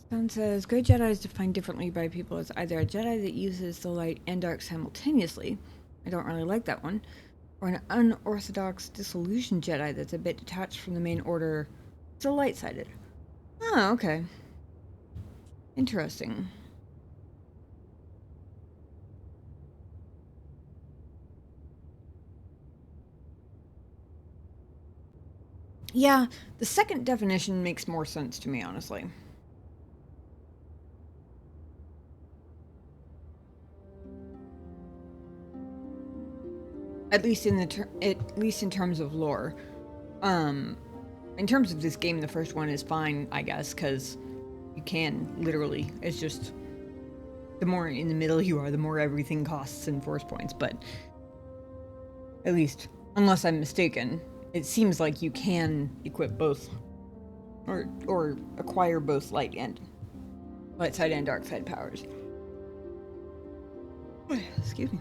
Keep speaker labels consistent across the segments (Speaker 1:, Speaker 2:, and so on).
Speaker 1: Stone says, Great Jedi is defined differently by people as either a Jedi that uses the light and dark simultaneously. I don't really like that one. Or an unorthodox, disillusioned Jedi that's a bit detached from the main order, still light-sided. Oh, okay. Interesting. Yeah, the second definition makes more sense to me, honestly. At least in terms of lore. In terms of this game, the first one is fine, I guess, because you can literally. It's just the more in the middle you are, the more everything costs in force points. But at least, unless I'm mistaken, it seems like you can equip both, or acquire both light side and dark side powers. Excuse me.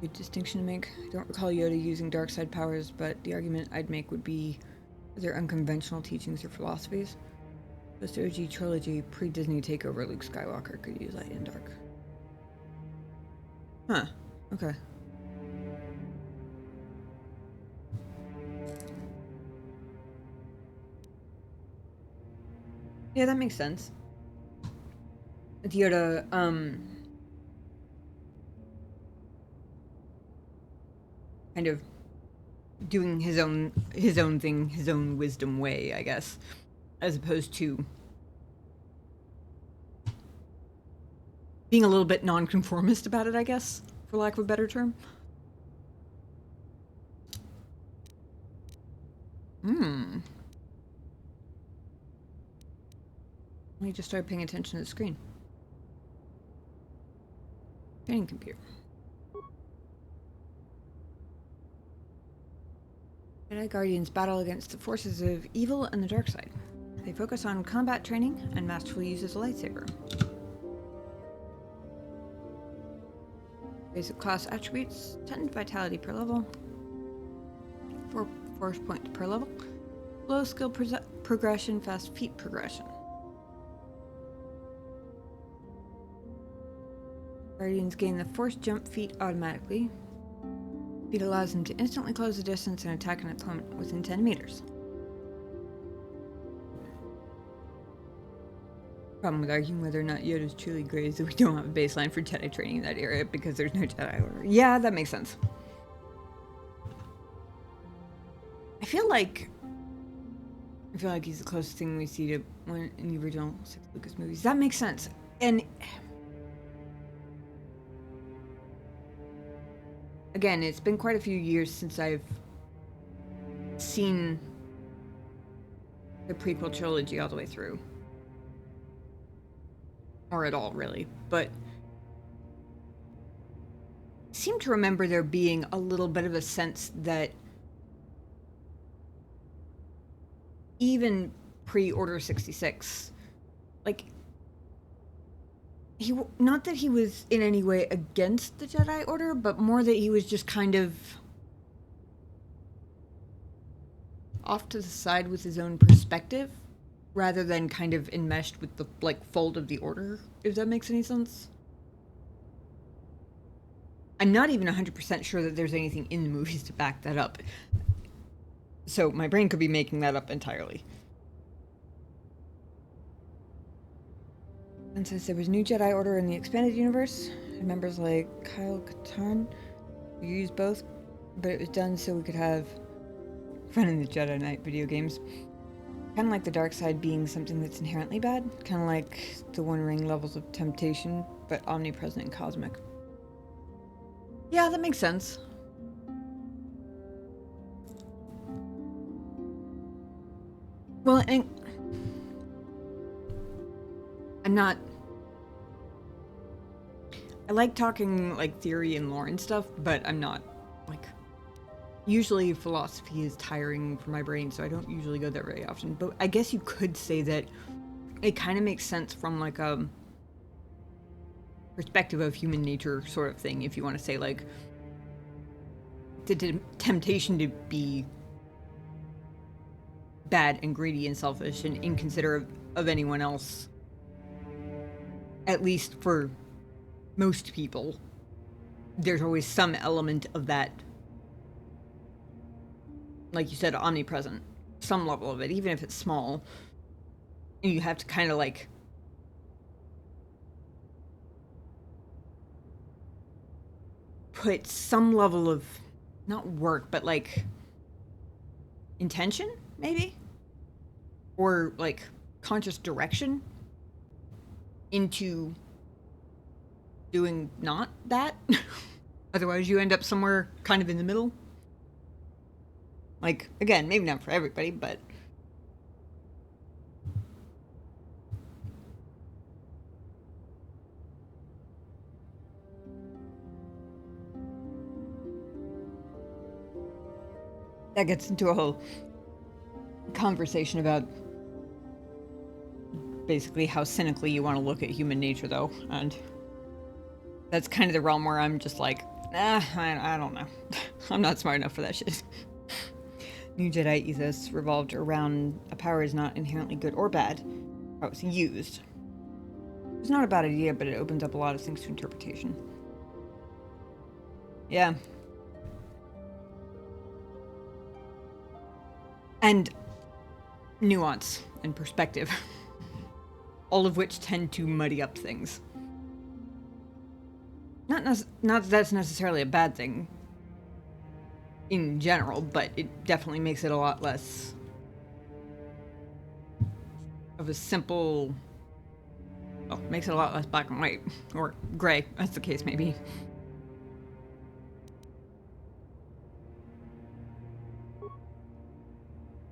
Speaker 1: Good distinction to make. I don't recall Yoda using dark side powers, but the argument I'd make would be their unconventional teachings or philosophies. Post OG trilogy, pre-Disney takeover, Luke Skywalker could use light and dark. Huh. Okay. Yeah, that makes sense. With Yoda, kind of doing his own thing, his own wisdom way, I guess, as opposed to being a little bit nonconformist about it, I guess, for lack of a better term. Let me just start paying attention to the screen. Training computer. Jedi Guardians battle against the forces of evil and the dark side. They focus on combat training and masterful use of the lightsaber. Basic class attributes: 10 vitality per level, 4 force points per level, low skill progression, fast feat progression. Guardians gain the force jump feat automatically. Feat allows them to instantly close the distance and attack an opponent within 10 meters. Problem with arguing whether or not Yoda is truly great is that we don't have a baseline for Jedi training in that area because there's no Jedi Order. Yeah, that makes sense. I feel like he's the closest thing we see to one in the original 6 Lucas movies. That makes sense. And again, it's been quite a few years since I've seen the prequel trilogy all the way through. Or at all, really. But I seem to remember there being a little bit of a sense that even pre-Order 66, like, not that he was in any way against the Jedi Order, but more that he was just kind of off to the side with his own perspective, rather than kind of enmeshed with the, like, fold of the Order, if that makes any sense. I'm not even 100% sure that there's anything in the movies to back that up. So my brain could be making that up entirely. And since there was new Jedi Order in the expanded universe, members like Kyle Katarn, we used both, but it was done so we could have fun in the Jedi Knight video games. Kind of like the dark side being something that's inherently bad, kind of like the One Ring levels of temptation, but omnipresent and cosmic. Yeah, that makes sense. Well, and I'm not. I like talking, like, theory and lore and stuff, but I'm not, like. Usually philosophy is tiring for my brain, so I don't usually go there very often. But I guess you could say that it kind of makes sense from, like, a perspective of human nature sort of thing, if you want to say, like, the temptation to be bad and greedy and selfish and inconsiderate of anyone else, at least for most people, there's always some element of that, like you said, omnipresent, some level of it, even if it's small. And you have to kind of like put some level of, not work, but like intention, maybe? Or like conscious direction into doing not that. Otherwise you end up somewhere kind of in the middle. Like, again, maybe not for everybody, but that gets into a whole conversation about basically how cynically you want to look at human nature, though, and that's kind of the realm where I'm just like, I don't know. I'm not smart enough for that shit. New Jedi ethos revolved around a power is not inherently good or bad, how it's used. It's not a bad idea, but it opens up a lot of things to interpretation. Yeah. And nuance and perspective. All of which tend to muddy up things. Not that that's necessarily a bad thing in general, but it definitely makes it a lot less of a simple, well, makes it a lot less black and white, or gray, as the case may be.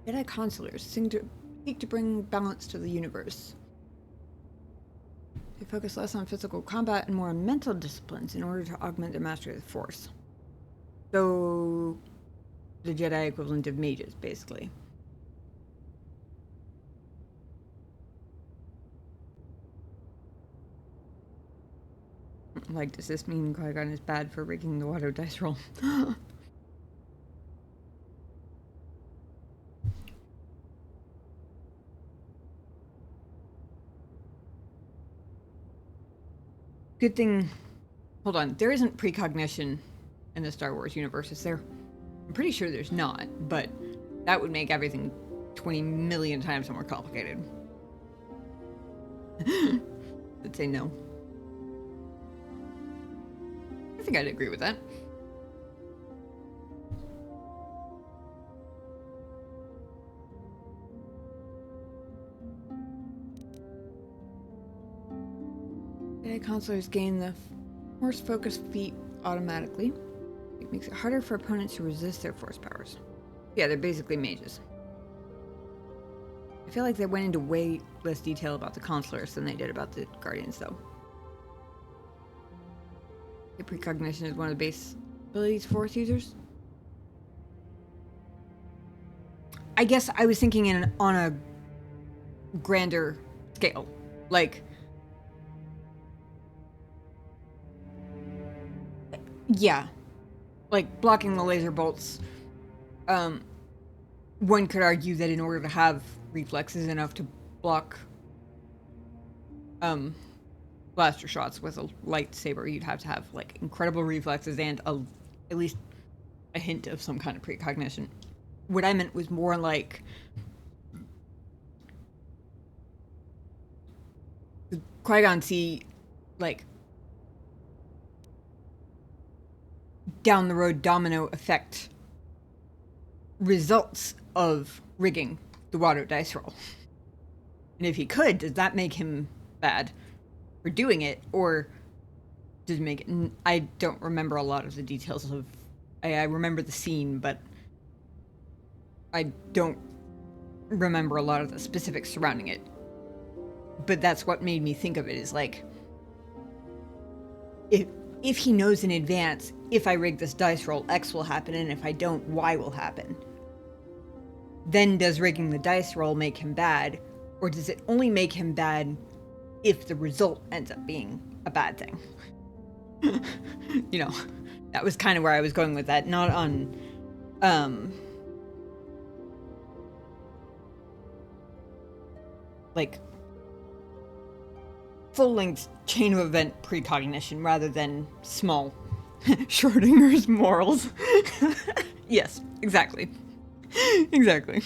Speaker 1: Jedi consulars seek to bring balance to the universe. They focus less on physical combat and more on mental disciplines in order to augment their mastery of the Force. So, the Jedi equivalent of mages, basically. Like, does this mean Qui-Gon is bad for rigging the water dice roll? Good thing... Hold on, there isn't precognition in the Star Wars universe, is there? I'm pretty sure there's not, but that would make everything 20 million times more complicated. I'd say no. I think I'd agree with that. Jedi consulars gain the Force focus feat automatically. It makes it harder for opponents to resist their Force powers. Yeah, they're basically mages. I feel like they went into way less detail about the consulars than they did about the Guardians, though. The precognition is one of the base abilities for Force users. I guess I was thinking on a grander scale. Like, yeah, like blocking the laser bolts. One could argue that in order to have reflexes enough to block blaster shots with a lightsaber, you'd have to have like incredible reflexes and at least a hint of some kind of precognition. What I meant was more like Qui-Gon see like down the road domino effect results of rigging the water dice roll. And if he could, does that make him bad for doing it, or does it make it... I don't remember a lot of the details of... I remember the scene, but I don't remember a lot of the specifics surrounding it. But that's what made me think of it, is like, if he knows in advance, if I rig this dice roll, X will happen, and if I don't, Y will happen. Then does rigging the dice roll make him bad, or does it only make him bad if the result ends up being a bad thing. You know, that was kind of where I was going with that. Not on, like, full-length chain of event precognition rather than small Schrodinger's morals. Yes, exactly. Exactly.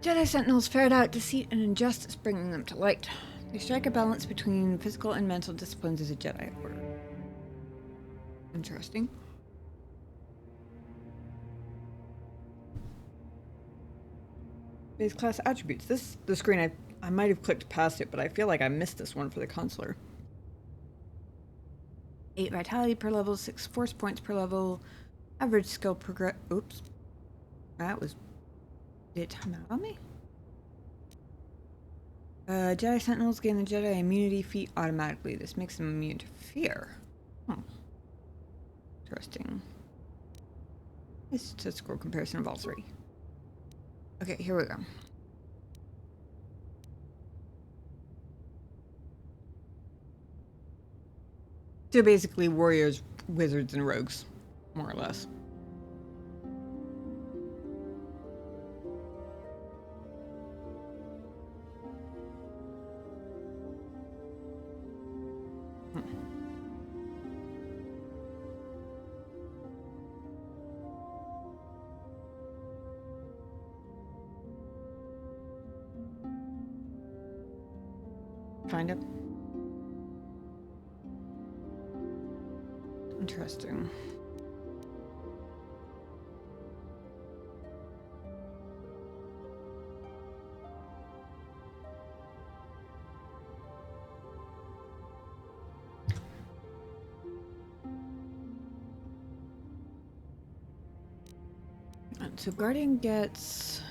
Speaker 1: Jedi Sentinels ferret out deceit and injustice, bringing them to light. They strike a balance between physical and mental disciplines as a Jedi Order. Interesting. Base class attributes. The screen, I might have clicked past it, but I feel like I missed this one for the consular. 8 vitality per level, 6 force points per level, average skill progress. Oops. That was. Did it time out on me? Jedi Sentinels gain the Jedi immunity feat automatically. This makes them immune to fear. Interesting. This statistical comparison of all three. Okay, here we go. So basically, warriors, wizards, and rogues, more or less. Kind of. Interesting. So Guardian gets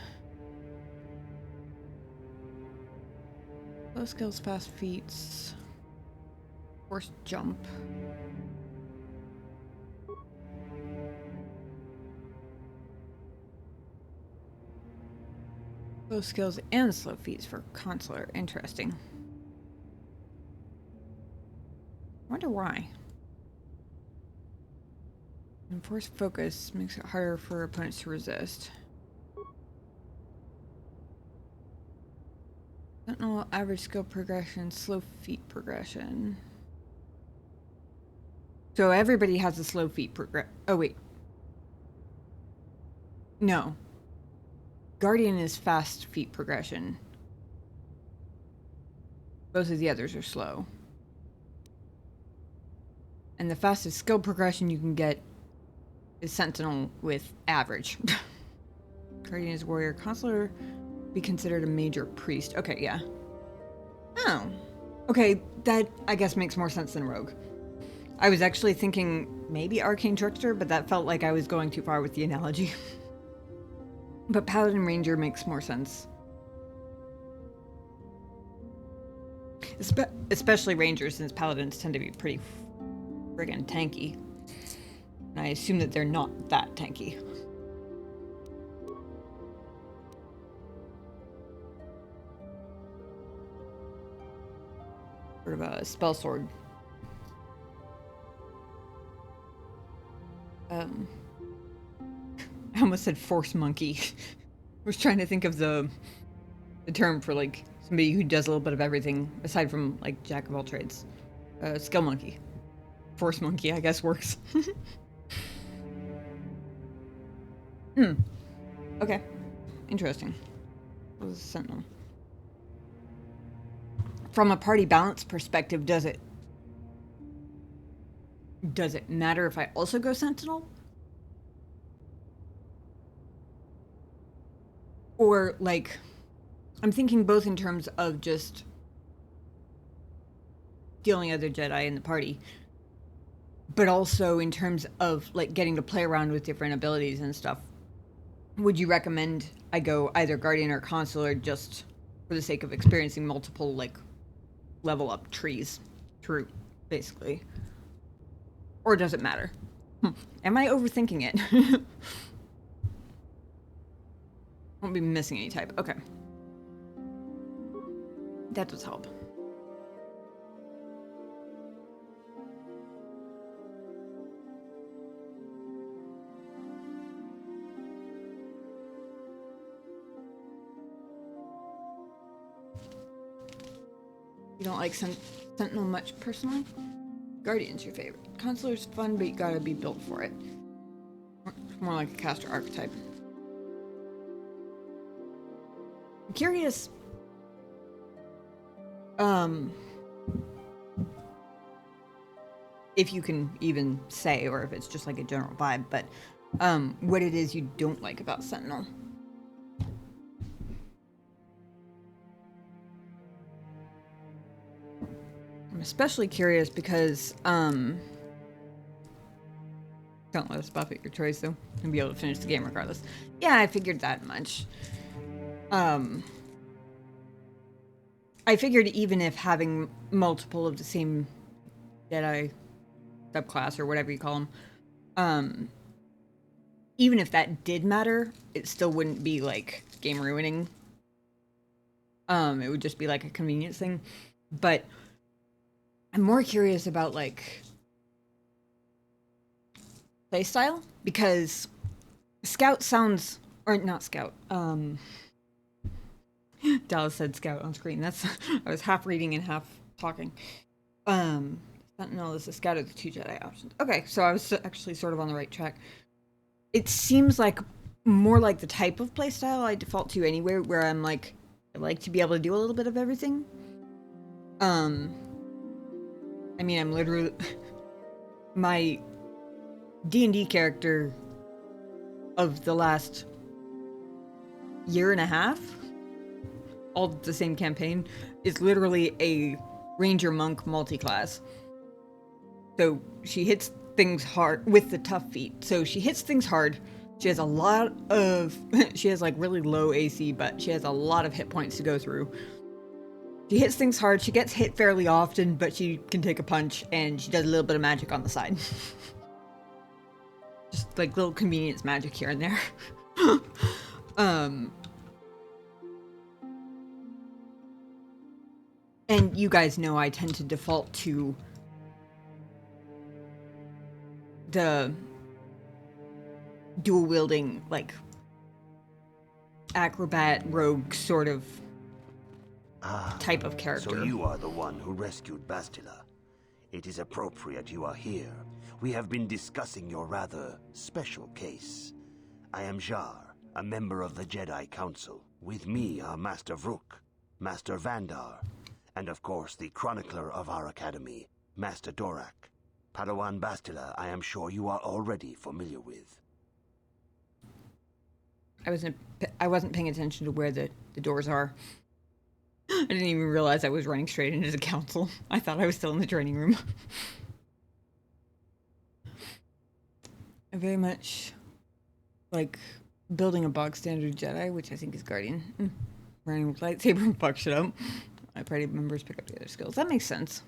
Speaker 1: low skills, fast feats, force jump. Low skills and slow feats for consular. Interesting. Wonder why. And force focus makes it harder for opponents to resist. Sentinel average skill progression, slow feat progression. So everybody has a slow feat oh wait. No. Guardian is fast feat progression. Both of the others are slow. And the fastest skill progression you can get is Sentinel with average. Guardian is warrior. Consular be considered a major priest. Okay, yeah. Oh. Okay, that I guess makes more sense than rogue. I was actually thinking maybe arcane trickster, but that felt like I was going too far with the analogy. But paladin ranger makes more sense. Especially rangers, since paladins tend to be pretty friggin' tanky. And I assume that they're not that tanky. Sort of a spell sword. I almost said force monkey. I was trying to think of the term for like somebody who does a little bit of everything aside from like jack of all trades. Skill monkey. Force monkey, I guess, works. Okay. Interesting. What was a sentinel? From a party balance perspective, does it matter if I also go sentinel? Or like, I'm thinking both in terms of just dealing other Jedi in the party, but also in terms of like getting to play around with different abilities and stuff. Would you recommend I go either Guardian or Consular just for the sake of experiencing multiple like level up trees through, basically? Or does it matter? Am I overthinking it? Won't be missing any type. Okay. That does help. You don't like Sentinel much personally? Guardian's your favorite. Consular's fun, but you gotta be built for it. It's more like a caster archetype. I'm curious. If you can even say, or if it's just like a general vibe, but what it is you don't like about Sentinel. I'm especially curious because don't let us buff at your choice though, and be able to finish the game regardless. Yeah, I figured that much. I figured even if having multiple of the same Jedi subclass or whatever you call them, even if that did matter, it still wouldn't be like game ruining. It would just be like a convenience thing. But I'm more curious about like playstyle, because Scout sounds, or not Scout. Dallas said Scout on screen. That's I was half reading and half talking. Sentinel is a Scout of the 2 Jedi options. Okay, so I was actually sort of on the right track. It seems like more like the type of playstyle I default to anywhere, where I'm like, I like to be able to do a little bit of everything. I mean, I'm literally my D&D character of the last year and a half, all the same campaign, is literally a ranger monk multi-class. So she hits things hard with the tough feat. So she hits things hard. She has a lot of she has like really low AC, but she has a lot of hit points to go through. She hits things hard. She gets hit fairly often, but she can take a punch, and she does a little bit of magic on the side. Just like little convenience magic here and there. And you guys know I tend to default to the dual wielding, like acrobat rogue sort of type of character.
Speaker 2: So you are the one who rescued Bastila. It is appropriate you are here. We have been discussing your rather special case. I am Jar, a member of the Jedi Council. With me are Master Vrook, Master Vandar, and of course the chronicler of our academy, Master Dorak. Padawan Bastila, I am sure you are already familiar with.
Speaker 1: I wasn't paying attention to where the doors are. I didn't even realize I was running straight into the council. I thought I was still in the training room. I very much like building a bog standard Jedi, which I think is Guardian. Running with lightsaber and fuck shit up. My party members pick up the other skills. That makes sense.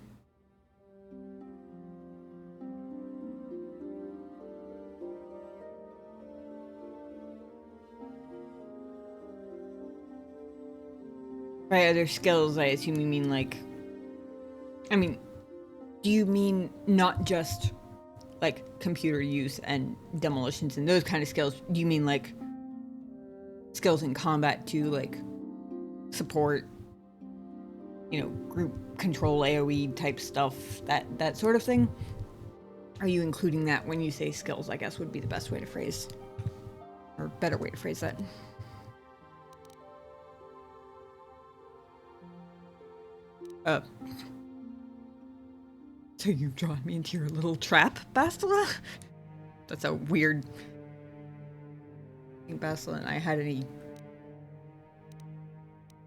Speaker 1: By other skills, I assume you mean like... I mean, do you mean not just like computer use and demolitions and those kind of skills? Do you mean like skills in combat too, like support, you know, group control, AoE type stuff, that sort of thing? Are you including that when you say skills, I guess would be the best way to phrase, or better way to phrase that. So you've drawn me into your little trap, Bastila? That's a weird... I think Bastila and I had any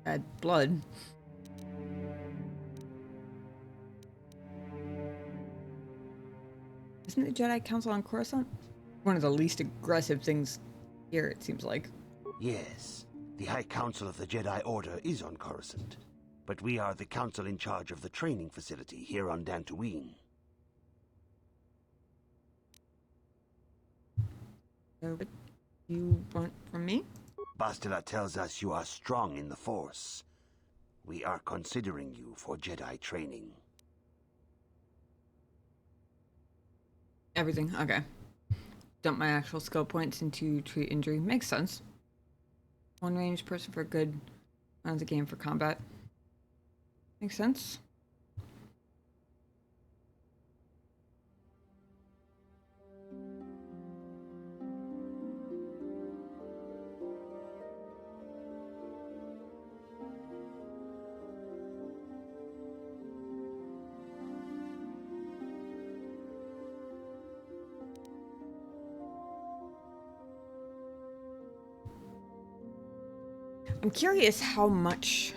Speaker 1: bad blood. Isn't the Jedi Council on Coruscant one of the least aggressive things here, it seems like?
Speaker 2: Yes, the High Council of the Jedi Order is on Coruscant. But we are the council in charge of the training facility here on Dantooine.
Speaker 1: So what you want from me?
Speaker 2: Bastila tells us you are strong in the Force. We are considering you for Jedi training.
Speaker 1: Everything. Okay. Dump my actual skill points into treat injury. Makes sense. One ranged person for good. Runs a game for combat. Makes sense. I'm curious how much,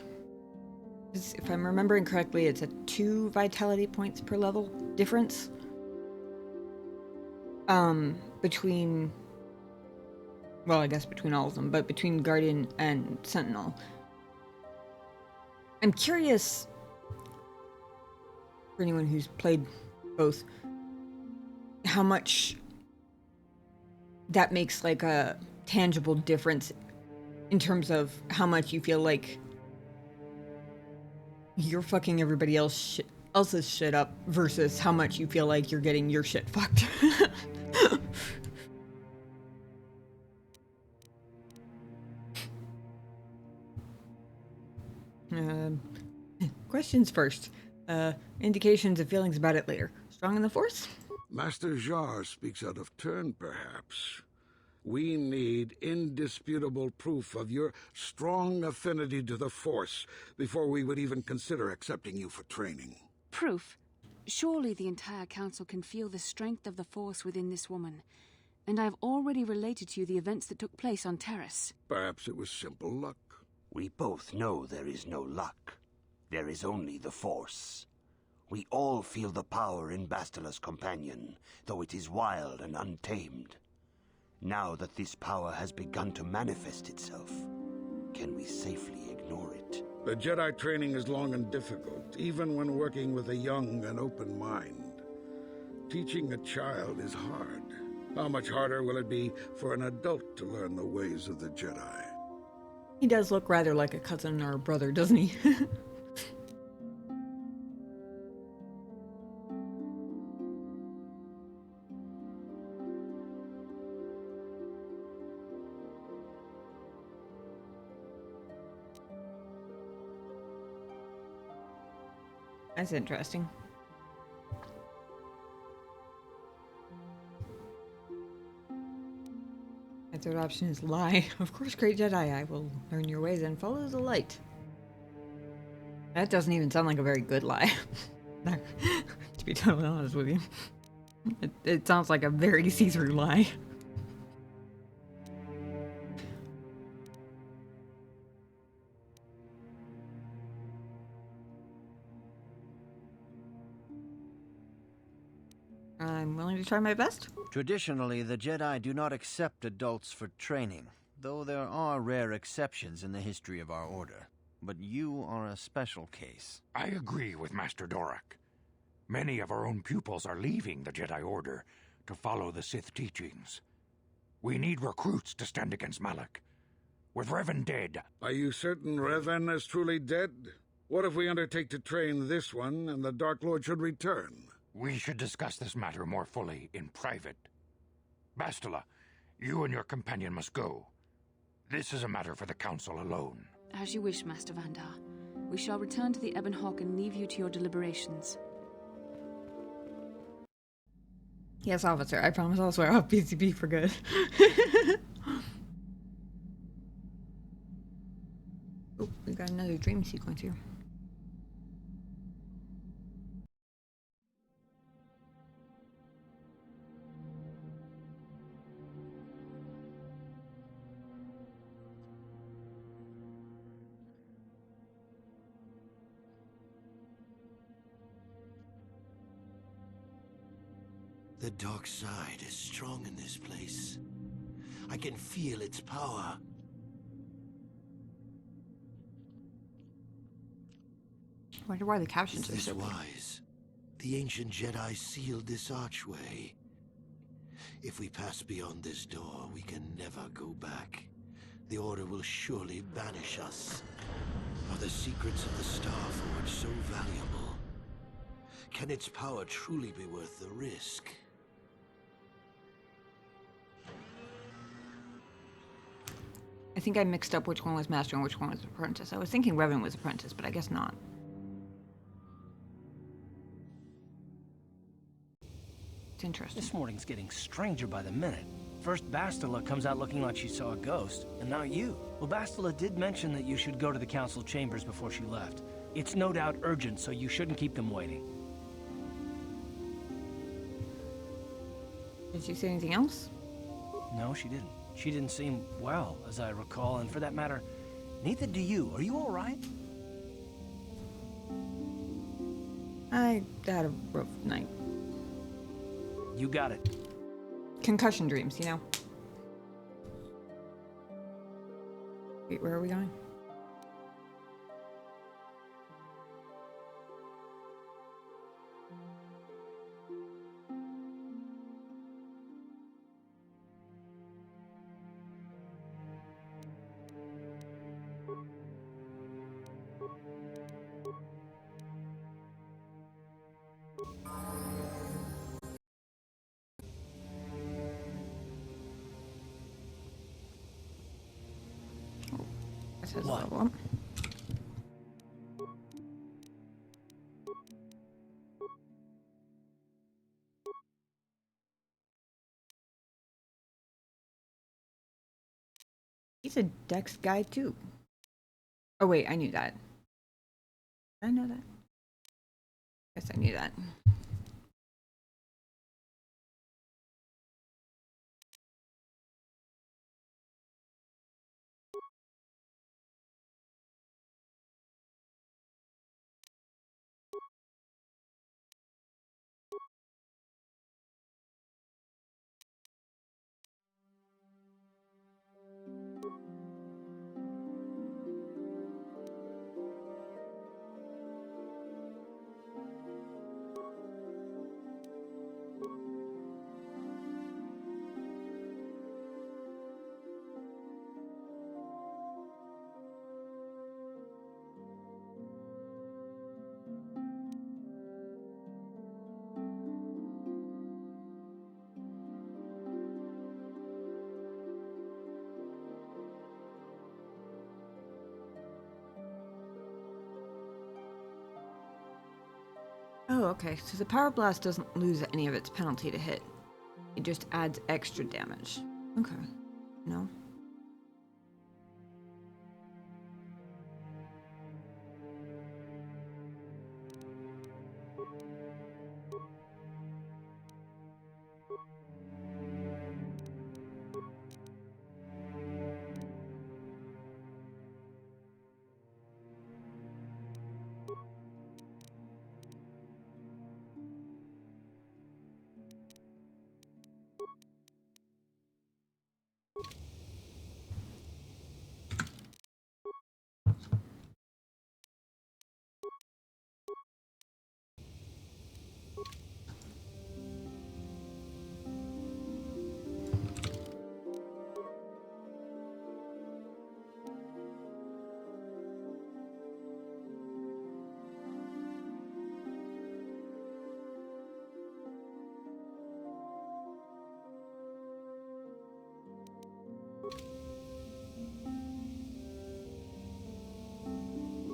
Speaker 1: if I'm remembering correctly, it's a 2 vitality points per level difference. Between, well, I guess between all of them, but between Guardian and Sentinel. I'm curious, for anyone who's played both, how much that makes like a tangible difference in terms of how much you feel like you're fucking everybody else's shit up versus how much you feel like you're getting your shit fucked. Questions first. Indications of feelings about it later. Strong in the Force?
Speaker 3: Master Jar speaks out of turn, perhaps. We need indisputable proof of your strong affinity to the Force before we would even consider accepting you for training.
Speaker 4: Proof? Surely the entire Council can feel the strength of the Force within this woman. And I've already related to you the events that took place on Terrace.
Speaker 3: Perhaps it was simple luck.
Speaker 2: We both know there is no luck. There is only the Force. We all feel the power in Bastila's companion, though it is wild and untamed. Now that this power has begun to manifest itself, can we safely ignore it?
Speaker 3: The Jedi training is long and difficult, even when working with a young and open mind. Teaching a child is hard. How much harder will it be for an adult to learn the ways of the Jedi?
Speaker 1: He does look rather like a cousin or a brother, doesn't he? That's interesting. My third option is lie. Of course, great Jedi, I will learn your ways and follow the light. That doesn't even sound like a very good lie. To be totally honest with you. It sounds like a very see-through lie. I'm willing to try my best.
Speaker 5: Traditionally, the Jedi do not accept adults for training, though there are rare exceptions in the history of our order. But you are a special case.
Speaker 6: I agree with Master Dorak. Many of our own pupils are leaving the Jedi Order to follow the Sith teachings. We need recruits to stand against Malak. With Revan dead...
Speaker 3: Are you certain Revan is truly dead? What if we undertake to train this one and the Dark Lord should return?
Speaker 6: We should discuss this matter more fully in private. Bastila, you and your companion must go. This is a matter for the Council alone.
Speaker 4: As you wish, Master Vandar. We shall return to the Ebon Hawk and leave you to your deliberations.
Speaker 1: Yes, officer, I promise I'll swear off PCP for good. Oh, we got another dream sequence here.
Speaker 7: The dark side is strong in this place. I can feel its power.
Speaker 1: I wonder why the captions
Speaker 7: Is
Speaker 1: are
Speaker 7: this
Speaker 1: so big.
Speaker 7: wise? The ancient Jedi sealed this archway. If we pass beyond this door, we can never go back. the Order will surely banish us. Are the secrets of the Star Forge so valuable? Can its power truly be worth the risk?
Speaker 1: I think I mixed up which one was Master and which one was Apprentice. I was thinking Revan was Apprentice, but I guess not. It's interesting.
Speaker 8: This morning's getting stranger by the minute. First Bastila comes out looking like she saw a ghost, and now you. Well, Bastila did mention that you should go to the council chambers before she left. It's no doubt urgent, so you shouldn't keep them waiting.
Speaker 1: Did she say anything else?
Speaker 8: No, she didn't. She didn't seem well, as I recall, and for that matter, neither do you. Are you all right?
Speaker 1: I had a rough night.
Speaker 8: You got it.
Speaker 1: Concussion dreams, you know? Wait, where are we going? It says
Speaker 8: What?
Speaker 1: level up. He's a Dex guy too. Oh wait, I knew that. Did I know that? Guess I knew that. Oh, okay. So the Power Blast doesn't lose any of its penalty to hit. It just adds extra damage. Okay. No?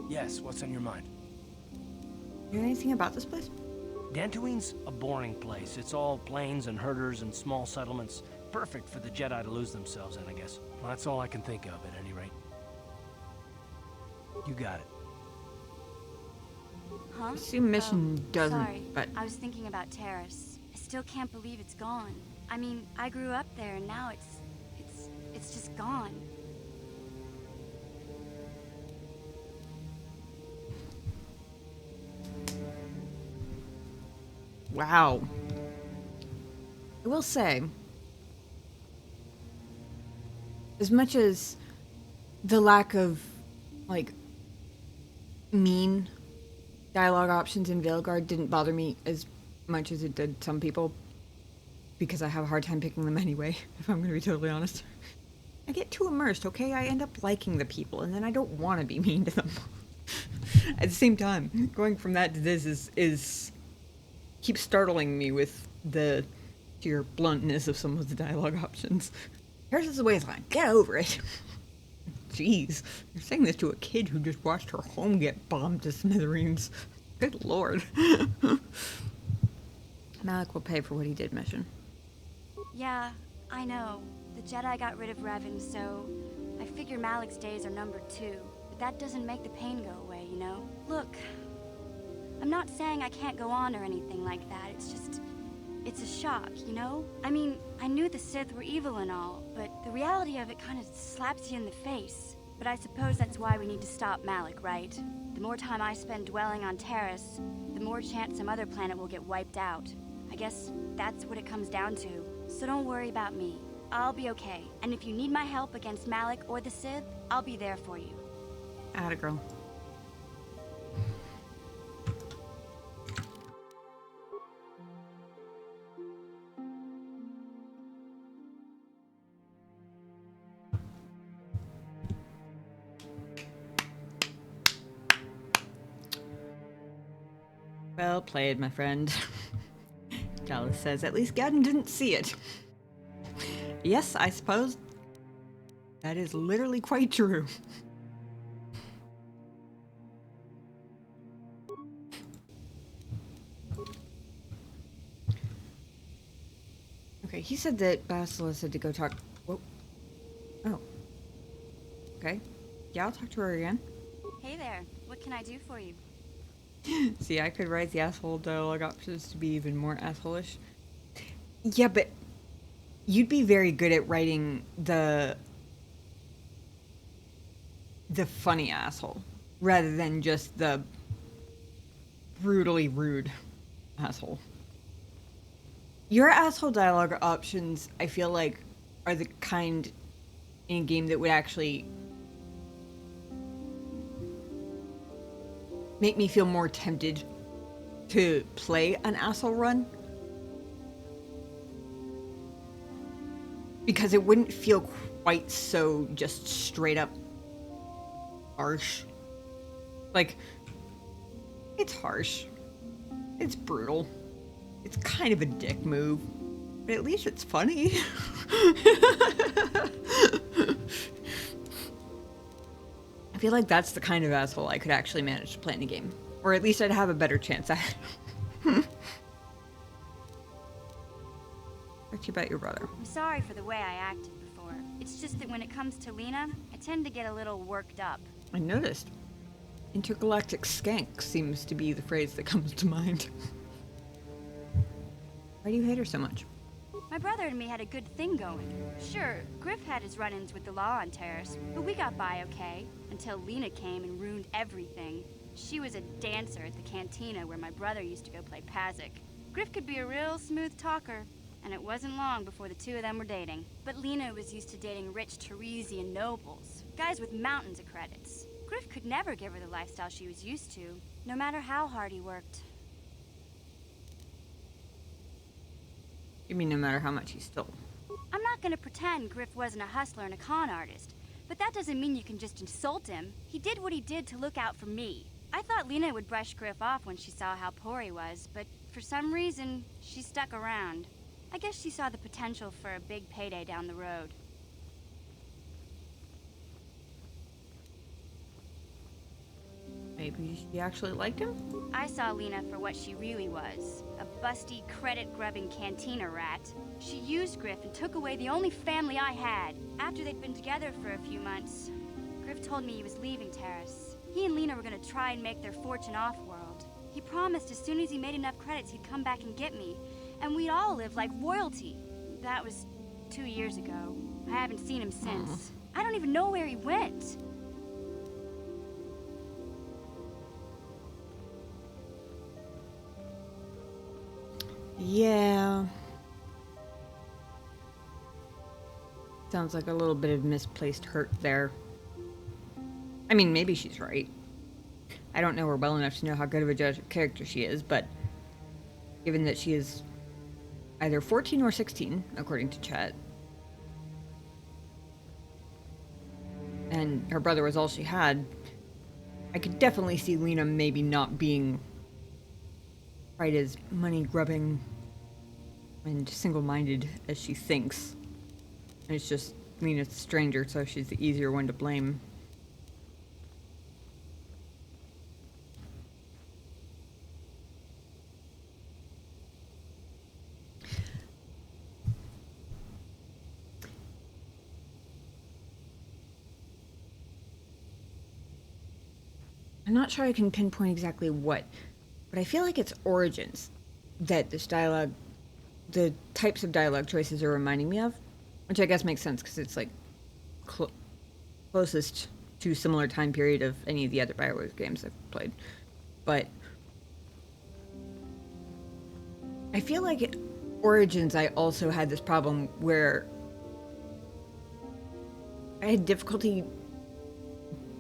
Speaker 8: Yes, what's on your mind?
Speaker 1: You know anything about this place?
Speaker 8: Dantooine's a boring place. It's all plains and herders and small settlements. Perfect for the Jedi to lose themselves in, I guess. Well, that's all I can think of, at any rate. You got it.
Speaker 9: Huh?
Speaker 1: I assume mission doesn't,
Speaker 9: sorry.
Speaker 1: but...
Speaker 9: I was thinking about Terrace. I still can't believe it's gone. I mean, I grew up there and now it's just gone.
Speaker 1: Wow. I will say, as much as the lack of, like, mean dialogue options in Veilguard didn't bother me as much as it did some people, because I have a hard time picking them anyway, if I'm going to be totally honest. I get too immersed, okay? I end up liking the people, and then I don't want to be mean to them. At the same time, going from that to this is keeps startling me with the sheer bluntness of some of the dialogue options. Here's the waistline. Get over it. Jeez, you're saying this to a kid who just watched her home get bombed to smithereens. Good lord. Malik will pay for what he did, mission.
Speaker 9: Yeah, I know. The Jedi got rid of Revan, so I figure Malik's days are numbered too. But that doesn't make the pain go away, you know? Look, I'm not saying I can't go on or anything like that. It's just, it's a shock, you know? I mean, I knew the Sith were evil and all, but the reality of it kind of slaps you in the face. But I suppose that's why we need to stop Malik, right? The more time I spend dwelling on Terrace, the more chance some other planet will get wiped out. I guess that's what it comes down to. So don't worry about me. I'll be okay. And if you need my help against Malik or the Sith, I'll be there for you.
Speaker 1: Atta girl. Well played, my friend. Dallas says, at least Gadden didn't see it. Yes, I suppose that is literally quite true. Okay, he said that Bastila said to go talk. Whoa. Oh. Okay. Yeah, I'll talk to her again.
Speaker 9: Hey there. What can I do for you?
Speaker 1: See, I could write the asshole dialogue options to be even more asshole-ish. Yeah, but you'd be very good at writing the funny asshole rather than just the brutally rude asshole. Your asshole dialogue options, I feel like, are the kind in a game that would actually make me feel more tempted to play an asshole run. Because it wouldn't feel quite so just straight up harsh. Like, it's harsh. It's brutal. It's kind of a dick move. But at least it's funny. I feel like that's the kind of asshole I could actually manage to play in a game. Or at least I'd have a better chance at it. Talk to you about your brother.
Speaker 9: I'm sorry for the way I acted before. It's just that when it comes to Lena, I tend to get a little worked up.
Speaker 1: I noticed. Intergalactic skank seems to be the phrase that comes to mind. Why do you hate her so much?
Speaker 9: My brother and me had a good thing going. Sure, Griff had his run-ins with the law on Terrace, but we got by okay, until Lena came and ruined everything. She was a dancer at the cantina where my brother used to go play Pazik. Griff could be a real smooth talker, and it wasn't long before the two of them were dating. But Lena was used to dating rich Teresian nobles, guys with mountains of credits. Griff could never give her the lifestyle she was used to, no matter how hard he worked.
Speaker 1: You mean no matter how much he stole?
Speaker 9: I'm not gonna pretend Griff wasn't a hustler and a con artist, but that doesn't mean you can just insult him. He did what he did to look out for me. I thought Lena would brush Griff off when she saw how poor he was, but for some reason, she stuck around. I guess she saw the potential for a big payday down the road.
Speaker 1: Maybe she actually liked him?
Speaker 9: I saw Lena for what she really was, a busty, credit-grubbing cantina rat. She used Griff and took away the only family I had. After they'd been together for a few months, Griff told me he was leaving Terrace. He and Lena were gonna try and make their fortune off-world. He promised as soon as he made enough credits he'd come back and get me, and we'd all live like royalty. That was 2 years ago. I haven't seen him since. I don't even know where he went.
Speaker 1: Yeah. Sounds like a little bit of misplaced hurt there. I mean, maybe she's right. I don't know her well enough to know how good of a judge of character she is, but given that she is either 14 or 16, according to chat, and her brother was all she had, I could definitely see Lena maybe not being quite as money-grubbing and single-minded as she thinks. And it's just Lena's a stranger, so she's the easier one to blame. I'm not sure I can pinpoint exactly what, but I feel like it's origins that this dialogue, the types of dialogue choices are reminding me of, which I guess makes sense because it's like closest to similar time period of any of the other BioWare games I've played. But I feel like Origins, I also had this problem where I had difficulty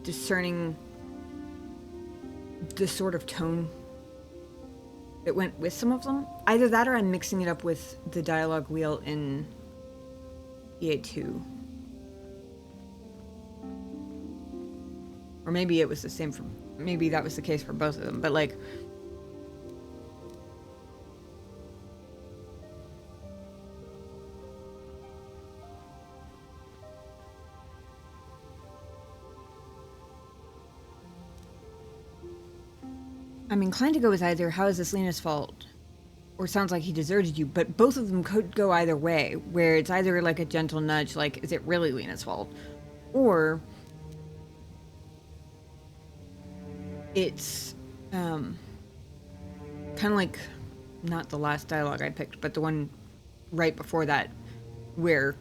Speaker 1: discerning the sort of tone that went with some of them. Either that or I'm mixing it up with the dialogue wheel in EA2. Or maybe it was the same for... Maybe that was the case for both of them, but like... I'm inclined to go with either, how is this Lena's fault? Or sounds like he deserted you, but both of them could go either way, where it's either like a gentle nudge, like, is it really Lena's fault? Or it's kind of like, not the last dialogue I picked, but the one right before that, where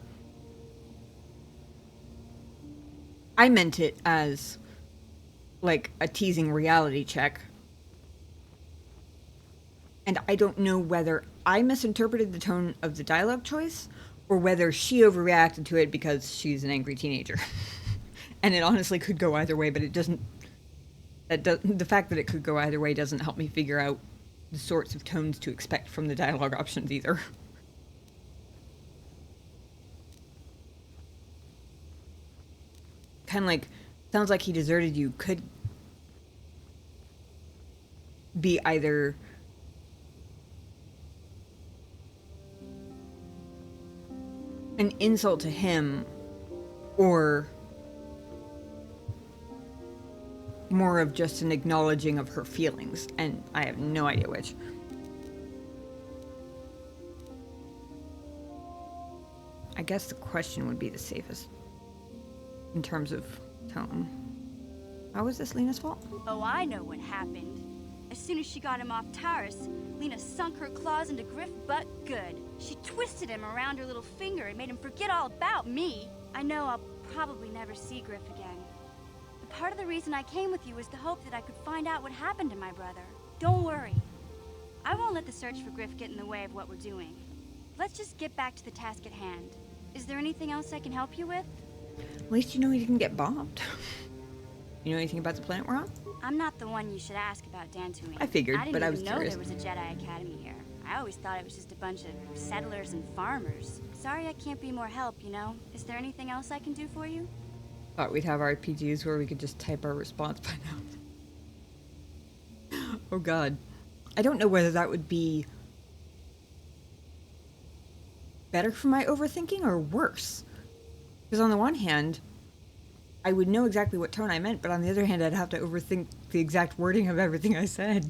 Speaker 1: I meant it as like a teasing reality check. And I don't know whether I misinterpreted the tone of the dialogue choice or whether she overreacted to it because she's an angry teenager. And it honestly could go either way, but it doesn't... the fact that it could go either way doesn't help me figure out the sorts of tones to expect from the dialogue options either. Kind of like, sounds like he deserted you could be either... an insult to him, or more of just an acknowledging of her feelings, and I have no idea which. I guess the question would be the safest in terms of tone. How was this Lena's fault?
Speaker 9: Oh, I know what happened. As soon as she got him off Taurus, Lena sunk her claws into Griff butt good. She twisted him around her little finger and made him forget all about me. I know I'll probably never see Griff again. But part of the reason I came with you was the hope that I could find out what happened to my brother. Don't worry. I won't let the search for Griff get in the way of what we're doing. Let's just get back to the task at hand. Is there anything else I can help you with?
Speaker 1: At least you know he didn't get bombed. You know anything about the planet we're on?
Speaker 9: I'm not the one you should ask about Dantooine.
Speaker 1: I figured, but I was
Speaker 9: didn't even know
Speaker 1: curious.
Speaker 9: there was a Jedi Academy here. I always thought it was just a bunch of settlers and farmers. Sorry I can't be more help, you know? Is there anything else I can do for you?
Speaker 1: Thought we'd have RPGs where we could just type our response by now. Oh god. I don't know whether that would be better for my overthinking or worse. Because on the one hand, I would know exactly what tone I meant, but on the other hand, I'd have to overthink the exact wording of everything I said.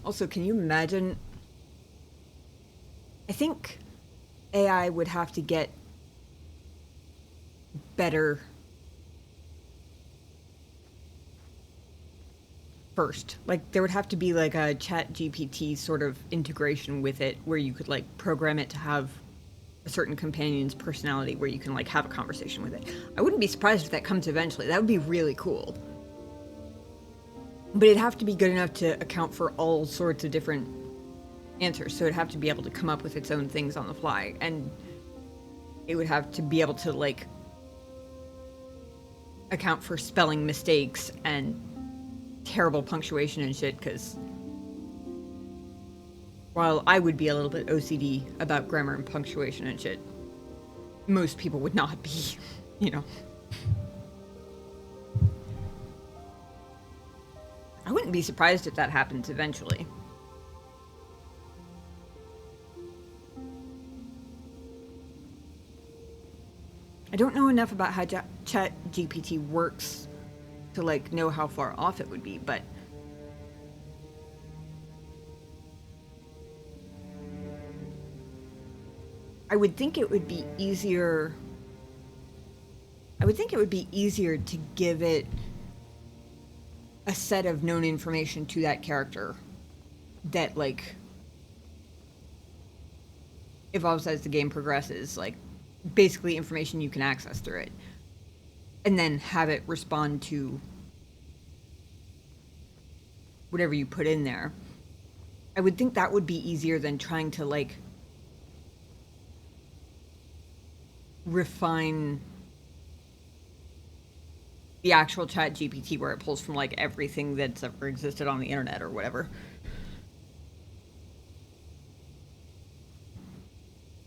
Speaker 1: Also, can you imagine? I think AI would have to get better first. Like, there would have to be like a ChatGPT sort of integration with it where you could like program it to have a certain companion's personality where you can like have a conversation with it. I wouldn't be surprised if that comes eventually. That would be really cool. But it'd have to be good enough to account for all sorts of different answers. So it'd have to be able to come up with its own things on the fly. And it would have to be able to like account for spelling mistakes and terrible punctuation and shit, because while I would be a little bit OCD about grammar and punctuation and shit, most people would not be, you know. I wouldn't be surprised if that happens eventually. I don't know enough about how ChatGPT works to like know how far off it would be, but I would think it would be easier. I would think it would be easier to give it a set of known information to that character that like evolves as the game progresses, like basically information you can access through it, and then have it respond to whatever you put in there. I would think that would be easier than trying to like refine the actual chat GPT where it pulls from like everything that's ever existed on the internet or whatever.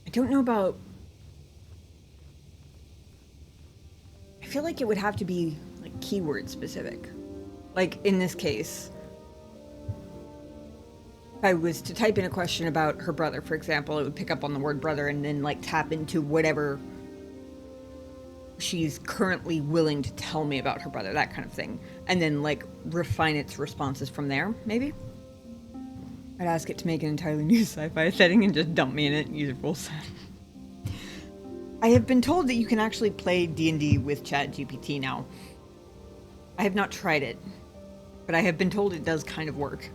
Speaker 1: I don't know about... I feel like it would have to be like keyword specific. Like in this case, if I was to type in a question about her brother, for example, it would pick up on the word brother and then like tap into whatever she's currently willing to tell me about her brother, that kind of thing, and then like refine its responses from there. Maybe I'd ask it to make an entirely new sci-fi setting and just dump me in it and use a full set. I have been told that you can actually play D&D with ChatGPT now. I have not tried it, but I have been told it does kind of work,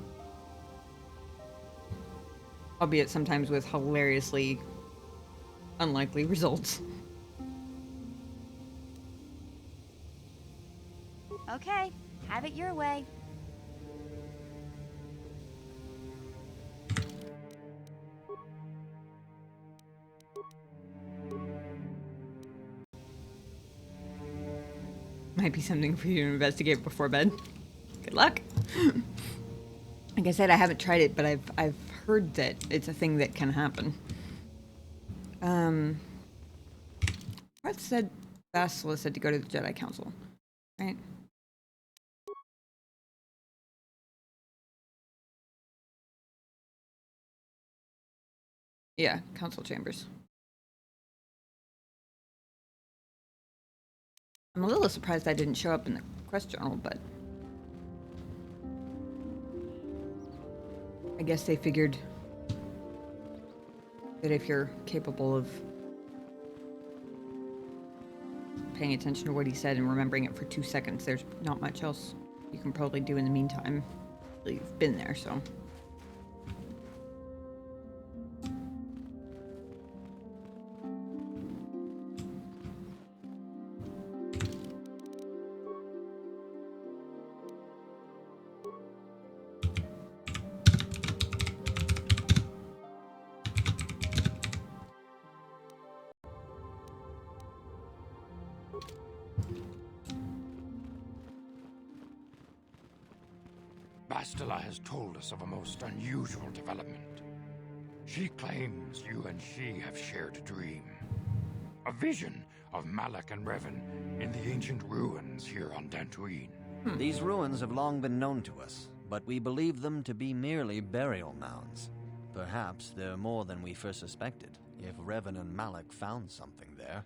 Speaker 1: albeit sometimes with hilariously unlikely results.
Speaker 9: Okay, have it your way.
Speaker 1: Might be something for you to investigate before bed. Good luck. Like I said, I haven't tried it, but I've heard that it's a thing that can happen. What said Bastila said to go to the Jedi Council, right? Yeah, council chambers. I'm a little surprised I didn't show up in the quest journal, but I guess they figured that if you're capable of paying attention to what he said and remembering it for 2 seconds, there's not much else you can probably do in the meantime. You've been there, so.
Speaker 6: Bastila has told us of a most unusual development. She claims you and she have shared a dream. A vision of Malak and Revan in the ancient ruins here on Dantooine.
Speaker 5: These ruins have long been known to us, but we believe them to be merely burial mounds. Perhaps they're more than we first suspected, if Revan and Malak found something there.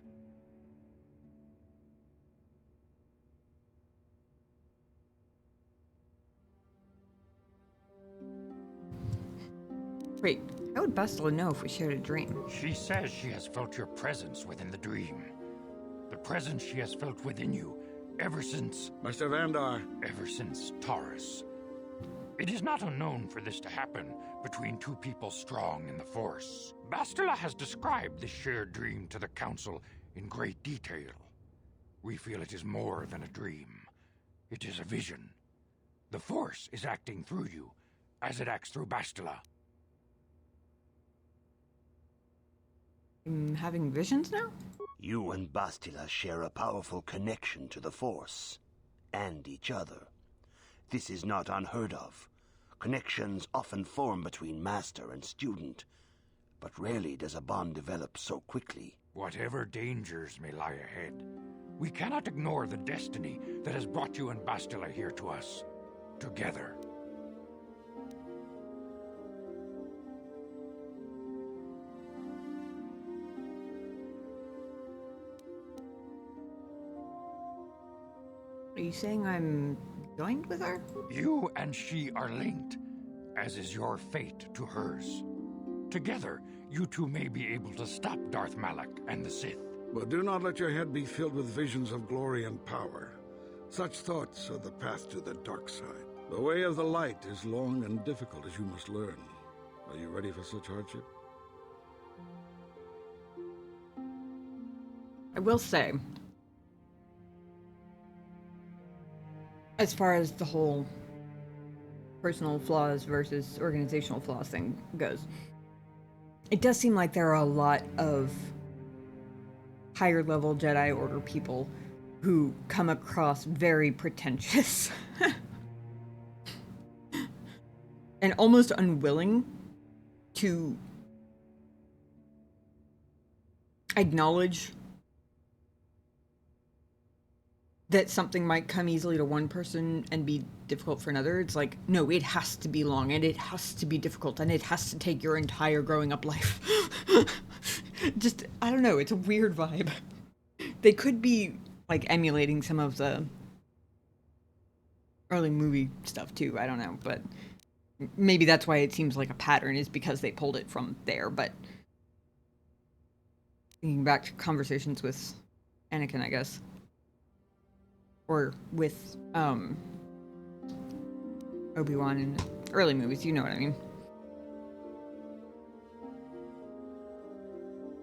Speaker 1: Wait, how would Bastila know if we shared a dream?
Speaker 6: She says she has felt your presence within the dream. The presence she has felt within you ever since...
Speaker 3: Master Vandar.
Speaker 6: Ever since Taurus. It is not unknown for this to happen between two people strong in the Force. Bastila has described this shared dream to the Council in great detail. We feel it is more than a dream. It is a vision. The Force is acting through you, as it acts through Bastila.
Speaker 1: Having visions now?
Speaker 2: You and Bastila share a powerful connection to the Force, and each other. This is not unheard of. Connections often form between master and student, but rarely does a bond develop so quickly.
Speaker 6: Whatever dangers may lie ahead, we cannot ignore the destiny that has brought you and Bastila here to us, together.
Speaker 1: Are you saying I'm joined with her?
Speaker 6: You and she are linked, as is your fate to hers. Together, you two may be able to stop Darth Malak and the Sith.
Speaker 3: But do not let your head be filled with visions of glory and power. Such thoughts are the path to the dark side. The way of the light is long and difficult, as you must learn. Are you ready for such hardship?
Speaker 1: I will say, as far as the whole personal flaws versus organizational flaws thing goes, it does seem like there are a lot of higher level Jedi Order people who come across very pretentious and almost unwilling to acknowledge that something might come easily to one person and be difficult for another. It's like, no, it has to be long, and it has to be difficult, and it has to take your entire growing up life. Just, I don't know, it's a weird vibe. They could be, like, emulating some of the early movie stuff, too, I don't know, but maybe that's why it seems like a pattern, is because they pulled it from there, but thinking back to conversations with Anakin, I guess. Or with, Obi-Wan in early movies, you know what I mean.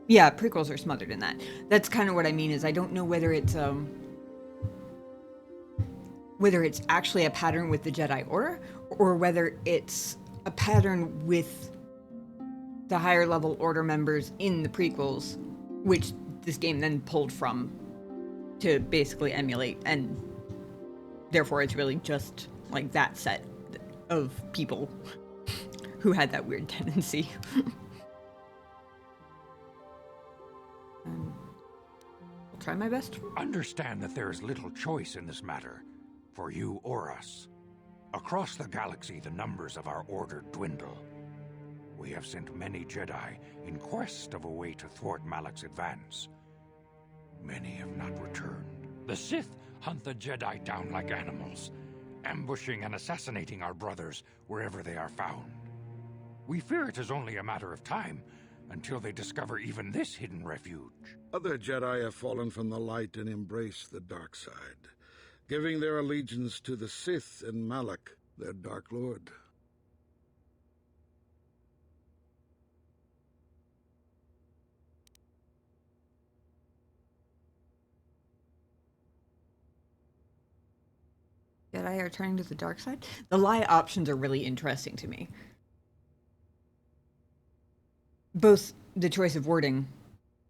Speaker 1: Yeah, prequels are smothered in that. That's kind of what I mean, is I don't know whether it's actually a pattern with the Jedi Order, or whether it's a pattern with the higher level Order members in the prequels, which this game then pulled from to basically emulate, and therefore it's really just like that set of people who had that weird tendency. I'll try my best.
Speaker 6: Understand that there is little choice in this matter, for you or us. Across the galaxy, the numbers of our order dwindle. We have sent many Jedi in quest of a way to thwart Malak's advance. Many have not returned. The Sith hunt the Jedi down like animals, ambushing and assassinating our brothers wherever they are found. We fear it is only a matter of time until they discover even this hidden refuge.
Speaker 3: Other Jedi have fallen from the light and embraced the dark side, giving their allegiance to the Sith and Malak, their Dark Lord.
Speaker 1: Jedi are turning to the dark side? The lie options are really interesting to me. Both the choice of wording,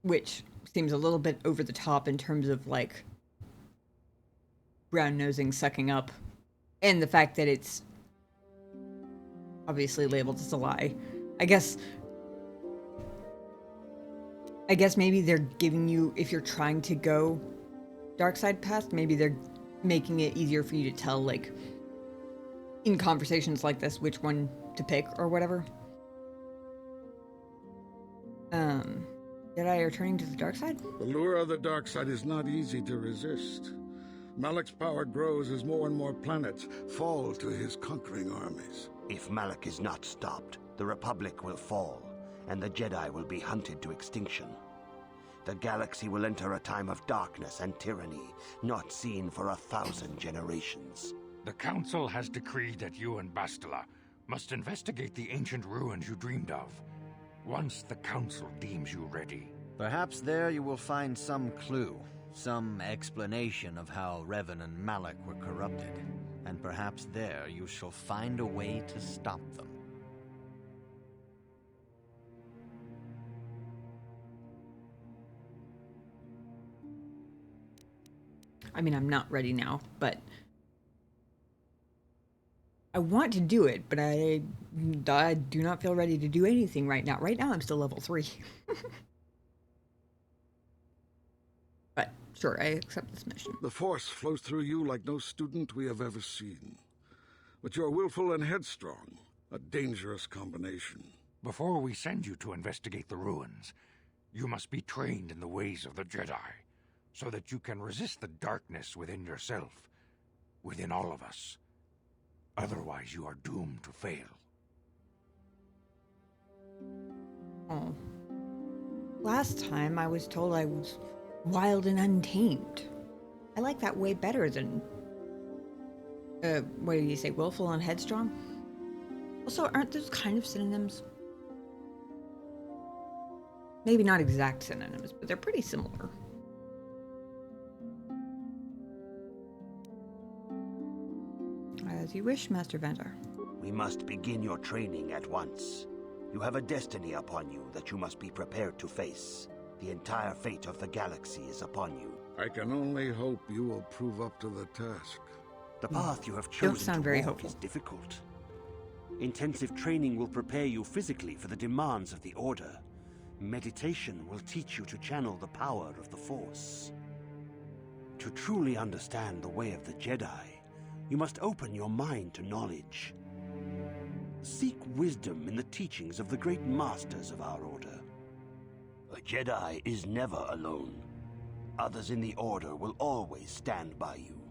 Speaker 1: which seems a little bit over the top in terms of, like, brown-nosing, sucking up, and the fact that it's obviously labeled as a lie. I guess maybe they're giving you, if you're trying to go dark side path, maybe they're making it easier for you to tell, like, in conversations like this, which one to pick or whatever. Jedi are turning to the dark side?
Speaker 3: The lure of the dark side is not easy to resist. Malak's power grows as more and more planets fall to his conquering armies.
Speaker 2: If Malak is not stopped, the Republic will fall, and the Jedi will be hunted to extinction. The galaxy will enter a time of darkness and tyranny, not seen for 1,000 generations.
Speaker 6: The Council has decreed that you and Bastila must investigate the ancient ruins you dreamed of, once the Council deems you ready.
Speaker 5: Perhaps there you will find some clue, some explanation of how Revan and Malak were corrupted, and perhaps there you shall find a way to stop them.
Speaker 1: I mean, I'm not ready now, but I want to do it, but I do not feel ready to do anything right now. Right now, I'm still level 3. sure, I accept this mission.
Speaker 3: The Force flows through you like no student we have ever seen. But you're willful and headstrong, a dangerous combination.
Speaker 6: Before we send you to investigate the ruins, you must be trained in the ways of the Jedi, so that you can resist the darkness within yourself, within all of us. Otherwise, you are doomed to fail.
Speaker 1: Oh. Last time I was told I was wild and untamed. I like that way better than... what did you say, willful and headstrong? Also, aren't those kind of synonyms? Maybe not exact synonyms, but they're pretty similar. As you wish, Master Vandar.
Speaker 2: We must begin your training at once. You have a destiny upon you that you must be prepared to face. The entire fate of the galaxy is upon you.
Speaker 3: I can only hope you will prove up to the task.
Speaker 2: The path you have
Speaker 1: Don't
Speaker 2: chosen
Speaker 1: sound
Speaker 2: to
Speaker 1: very
Speaker 2: walk
Speaker 1: hopeful.
Speaker 2: is difficult. Intensive training will prepare you physically for the demands of the Order. Meditation will teach you to channel the power of the Force. To truly understand the way of the Jedi, you must open your mind to knowledge. Seek wisdom in the teachings of the great masters of our Order. A Jedi is never alone. Others in the Order will always stand by you.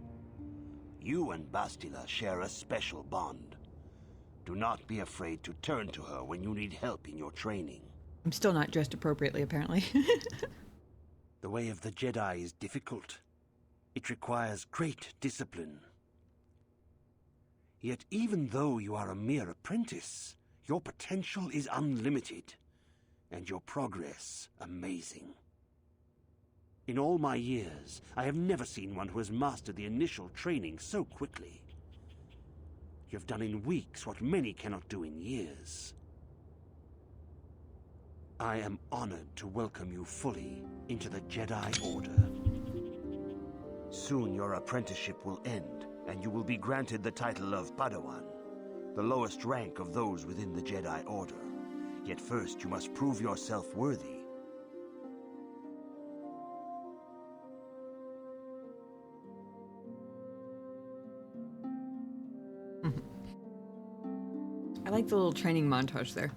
Speaker 2: You and Bastila share a special bond. Do not be afraid to turn to her when you need help in your training.
Speaker 1: I'm still not dressed appropriately, apparently.
Speaker 2: The way of the Jedi is difficult. It requires great discipline. Yet even though you are a mere apprentice, your potential is unlimited, and your progress amazing. In all my years, I have never seen one who has mastered the initial training so quickly. You have done in weeks what many cannot do in years. I am honored to welcome you fully into the Jedi Order. Soon your apprenticeship will end, and you will be granted the title of Padawan, the lowest rank of those within the Jedi Order. Yet first you must prove yourself worthy.
Speaker 1: I like the little training montage there.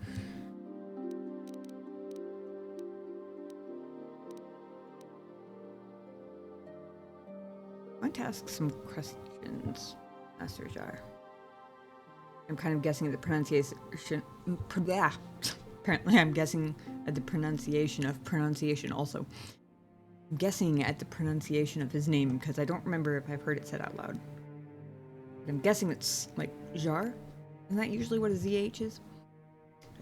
Speaker 1: I want to ask some questions, Master Jar. I'm kind of guessing at the pronunciation... Apparently I'm guessing at the pronunciation of pronunciation also. I'm guessing at the pronunciation of his name because I don't remember if I've heard it said out loud. I'm guessing it's like Jar? Isn't that usually what a ZH is?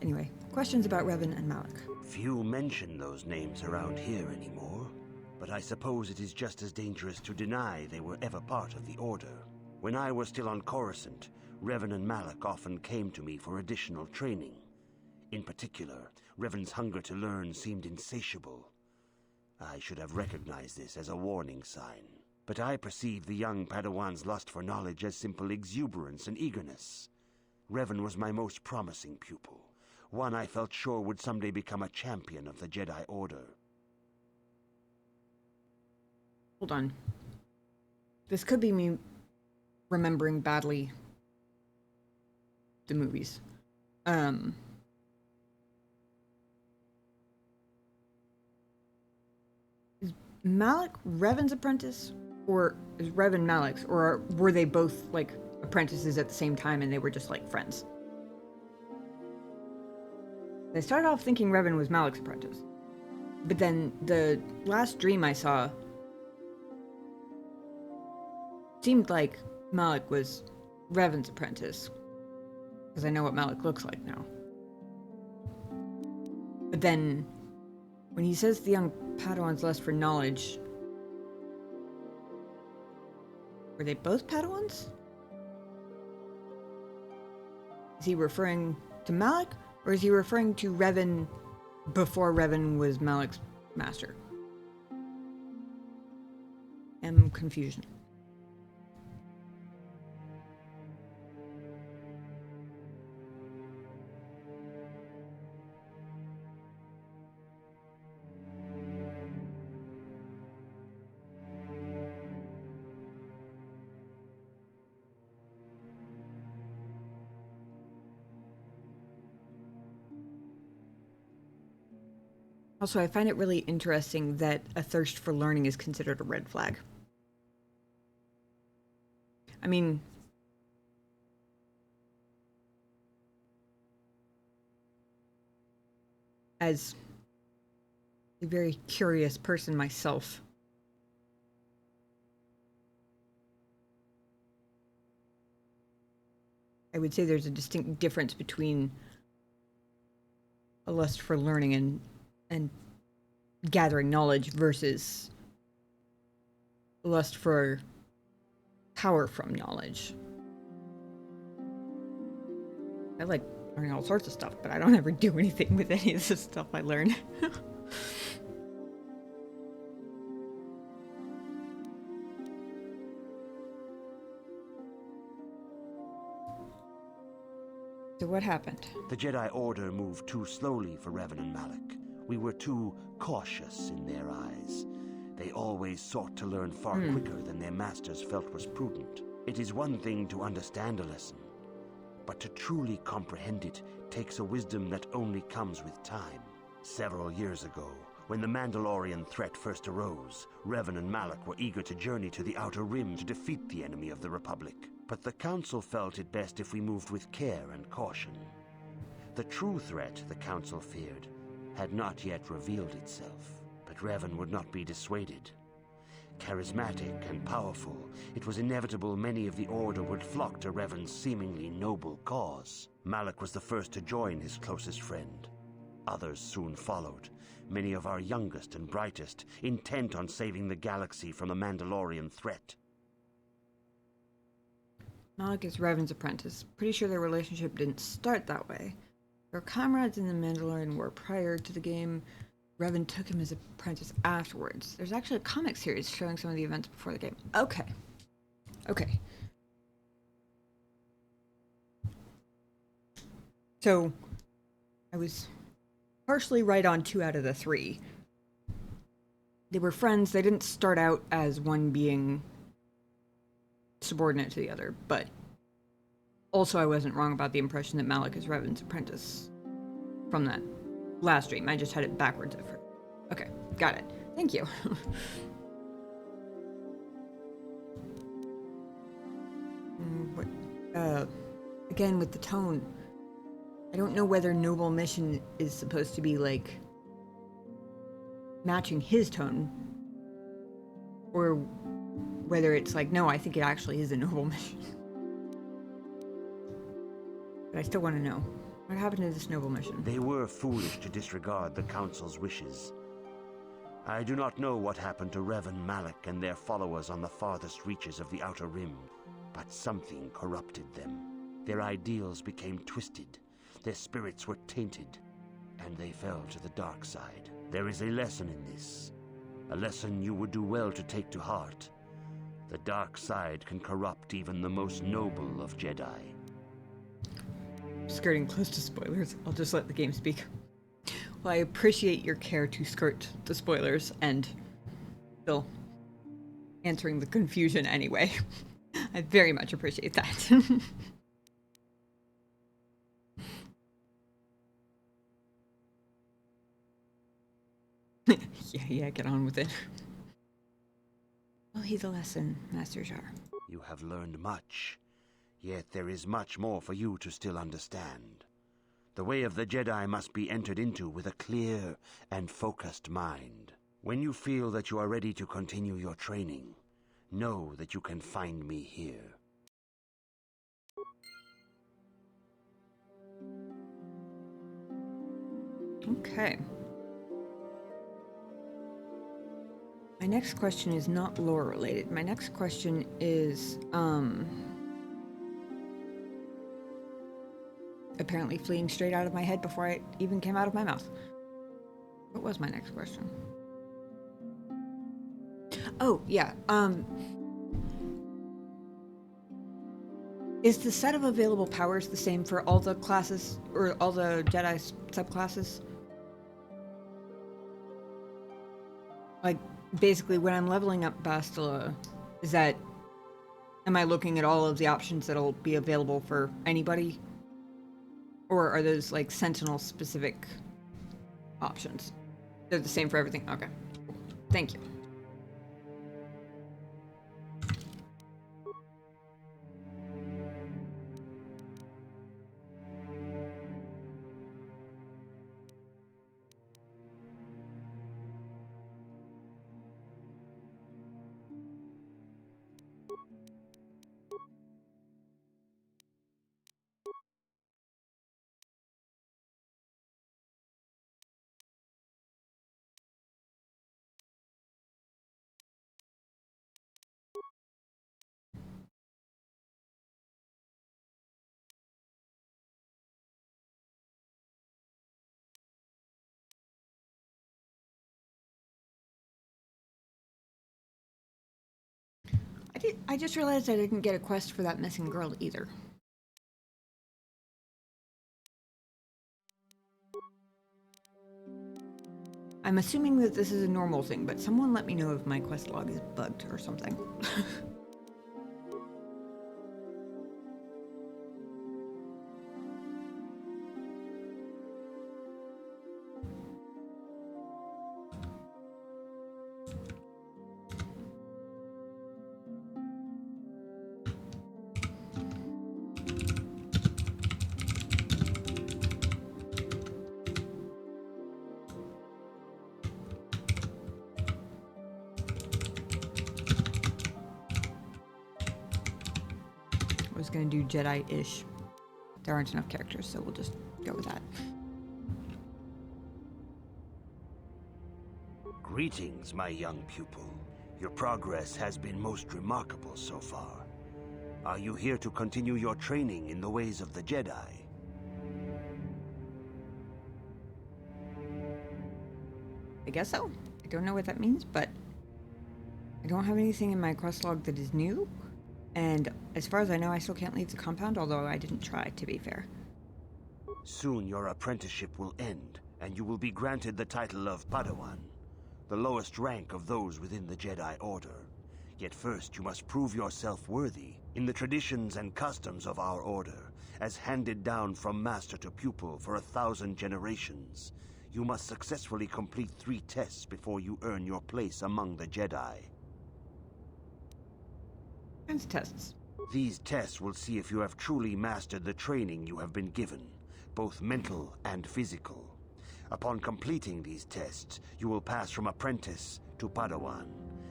Speaker 1: Anyway, questions about Revan and Malak.
Speaker 2: Few mention those names around here anymore, but I suppose it is just as dangerous to deny they were ever part of the Order. When I was still on Coruscant, Revan and Malak often came to me for additional training. In particular, Revan's hunger to learn seemed insatiable. I should have recognized this as a warning sign, but I perceived the young Padawan's lust for knowledge as simple exuberance and eagerness. Revan was my most promising pupil, one I felt sure would someday become a champion of the Jedi Order.
Speaker 1: Hold on. This could be me remembering badly the movies. Is Malak Revan's apprentice? Or is Revan Malak's? Or were they both, like, apprentices at the same time and they were just, like, friends? I started off thinking Revan was Malak's apprentice. But then the last dream I saw seemed like Malak was Revan's apprentice. Because I know what Malak looks like now. But then, when he says the young Padawan's lust for knowledge, were they both Padawans? Is he referring to Malak, or is he referring to Revan before Revan was Malak's master? I'm confused. Also, I find it really interesting that a thirst for learning is considered a red flag. I mean, as a very curious person myself, I would say there's a distinct difference between a lust for learning and gathering knowledge versus a lust for power from knowledge. I like learning all sorts of stuff, but I don't ever do anything with any of the stuff I learn. So what happened?
Speaker 2: The Jedi Order moved too slowly for Revan and Malak. We were too cautious in their eyes. They always sought to learn far quicker than their masters felt was prudent. It is one thing to understand a lesson, but to truly comprehend it takes a wisdom that only comes with time. Several years ago, when the Mandalorian threat first arose, Revan and Malak were eager to journey to the Outer Rim to defeat the enemy of the Republic. But the Council felt it best if we moved with care and caution. The true threat, the Council feared, had not yet revealed itself. But Revan would not be dissuaded. Charismatic and powerful, it was inevitable many of the Order would flock to Revan's seemingly noble cause. Malak was the first to join his closest friend. Others soon followed, many of our youngest and brightest, intent on saving the galaxy from the Mandalorian threat.
Speaker 1: Malak is Revan's apprentice. Pretty sure their relationship didn't start that way. They were comrades in the Mandalorian War prior to the game. Revan took him as apprentice afterwards. There's actually a comic series showing some of the events before the game. Okay. So, I was partially right on 2 out of the 3. They were friends. They didn't start out as one being subordinate to the other, but also I wasn't wrong about the impression that Malak is Revan's apprentice from that last stream. I just had it backwards at first. Okay, got it. Thank you. Again, with the tone, I don't know whether Noble Mission is supposed to be, like, matching his tone, or whether it's like, no, I think it actually is a Noble Mission. But I still want to know. What happened to this Noble Mission?
Speaker 2: They were foolish to disregard the Council's wishes. I do not know what happened to Revan, Malak, and their followers on the farthest reaches of the Outer Rim, but something corrupted them. Their ideals became twisted, their spirits were tainted, and they fell to the dark side. There is a lesson in this, a lesson you would do well to take to heart. The dark side can corrupt even the most noble of Jedi.
Speaker 1: Skirting close to spoilers. I'll just let the game speak. Well, I appreciate your care to skirt the spoilers and still answering the confusion anyway. I very much appreciate that. Yeah, get on with it. Well, heed the lesson, Master Jar.
Speaker 2: You have learned much, yet there is much more for you to still understand. The way of the Jedi must be entered into with a clear and focused mind. When you feel that you are ready to continue your training, know that you can find me here.
Speaker 1: Okay. My next question is not lore related. My next question is, apparently fleeing straight out of my head before it even came out of my mouth. What was my next question? Oh, yeah. Is the set of available powers the same for all the classes, or all the Jedi subclasses? Like, basically, when I'm leveling up Bastila, am I looking at all of the options that'll be available for anybody? Or are those, like, Sentinel-specific options? They're the same for everything? Okay. Thank you. I just realized I didn't get a quest for that missing girl either. I'm assuming that this is a normal thing, but someone let me know if my quest log is bugged or something. I was gonna do Jedi-ish. There aren't enough characters, so we'll just go with that.
Speaker 2: Greetings, my young pupil. Your progress has been most remarkable so far. Are you here to continue your training in the ways of the Jedi?
Speaker 1: I guess so. I don't know what that means, but I don't have anything in my quest log that is new. And as far as I know, I still can't leave the compound, although I didn't try, to be fair.
Speaker 2: Soon your apprenticeship will end, and you will be granted the title of Padawan, the lowest rank of those within the Jedi Order. Yet first you must prove yourself worthy in the traditions and customs of our order, as handed down from master to pupil for 1,000 generations. You must successfully complete 3 tests before you earn your place among the Jedi.
Speaker 1: Kinds of tests.
Speaker 2: These tests will see if you have truly mastered the training you have been given, both mental and physical. Upon completing these tests, you will pass from Apprentice to Padawan,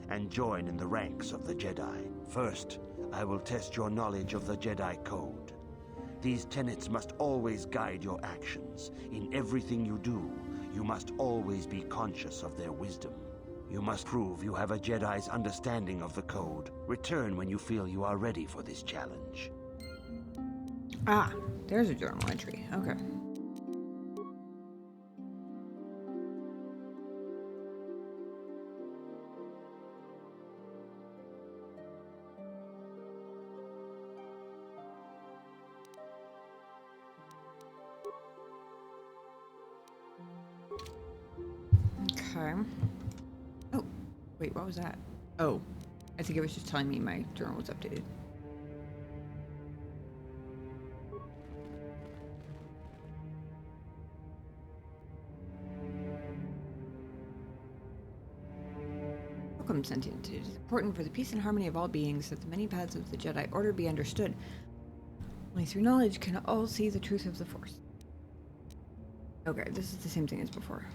Speaker 2: and join in the ranks of the Jedi. First, I will test your knowledge of the Jedi Code. These tenets must always guide your actions. In everything you do, you must always be conscious of their wisdom. You must prove you have a Jedi's understanding of the Code. Return when you feel you are ready for this challenge.
Speaker 1: Ah, there's a journal entry. Okay. Okay. Oh, wait, what was that? Oh, I think it was just telling me my journal was updated. Welcome, sentient. It is important for the peace and harmony of all beings that the many paths of the Jedi Order be understood. Only through knowledge can all see the truth of the Force. Okay, this is the same thing as before.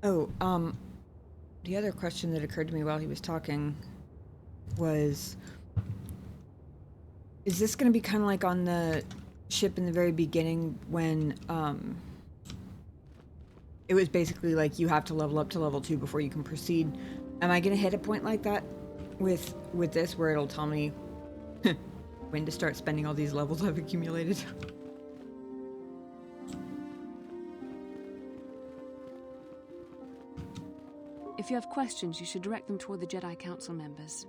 Speaker 1: Oh, the other question that occurred to me while he was talking was, is this going to be kind of like on the ship in the very beginning when, it was basically like you have to level up to level 2 before you can proceed? Am I going to hit a point like that with this where it'll tell me when to start spending all these levels I've accumulated?
Speaker 4: If you have questions, you should direct them toward the Jedi Council members.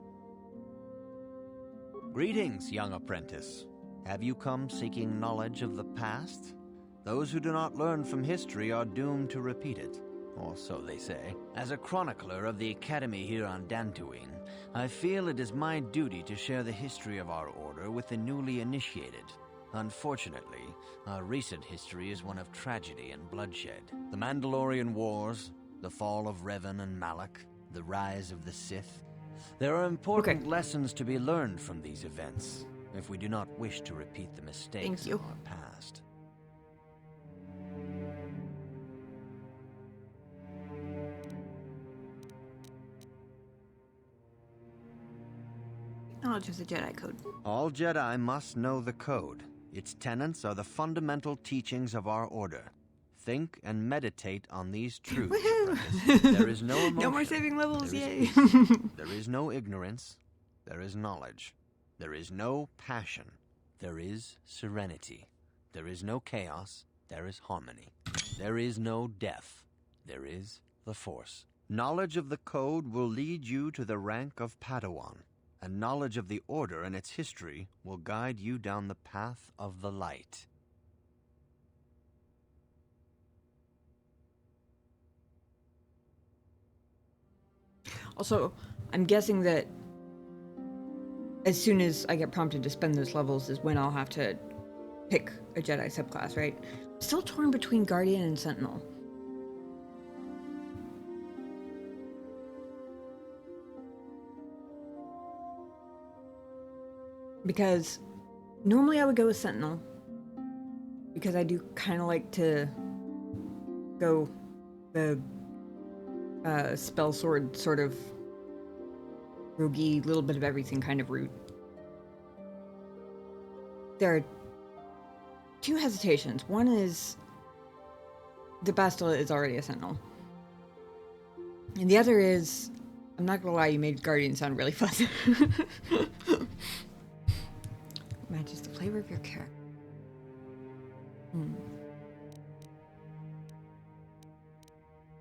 Speaker 5: Greetings, young apprentice. Have you come seeking knowledge of the past? Those who do not learn from history are doomed to repeat it, or so they say. As a chronicler of the Academy here on Dantooine, I feel it is my duty to share the history of our order with the newly initiated. Unfortunately, our recent history is one of tragedy and bloodshed. The Mandalorian Wars, the fall of Revan and Malak, the rise of the Sith. There are important lessons to be learned from these events, if we do not wish to repeat the mistakes of our past.
Speaker 1: Knowledge of the Jedi Code.
Speaker 5: All Jedi must know the Code. Its tenets are the fundamental teachings of our order. Think and meditate on these truths, Apprentice. There is no emotion.
Speaker 1: No more saving levels, yay.
Speaker 5: There is no ignorance. There is knowledge. There is no passion. There is serenity. There is no chaos. There is harmony. There is no death. There is the Force. Knowledge of the Code will lead you to the rank of Padawan, and knowledge of the Order and its history will guide you down the path of the light.
Speaker 1: Also, I'm guessing that as soon as I get prompted to spend those levels is when I'll have to pick a Jedi subclass, right? Still torn between Guardian and Sentinel. Because normally I would go with Sentinel, because I do kind of like to go the spell sword sort of roguey, little bit of everything kind of route. There are two hesitations. One is the Bastila is already a Sentinel. And the other is, I'm not gonna lie, you made Guardian sound really fun. Matches the flavor of your character.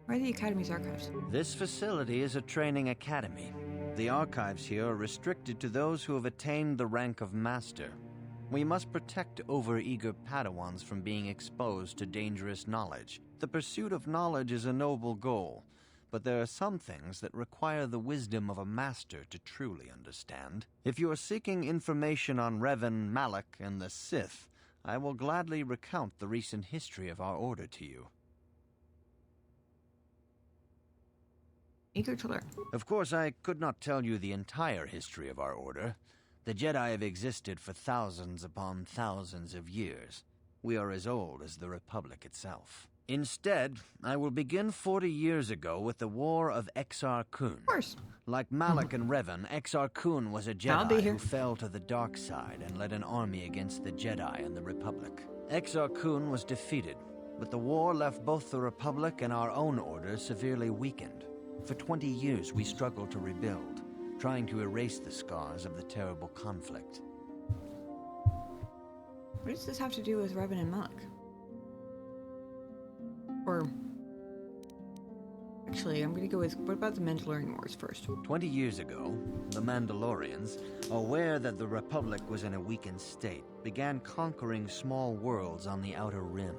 Speaker 1: Where are the Academy's archives?
Speaker 5: This facility is a training academy. The archives here are restricted to those who have attained the rank of Master. We must protect overeager Padawans from being exposed to dangerous knowledge. The pursuit of knowledge is a noble goal, but there are some things that require the wisdom of a master to truly understand. If you are seeking information on Revan, Malak, and the Sith, I will gladly recount the recent history of our order to you.
Speaker 1: Eager to learn.
Speaker 5: Of course, I could not tell you the entire history of our order. The Jedi have existed for thousands upon thousands of years. We are as old as the Republic itself. Instead, I will begin 40 years ago with the War of Exar Kun.
Speaker 1: Of course.
Speaker 5: Like Malak and Revan, Exar Kun was a Jedi who fell to the dark side and led an army against the Jedi and the Republic. Exar Kun was defeated, but the war left both the Republic and our own order severely weakened. For 20 years, we struggled to rebuild, trying to erase the scars of the terrible conflict.
Speaker 1: What does this have to do with Revan and Malak? Or... Actually, I'm gonna go with, what about the Mandalorian Wars first?
Speaker 5: 20 years ago, the Mandalorians, aware that the Republic was in a weakened state, began conquering small worlds on the Outer Rim.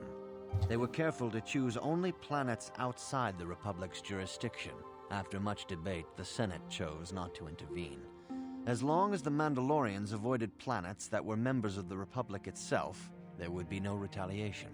Speaker 5: They were careful to choose only planets outside the Republic's jurisdiction. After much debate, the Senate chose not to intervene. As long as the Mandalorians avoided planets that were members of the Republic itself, there would be no retaliation.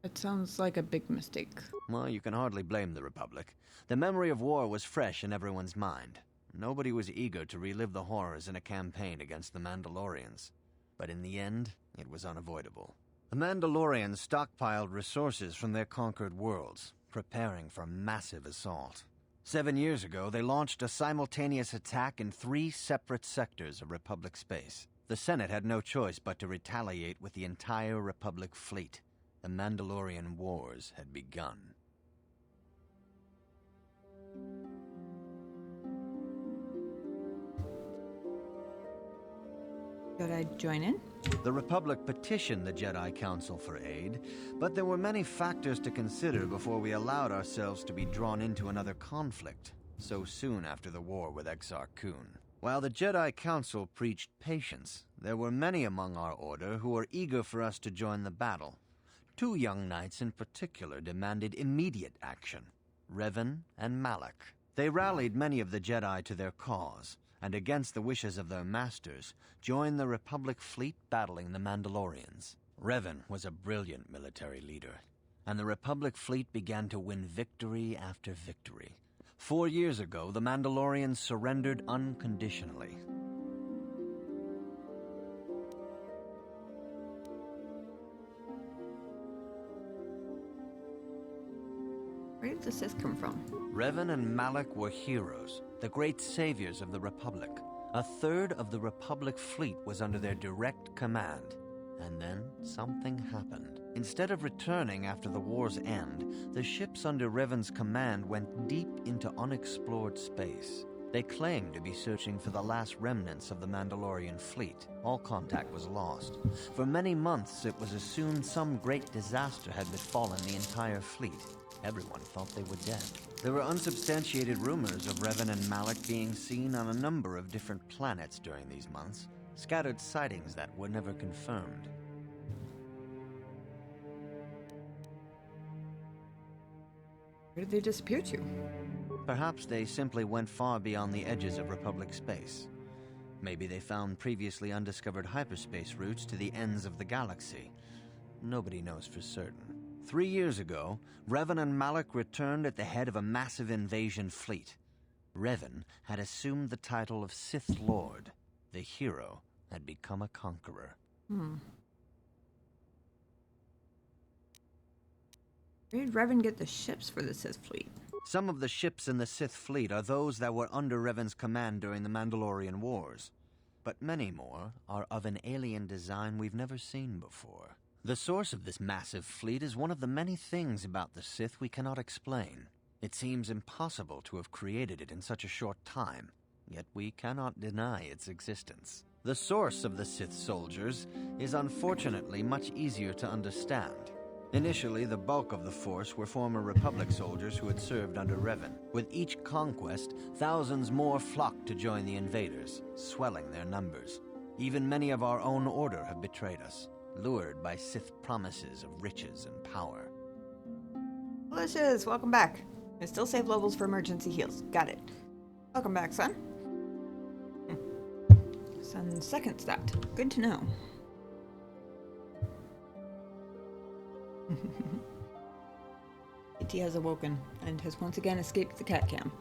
Speaker 1: It sounds like a big mistake.
Speaker 5: Well, you can hardly blame the Republic. The memory of war was fresh in everyone's mind. Nobody was eager to relive the horrors in a campaign against the Mandalorians. But in the end, it was unavoidable. The Mandalorians stockpiled resources from their conquered worlds, preparing for a massive assault. 7 years ago, they launched a simultaneous attack in 3 separate sectors of Republic space. The Senate had no choice but to retaliate with the entire Republic fleet. The Mandalorian Wars had begun.
Speaker 1: Should I join in?
Speaker 5: The Republic petitioned the Jedi Council for aid, but there were many factors to consider before we allowed ourselves to be drawn into another conflict, so soon after the war with Exar Kun. While the Jedi Council preached patience, there were many among our order who were eager for us to join the battle. 2 young knights in particular demanded immediate action, Revan and Malak. They rallied many of the Jedi to their cause, and against the wishes of their masters, joined the Republic fleet battling the Mandalorians. Revan was a brilliant military leader, and the Republic fleet began to win victory after victory. 4 years ago, the Mandalorians surrendered unconditionally.
Speaker 1: Where did the Sith come from?
Speaker 5: Revan and Malak were heroes, the great saviors of the Republic. 1/3 of the Republic fleet was under their direct command. And then something happened. Instead of returning after the war's end, the ships under Revan's command went deep into unexplored space. They claimed to be searching for the last remnants of the Mandalorian fleet. All contact was lost. For many months, it was assumed some great disaster had befallen the entire fleet. Everyone thought they were dead. There were unsubstantiated rumors of Revan and Malak being seen on a number of different planets during these months, scattered sightings that were never confirmed.
Speaker 1: Where did they disappear to?
Speaker 5: Perhaps they simply went far beyond the edges of Republic space. Maybe they found previously undiscovered hyperspace routes to the ends of the galaxy. Nobody knows for certain. 3 years ago, Revan and Malak returned at the head of a massive invasion fleet. Revan had assumed the title of Sith Lord. The hero had become a conqueror.
Speaker 1: Where did Revan get the ships for the Sith fleet?
Speaker 5: Some of the ships in the Sith fleet are those that were under Revan's command during the Mandalorian Wars. But many more are of an alien design we've never seen before. The source of this massive fleet is one of the many things about the Sith we cannot explain. It seems impossible to have created it in such a short time, yet we cannot deny its existence. The source of the Sith soldiers is unfortunately much easier to understand. Initially, the bulk of the force were former Republic soldiers who had served under Revan. With each conquest, thousands more flocked to join the invaders, swelling their numbers. Even many of our own order have betrayed us, lured by Sith promises of riches and power.
Speaker 1: Delicious! Welcome back. I still save levels for emergency heals. Got it. Welcome back, son. Son's second stat. Good to know. E.T. has awoken and has once again escaped the cat cam.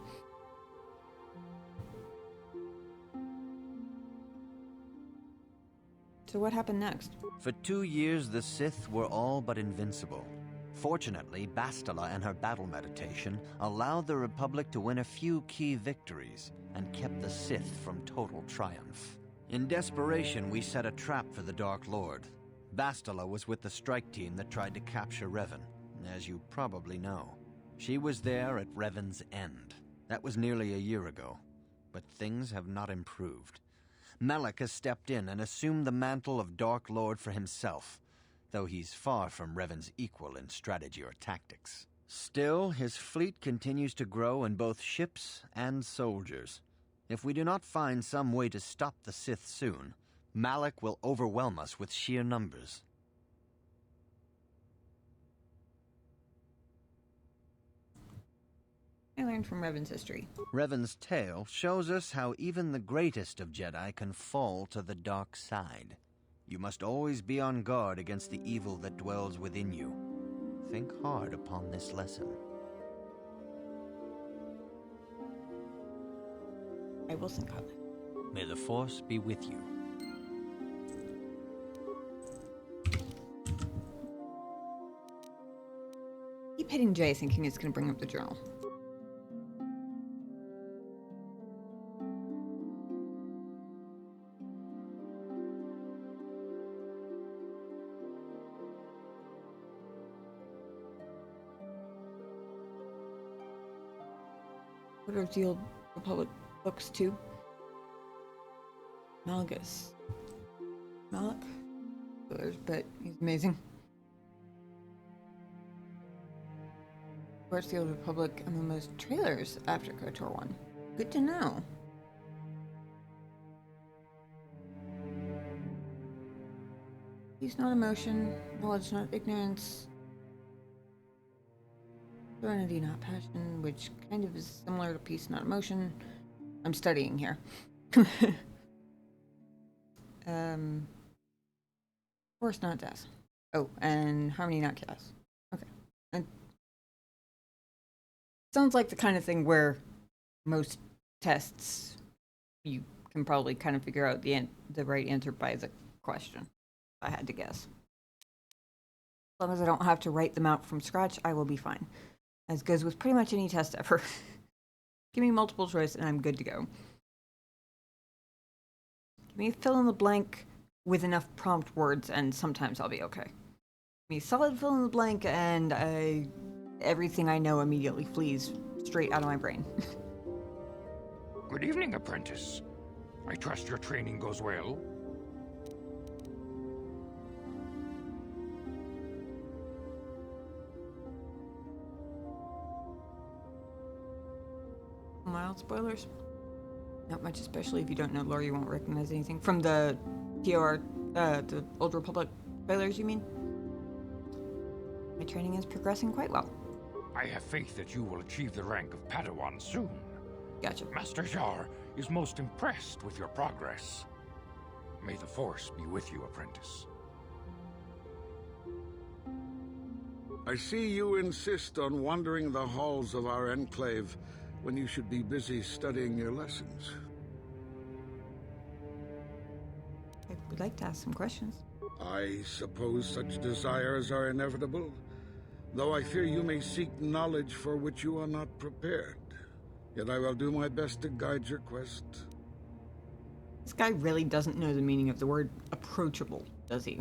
Speaker 1: So what happened next?
Speaker 5: For 2 years, the Sith were all but invincible. Fortunately, Bastila and her battle meditation allowed the Republic to win a few key victories and kept the Sith from total triumph. In desperation, we set a trap for the Dark Lord. Bastila was with the strike team that tried to capture Revan, as you probably know. She was there at Revan's end. That was nearly a year ago, but things have not improved. Malak has stepped in and assumed the mantle of Dark Lord for himself, though he's far from Revan's equal in strategy or tactics. Still, his fleet continues to grow in both ships and soldiers. If we do not find some way to stop the Sith soon, Malak will overwhelm us with sheer numbers.
Speaker 1: I learned from Revan's history.
Speaker 5: Revan's tale shows us how even the greatest of Jedi can fall to the dark side. You must always be on guard against the evil that dwells within you. Think hard upon this lesson.
Speaker 1: I will think hard.
Speaker 5: May the Force be with you.
Speaker 1: Keep hitting J thinking it's going to bring up the journal. What are the Old Republic books too? Malgus. Malik. But he's amazing. Watched the Old Republic and most trailers after KOTOR 1. Good to know. Peace, not emotion. Knowledge, not ignorance. Serenity, not passion, which kind of is similar to peace, not emotion. I'm studying here. Force, not death. Oh, and harmony, not chaos. Okay. And sounds like the kind of thing where most tests you can probably kind of figure out the right answer by the question, if I had to guess. As long as I don't have to write them out from scratch, I will be fine. As goes with pretty much any test ever. Give me multiple choice and I'm good to go. Give me fill in the blank with enough prompt words and sometimes I'll be okay. Give me solid fill in the blank and everything I know immediately flees straight out of my brain.
Speaker 6: Good evening, Apprentice. I trust your training goes well.
Speaker 1: Mild spoilers. Not much, especially if you don't know lore, you won't recognize anything. From the TOR, the Old Republic spoilers, you mean? My training is progressing quite well.
Speaker 6: I have faith that you will achieve the rank of Padawan soon.
Speaker 1: Gotcha.
Speaker 6: Master Jar is most impressed with your progress. May the Force be with you, Apprentice.
Speaker 3: I see you insist on wandering the halls of our enclave when you should be busy studying your lessons.
Speaker 1: I would like to ask some questions.
Speaker 3: I suppose such desires are inevitable, though I fear you may seek knowledge for which you are not prepared. Yet I will do my best to guide your quest.
Speaker 1: This guy really doesn't know the meaning of the word approachable, does he?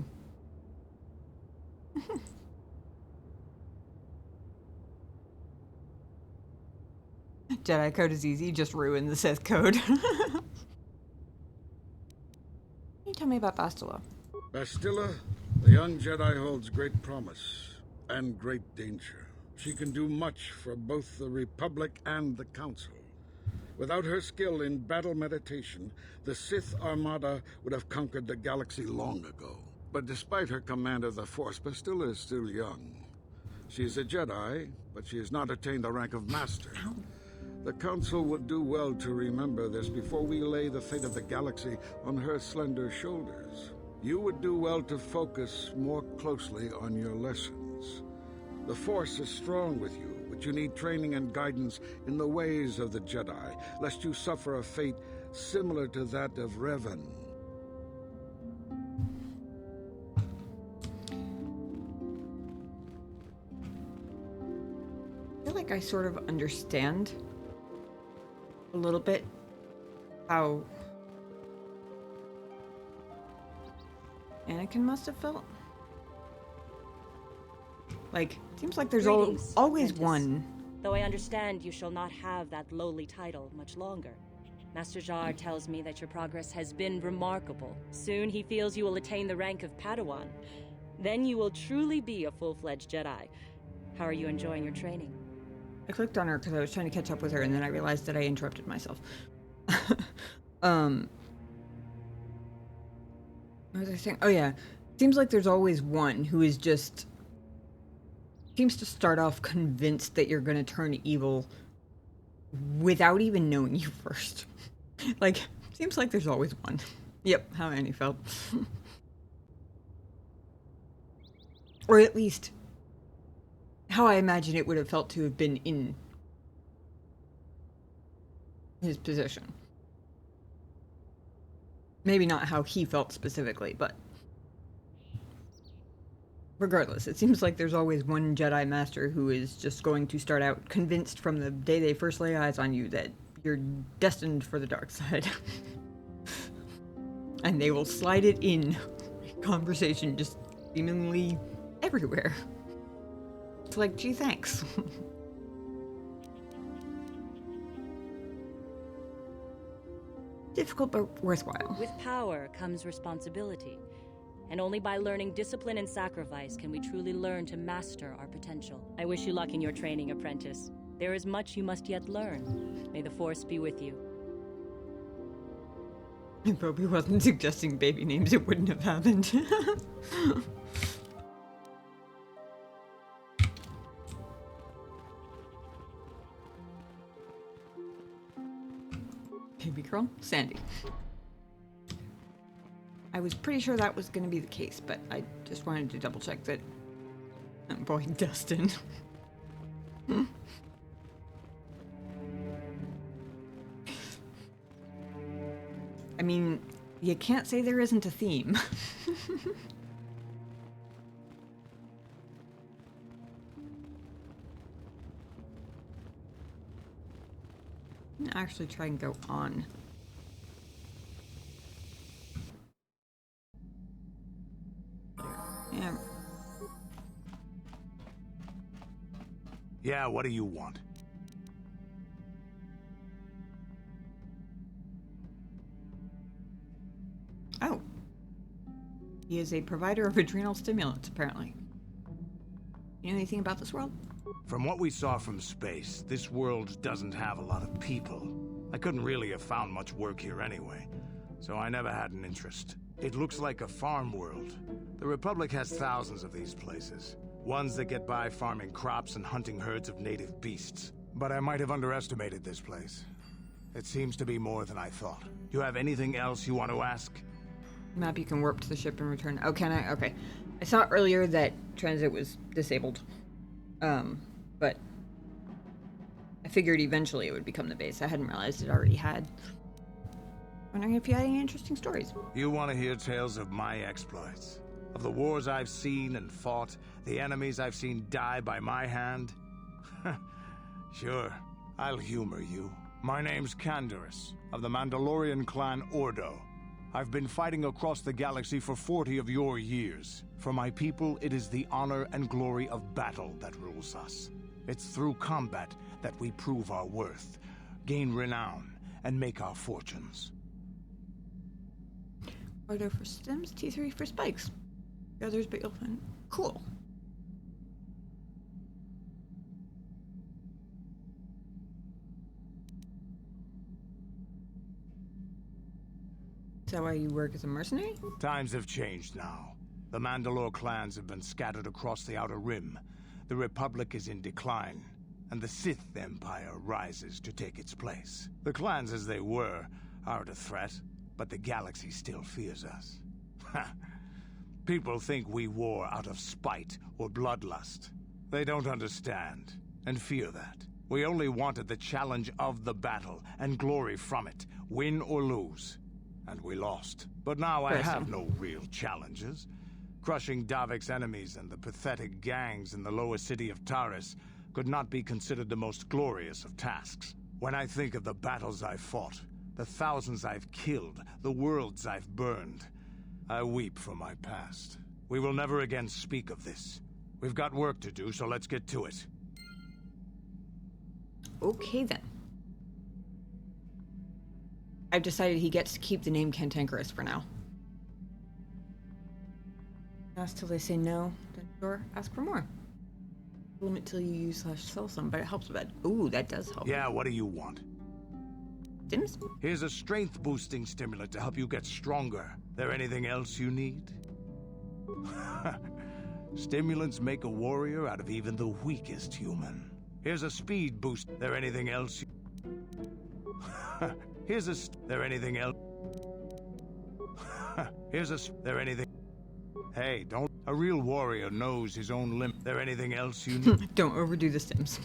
Speaker 1: Jedi code is easy, just ruin the Sith code. Can you tell me about Bastila?
Speaker 3: Bastila, the young Jedi, holds great promise and great danger. She can do much for both the Republic and the Council. Without her skill in battle meditation, the Sith Armada would have conquered the galaxy long ago. But despite her command of the Force, Bastila is still young. She is a Jedi, but she has not attained the rank of Master. The Council would do well to remember this before we lay the fate of the galaxy on her slender shoulders. You would do well to focus more closely on your lessons. The Force is strong with you, but you need training and guidance in the ways of the Jedi, lest you suffer a fate similar to that of Revan.
Speaker 1: I feel like I sort of understand a little bit how Anakin must have felt. Like, seems like there's
Speaker 10: Greetings,
Speaker 1: always
Speaker 10: Apprentice.
Speaker 1: one.
Speaker 10: Though I understand you shall not have that lowly title much longer. Master Jar tells me that your progress has been remarkable. Soon he feels you will attain the rank of Padawan. Then you will truly be a full-fledged Jedi. How are you enjoying your training?
Speaker 1: I clicked on her because I was trying to catch up with her, and then I realized that I interrupted myself. What was I saying? Oh yeah, seems like there's always one who is just seems to start off convinced that you're gonna turn evil without even knowing you first. Like, seems like there's always one. Yep, how Annie felt. Or at least how I imagine it would have felt to have been in his position. Maybe not how he felt specifically, but regardless, it seems like there's always one Jedi Master who is just going to start out convinced from the day they first lay eyes on you that you're destined for the dark side. And they will slide it in conversation just seemingly everywhere. It's like, gee, thanks. Difficult but worthwhile.
Speaker 10: With power comes responsibility. And only by learning discipline and sacrifice can we truly learn to master our potential. I wish you luck in your training, Apprentice. There is much you must yet learn. May the Force be with you.
Speaker 1: If Obi wasn't suggesting baby names, it wouldn't have happened. Baby girl, Sandy. I was pretty sure that was going to be the case, but I just wanted to double check that. Oh boy, Dustin. I mean, you can't say there isn't a theme. I'm gonna actually try and go on. Yeah.
Speaker 6: Yeah, what do you want?
Speaker 1: Oh. He is a provider of adrenal stimulants, apparently. You know anything about this world?
Speaker 6: From what we saw from space, this world doesn't have a lot of people. I couldn't really have found much work here anyway, so I never had an interest. It looks like a farm world. The Republic has thousands of these places. Ones that get by farming crops and hunting herds of native beasts. But I might have underestimated this place. It seems to be more than I thought. Do you have anything else you want to ask?
Speaker 1: Map, you can warp to the ship and return. Oh, can I? Okay. I saw earlier that transit was disabled. But I figured eventually it would become the base. I hadn't realized it already had. Wondering if you had any interesting stories.
Speaker 6: You want to hear tales of my exploits? Of the wars I've seen and fought, the enemies I've seen die by my hand? Sure, I'll humor you. My name's Canderous, of the Mandalorian clan Ordo. I've been fighting across the galaxy for 40 of your years. For my people, it is the honor and glory of battle that rules us. It's through combat that we prove our worth, gain renown, and make our fortunes.
Speaker 1: Ordo for stems, T3 for spikes. The others, but you'll find cool. Is that why you work as a mercenary?
Speaker 6: Times have changed now. The Mandalore clans have been scattered across the Outer Rim. The Republic is in decline, and the Sith Empire rises to take its place. The clans as they were aren't a threat, but the galaxy still fears us. People think we war out of spite or bloodlust. They don't understand, and fear that. We only wanted the challenge of the battle, and glory from it, win or lose. And we lost. But now I have no real challenges. Crushing Davik's enemies and the pathetic gangs in the lower city of Taris could not be considered the most glorious of tasks. When I think of the battles I've fought, the thousands I've killed, the worlds I've burned, I weep for my past. We will never again speak of this. We've got work to do, so let's get to it.
Speaker 1: Okay then. I've decided he gets to keep the name Cantankerous for now. Ask till they say no, then sure, ask for more. Limit till you use /sell some, but it helps a bit. Ooh, that does help.
Speaker 6: Yeah, what do you want?
Speaker 1: Stims?
Speaker 6: Here's a strength-boosting stimulant to help you get stronger. There anything else you need? Stimulants make a warrior out of even the weakest human. Here's a speed boost. There anything else you... There anything else? There anything... Hey, don't... A real warrior knows his own limit. There anything else you need?
Speaker 1: Don't overdo the stims.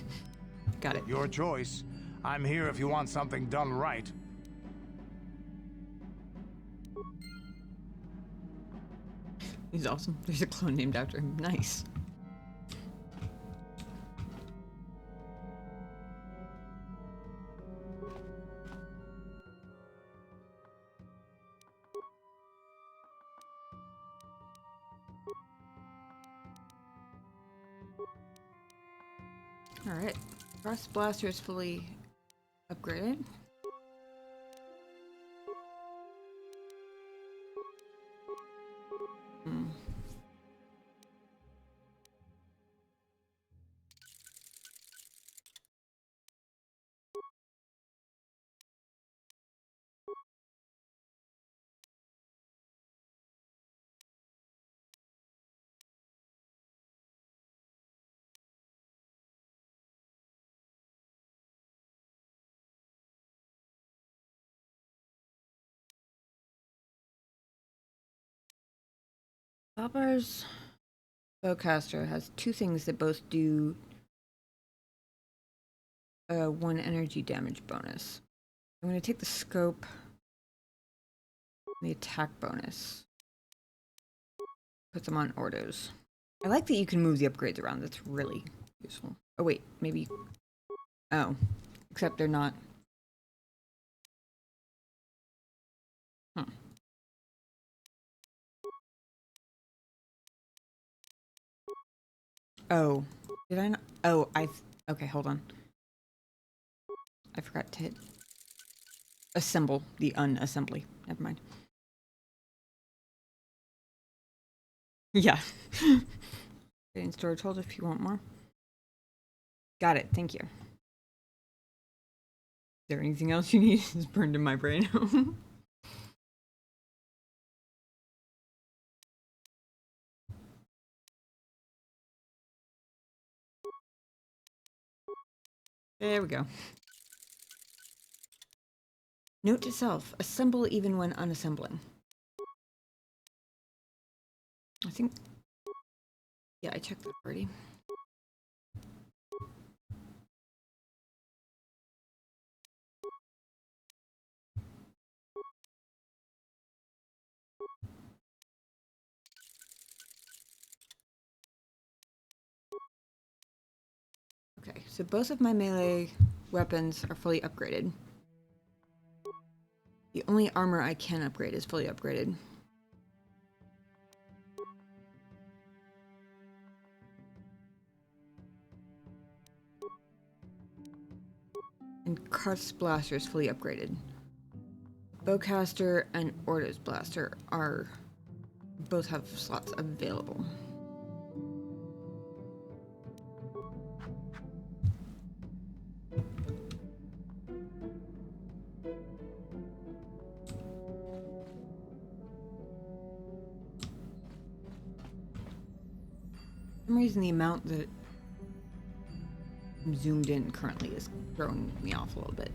Speaker 1: Got it.
Speaker 6: Your choice. I'm here if you want something done right.
Speaker 1: He's awesome. There's a clone named after him. Nice. Alright. Thrust blaster is fully upgraded. Hmm. Zalbar's bowcaster has two things that both do 1 energy damage bonus. I'm going to take the scope and the attack bonus. Put them on Ordos. I like that you can move the upgrades around. That's really useful. Oh, wait. Maybe... Oh. Except they're not... Huh. Oh. Did I not... Oh, okay, hold on. I forgot to hit... Assemble the unassembly. Never mind. Yeah. In storage hold if you want more. Got it, thank you. Is there anything else you need? It's burned in my brain. There we go. Note to self, assemble even when unassembling. I think... Yeah, I checked that already. Okay, so both of my melee weapons are fully upgraded. The only armor I can upgrade is fully upgraded. And Karth's blaster is fully upgraded. Bowcaster and Ordo's blaster are both have slots available. For some reason, the amount that I'm zoomed in currently is throwing me off a little bit.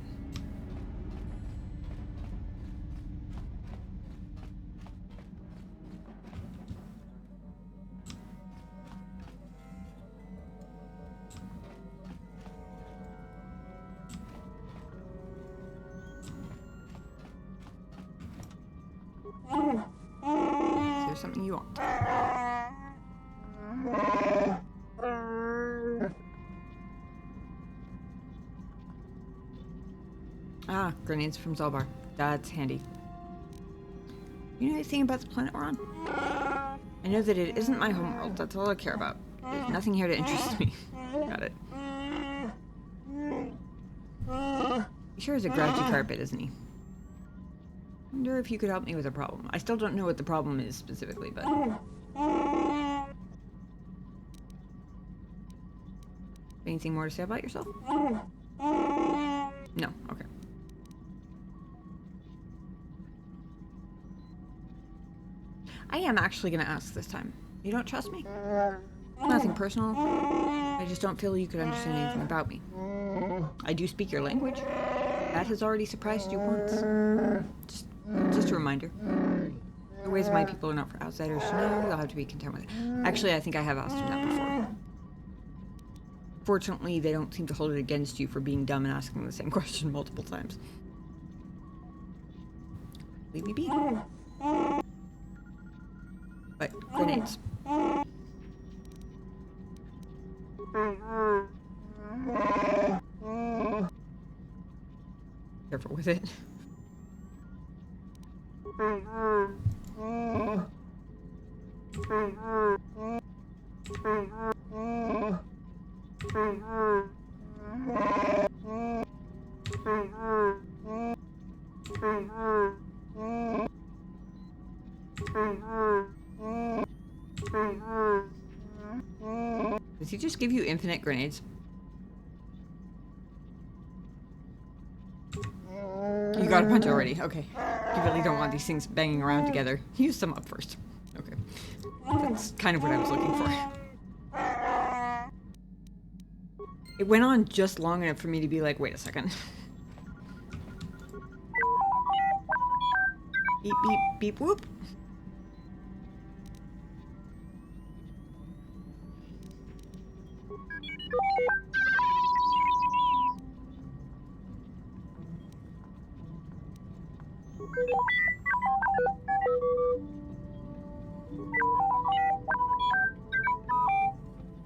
Speaker 1: Is there something you want? Ah, grenades from Zalbar. That's handy. You know anything about the planet we're on? I know that it isn't my homeworld. That's all I care about. There's nothing here to interest me. Got it. He sure is a grouchy carpet, isn't he? Wonder if you could help me with a problem. I still don't know what the problem is specifically, but... Anything more to say about yourself? No, okay. I am actually going to ask this time. You don't trust me? Nothing personal. I just don't feel you could understand anything about me. I do speak your language. That has already surprised you once. Just a reminder. The ways of my people are not for outsiders to know. You'll have to be content with it. Actually, I think I have asked him that before. Fortunately, they don't seem to hold it against you for being dumb and asking the same question multiple times. Leave me be. But grenades. Careful with it. Does he just give you infinite grenades? You got a punch already. Okay. You really don't want these things banging around together. Use some up first. Okay. That's kind of what I was looking for. It went on just long enough for me to be like, wait a second. Beep, beep, beep, whoop.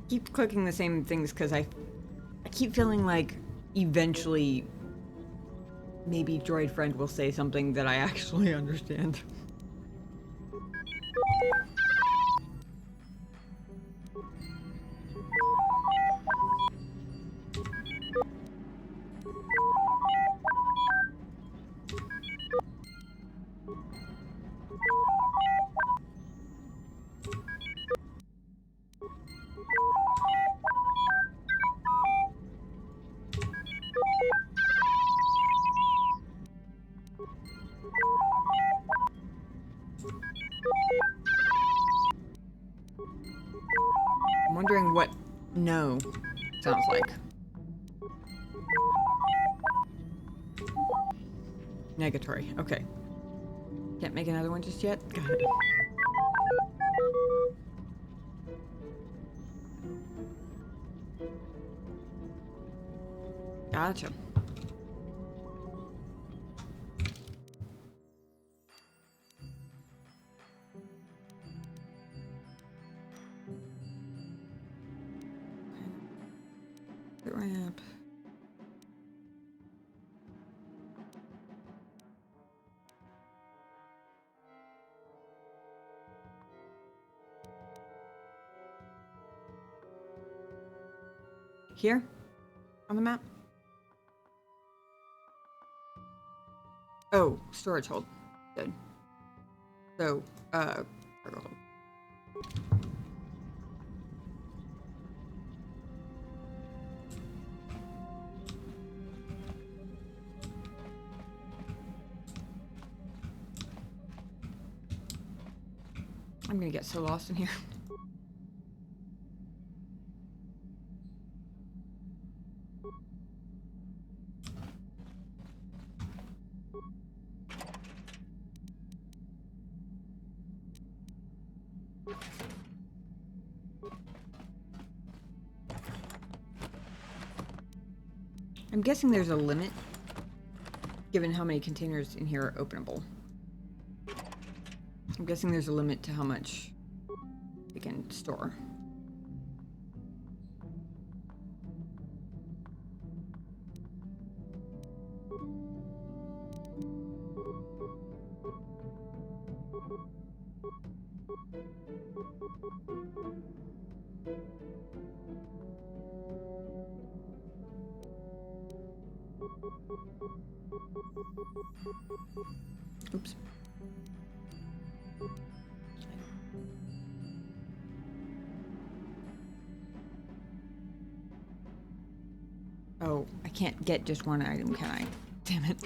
Speaker 1: Keep clicking the same things because I keep feeling like eventually maybe droid friend will say something that I actually understand. I'm wondering what no sounds like. Negatory. Okay. Can't make another one just yet? Got it. Gotcha. The ramp. Here? On the map? Oh, storage hold. Good. So, cargo hold. I'm gonna get so lost in here. I'm guessing there's a limit, given how many containers in here are openable. I'm guessing there's a limit to how much they can store. Oops. Oh, I can't get just one item, can I? Damn it.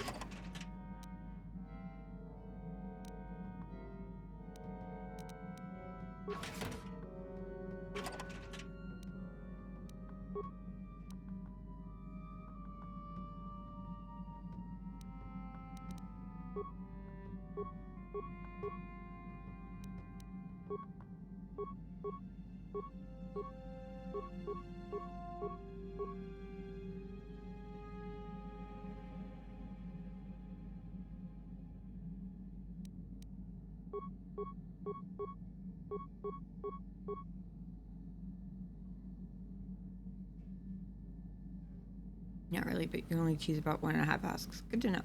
Speaker 1: Not really, but you only choose about 1.5 asks. Good to know.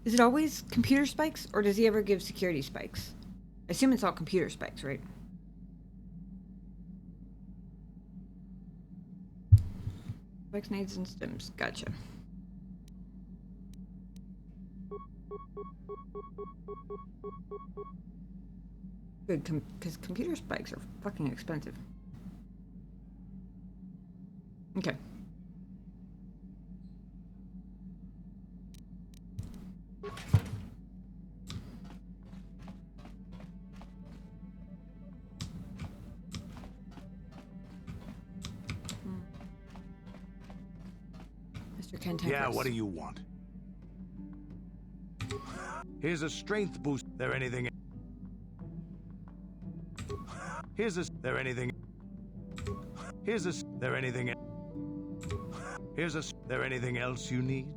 Speaker 1: Is it always computer spikes, or does he ever give security spikes? I assume it's all computer spikes, right? Spikes, nades, and stims. Gotcha. Good, because computer spikes are fucking expensive. Okay. Mr. Cantankerous.
Speaker 6: Yeah, what do you want? Here's a strength boost. There anything? Here's a. There anything? Here's a. There anything? Here's a. There anything else you need?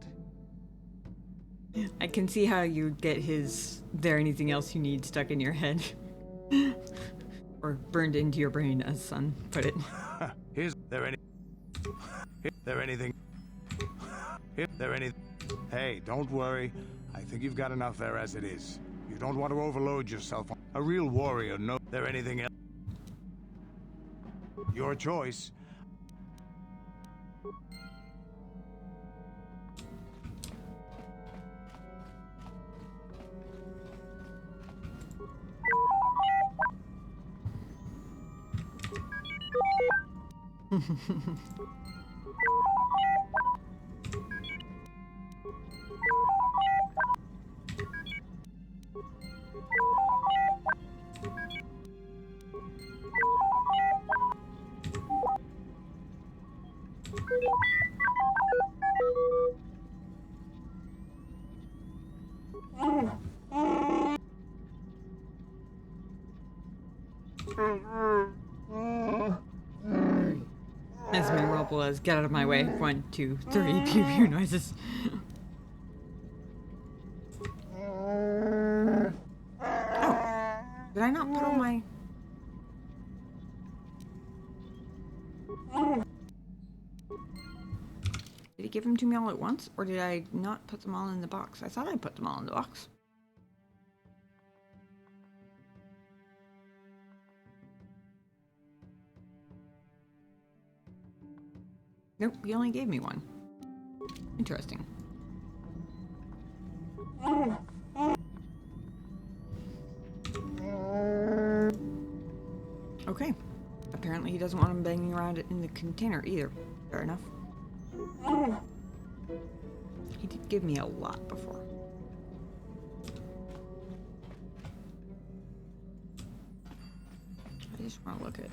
Speaker 1: I can see how you get his "there anything else you need" stuck in your head. Or burned into your brain, as Son put it.
Speaker 6: Here's there any. There anything? There any? Hey, don't worry. I think you've got enough there as it is. You don't want to overload yourself. A real warrior knows. There anything else? Your choice.
Speaker 1: As memorable as "get out of my way." 1, 2, 3 pew pew noises. Oh, did I not put all my? Did he give them to me all at once, or did I not put them all in the box? I thought I put them all in the box. Nope, he only gave me one. Interesting. Okay. Apparently he doesn't want him banging around in the container either. Fair enough. He did give me a lot before. I just want to look at.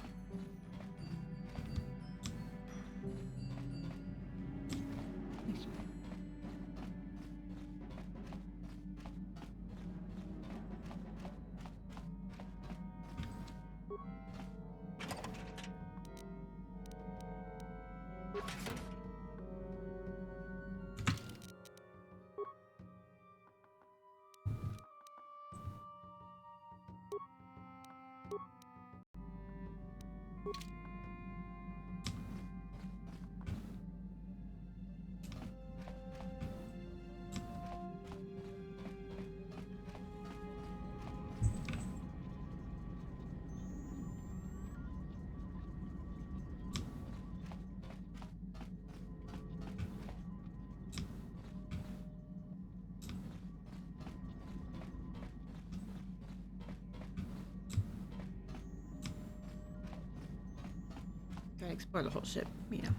Speaker 1: Gotta explore the whole ship, you know.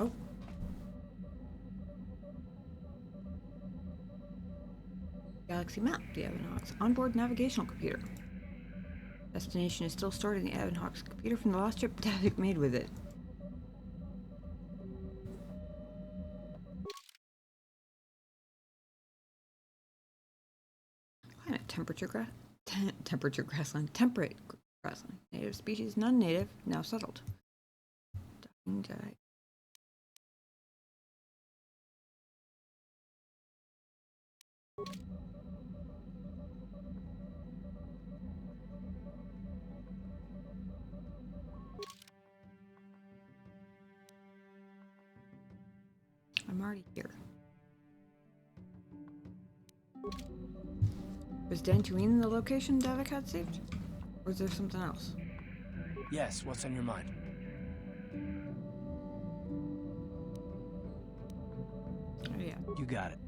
Speaker 1: Oh. Galaxy map, the Evanhawk's onboard navigational computer. Destination is still stored in the Evanhawk's computer from the last trip Davik made with it. Climate, temperature grassland, temperate grassland. Native species, non-native, now settled. Docking Jedi. I'm already here. Was Dantooine the location Davik had saved? Or is there something else?
Speaker 8: Yes, what's on your mind?
Speaker 1: Oh yeah.
Speaker 8: You got it.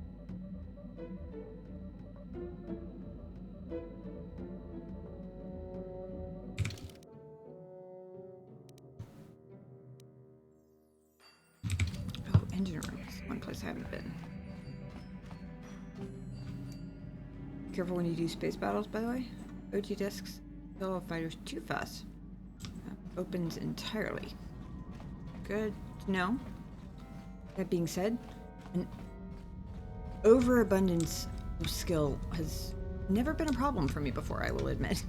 Speaker 1: Oh, engine rooms. One place I haven't been. Careful when you do space battles, by the way. OG discs kill fighters too fast. Opens entirely. Good to know. That being said, an overabundance of skill has never been a problem for me before, I will admit.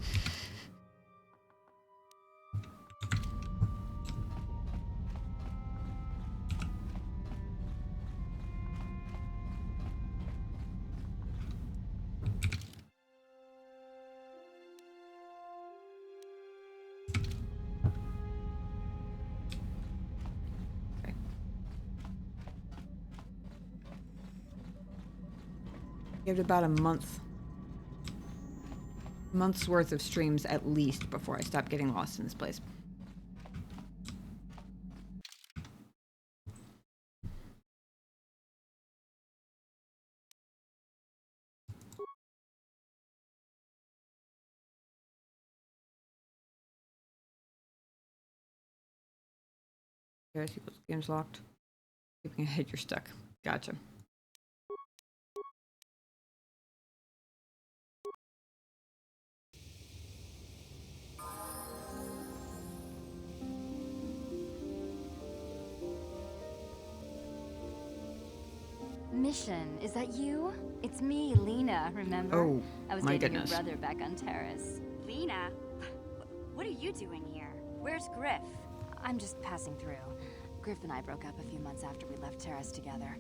Speaker 1: Give it about a month's worth of streams at least before I stop getting lost in this place. Okay, see what game's locked. Skipping ahead, you're stuck. Gotcha.
Speaker 11: Mission, is that you? It's me, Lena, remember?
Speaker 1: Oh,
Speaker 11: I was
Speaker 1: my
Speaker 11: dating
Speaker 1: goodness.
Speaker 11: your brother back on Terrace.
Speaker 9: Lena? What are you doing here? Where's Griff?
Speaker 11: I'm just passing through. Griff and I broke up a few months after we left Terrace together.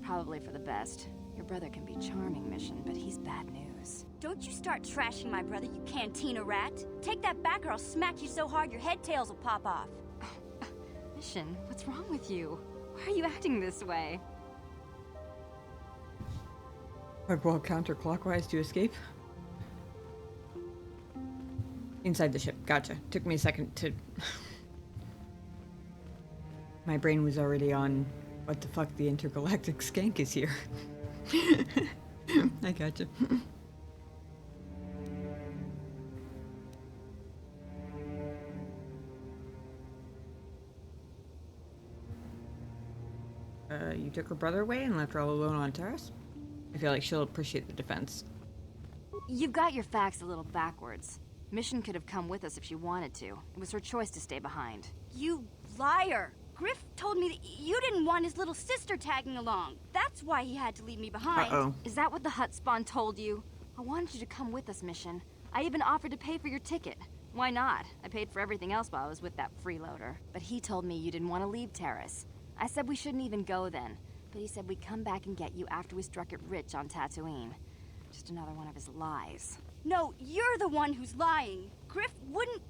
Speaker 11: Probably for the best. Your brother can be charming, Mission, but he's bad news.
Speaker 9: Don't you start trashing my brother, you cantina rat. Take that back or I'll smack you so hard your head tails will pop off.
Speaker 11: Mission, what's wrong with you? Why are you acting this way?
Speaker 1: I'd walk counterclockwise to escape. Inside the ship. Gotcha. Took me a second to... My brain was already on, what the fuck, the intergalactic skank is here. I gotcha. You took her brother away and left her all alone on Terrace? I feel like she'll appreciate the defense.
Speaker 11: You've got your facts a little backwards. Mission could have come with us if she wanted to. It was her choice to stay behind.
Speaker 9: You liar! Griff told me that you didn't want his little sister tagging along. That's why he had to leave me behind.
Speaker 1: Uh-oh.
Speaker 11: Is that what the Hutt spawn told you? I wanted you to come with us, Mission. I even offered to pay for your ticket. Why not? I paid for everything else while I was with that freeloader. But he told me you didn't want to leave Terrace. I said we shouldn't even go then. But he said we'd come back and get you after we struck it rich on Tatooine. Just another one of his lies.
Speaker 9: No, you're the one who's lying. Griff wouldn't...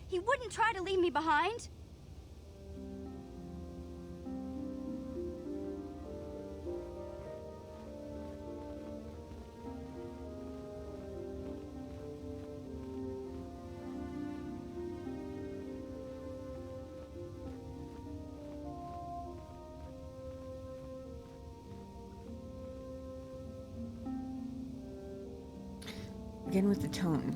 Speaker 9: He wouldn't try to leave me behind.
Speaker 1: Again with the tone.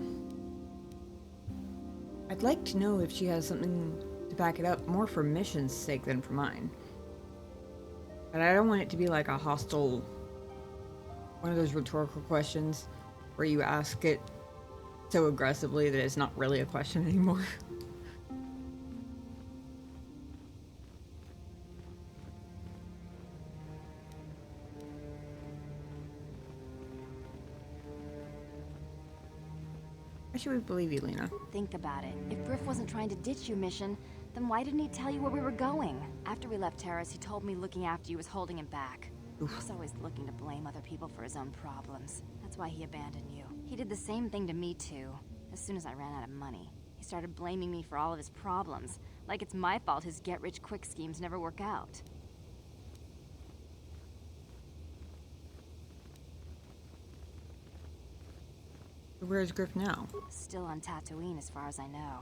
Speaker 1: I'd like to know if she has something to back it up, more for Mission's sake than for mine. But I don't want it to be like a hostile, one of those rhetorical questions where you ask it so aggressively that it's not really a question anymore. Why should we believe you, Lena?
Speaker 11: Think about it. If Griff wasn't trying to ditch you, Mission, then why didn't he tell you where we were going? After we left Terrace, he told me looking after you was holding him back.
Speaker 1: Oof.
Speaker 11: He was always looking to blame other people for his own problems. That's why he abandoned you. He did the same thing to me, too. As soon as I ran out of money, he started blaming me for all of his problems. Like it's my fault his get-rich-quick schemes never work out.
Speaker 1: Where's Griff now?
Speaker 11: Still on Tatooine, as far as I know.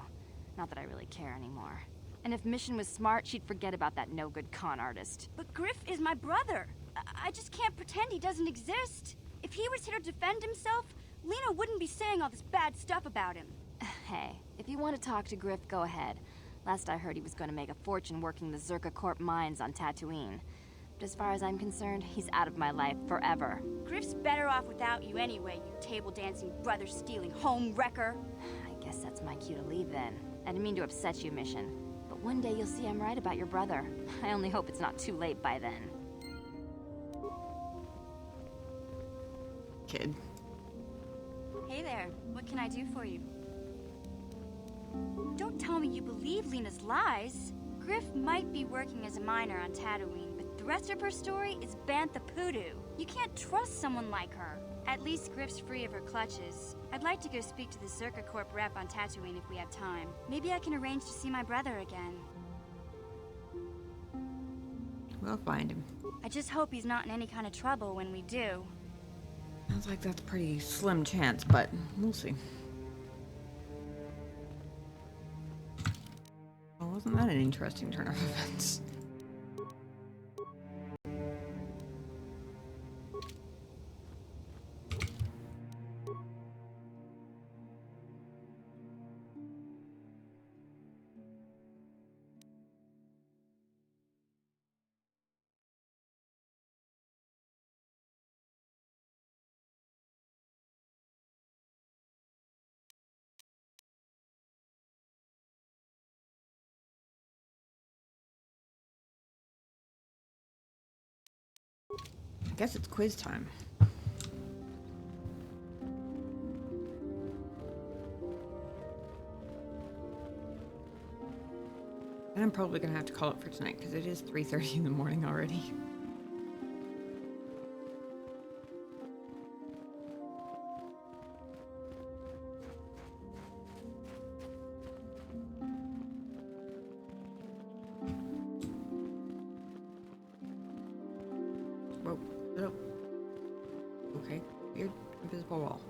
Speaker 11: Not that I really care anymore. And if Mission was smart, she'd forget about that no-good con artist.
Speaker 9: But Griff is my brother. I just can't pretend he doesn't exist. If he was here to defend himself, Lena wouldn't be saying all this bad stuff about him.
Speaker 11: Hey, if you want to talk to Griff, go ahead. Last I heard, he was going to make a fortune working the Zerka Corp mines on Tatooine. But as far as I'm concerned, he's out of my life forever.
Speaker 9: Griff's better off without you anyway, you table-dancing, brother-stealing home wrecker.
Speaker 11: I guess that's my cue to leave then. I didn't mean to upset you, Mission. But one day you'll see I'm right about your brother. I only hope it's not too late by then.
Speaker 1: Kid.
Speaker 9: Hey there, what can I do for you? Don't tell me you believe Lena's lies. Griff might be working as a miner on Tatooine, but the rest of her story is Bantha Poodoo. You can't trust someone like her. At least Griff's free of her clutches. I'd like to go speak to the Zerka Corp rep on Tatooine if we have time. Maybe I can arrange to see my brother again.
Speaker 1: We'll find him.
Speaker 9: I just hope he's not in any kind of trouble when we do.
Speaker 1: Sounds like that's a pretty slim chance, but we'll see. Well, wasn't that an interesting turn of events? I guess it's quiz time. And I'm probably gonna have to call it for tonight because it is 3:30 in the morning already. Whoa. Oh. Okay. Weird invisible wall.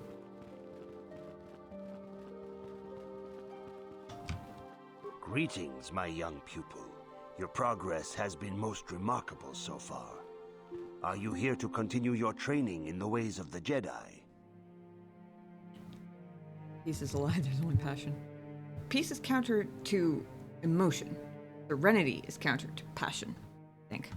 Speaker 2: Greetings, my young pupil. Your progress has been most remarkable so far. Are you here to continue your training in the ways of the Jedi?
Speaker 1: Peace is alive, there's only passion. Peace is counter to emotion. Serenity is counter to passion, I think.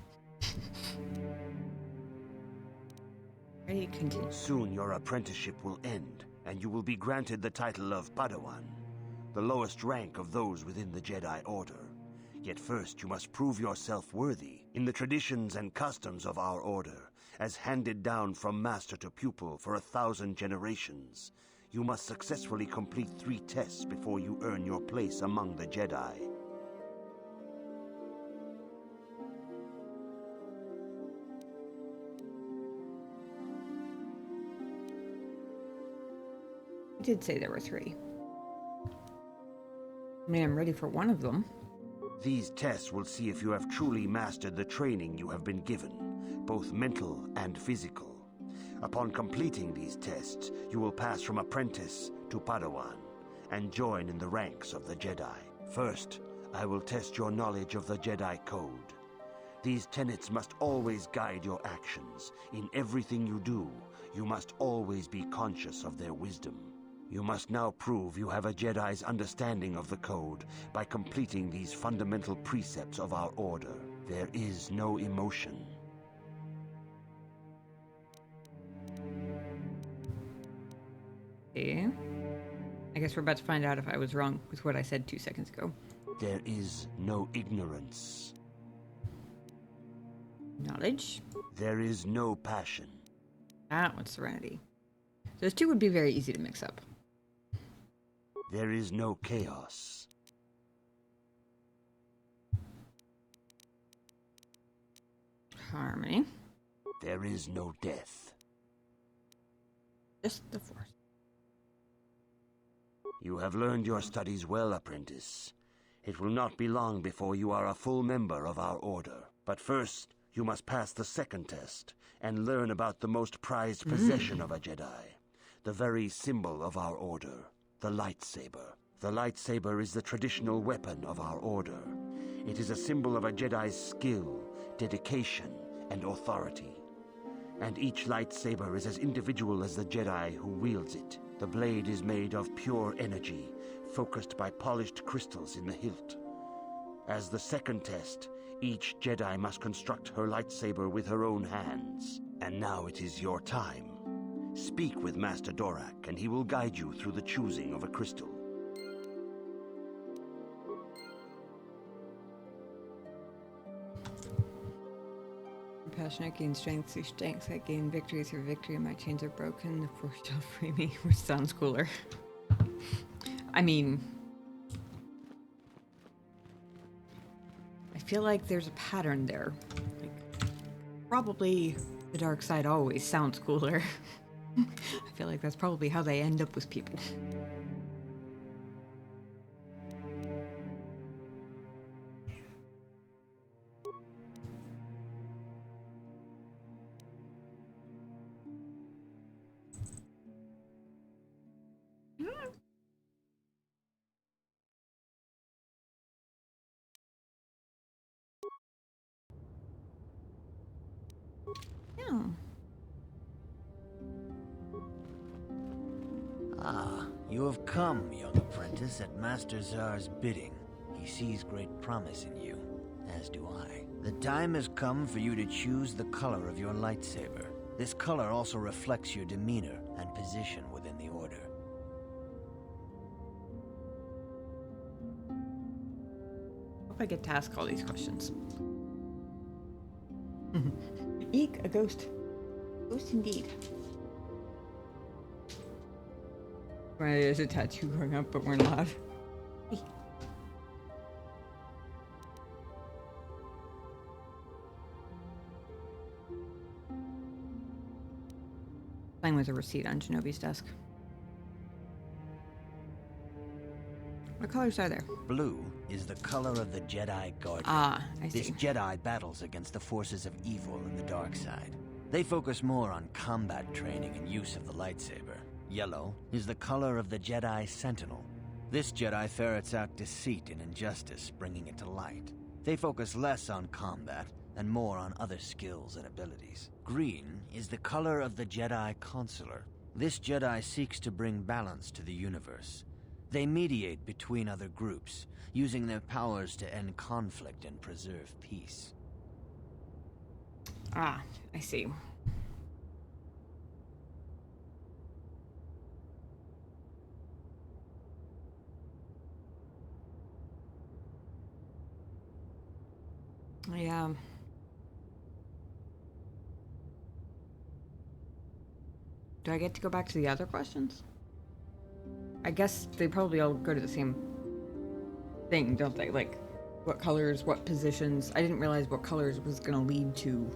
Speaker 1: Ready, continue.
Speaker 2: Soon your apprenticeship will end, and you will be granted the title of Padawan, the lowest rank of those within the Jedi Order. Yet first you must prove yourself worthy in the traditions and customs of our order, as handed down from master to pupil for 1,000 generations. You must successfully complete 3 tests before you earn your place among the Jedi.
Speaker 1: I did say there were 3. I mean, I'm ready for one of them.
Speaker 2: These tests will see if you have truly mastered the training you have been given, both mental and physical. Upon completing these tests, you will pass from Apprentice to Padawan and join in the ranks of the Jedi. First, I will test your knowledge of the Jedi Code. These tenets must always guide your actions. In everything you do, you must always be conscious of their wisdom. You must now prove you have a Jedi's understanding of the Code by completing these fundamental precepts of our order. There is no emotion.
Speaker 1: Okay. I guess we're about to find out if I was wrong with what I said 2 seconds ago.
Speaker 2: There is no ignorance.
Speaker 1: Knowledge.
Speaker 2: There is no passion.
Speaker 1: That one's serenity. Those 2 would be very easy to mix up.
Speaker 2: There is no chaos.
Speaker 1: Harmony.
Speaker 2: There is no death.
Speaker 1: Just the Force.
Speaker 2: You have learned your studies well, Apprentice. It will not be long before you are a full member of our order. But first, you must pass the second test and learn about the most prized possession of a Jedi, the very symbol of our order, the lightsaber. The lightsaber is the traditional weapon of our order. It is a symbol of a Jedi's skill, dedication, and authority. And each lightsaber is as individual as the Jedi who wields it. The blade is made of pure energy, focused by polished crystals in the hilt. As the second test, each Jedi must construct her lightsaber with her own hands. And now it is your time. Speak with Master Dorak, and he will guide you through the choosing of a crystal.
Speaker 1: Passionate gain strength through strength. I gain victory through victory. My chains are broken. The force shall free me, which sounds cooler. I mean, I feel like there's a pattern there. Like, probably the dark side always sounds cooler. I feel like that's probably how they end up with people. Yeah.
Speaker 5: Ah, you have come, young apprentice, at Master Zar's bidding. He sees great promise in you, as do I. The time has come for you to choose the color of your lightsaber. This color also reflects your demeanor and position within the Order.
Speaker 1: Hope I get to ask all these questions. Eek, a ghost. Ghost indeed. Right, there's a tattoo growing up, but we're not. Hey. Playing with a receipt on Shinobi's desk. What colors are there?
Speaker 5: Blue is the color of the Jedi Guardian.
Speaker 1: Ah, I see.
Speaker 5: This Jedi battles against the forces of evil and the dark side. They focus more on combat training and use of the lightsaber. Yellow is the color of the Jedi Sentinel. This Jedi ferrets out deceit and injustice, bringing it to light. They focus less on combat and more on other skills and abilities. Green is the color of the Jedi Consular. This Jedi seeks to bring balance to the universe. They mediate between other groups, using their powers to end conflict and preserve peace.
Speaker 1: Ah, I see. Yeah. Do I get to go back to the other questions? I guess they probably all go to the same thing, don't they? Like, what colors, what positions. I didn't realize what colors was going to lead to.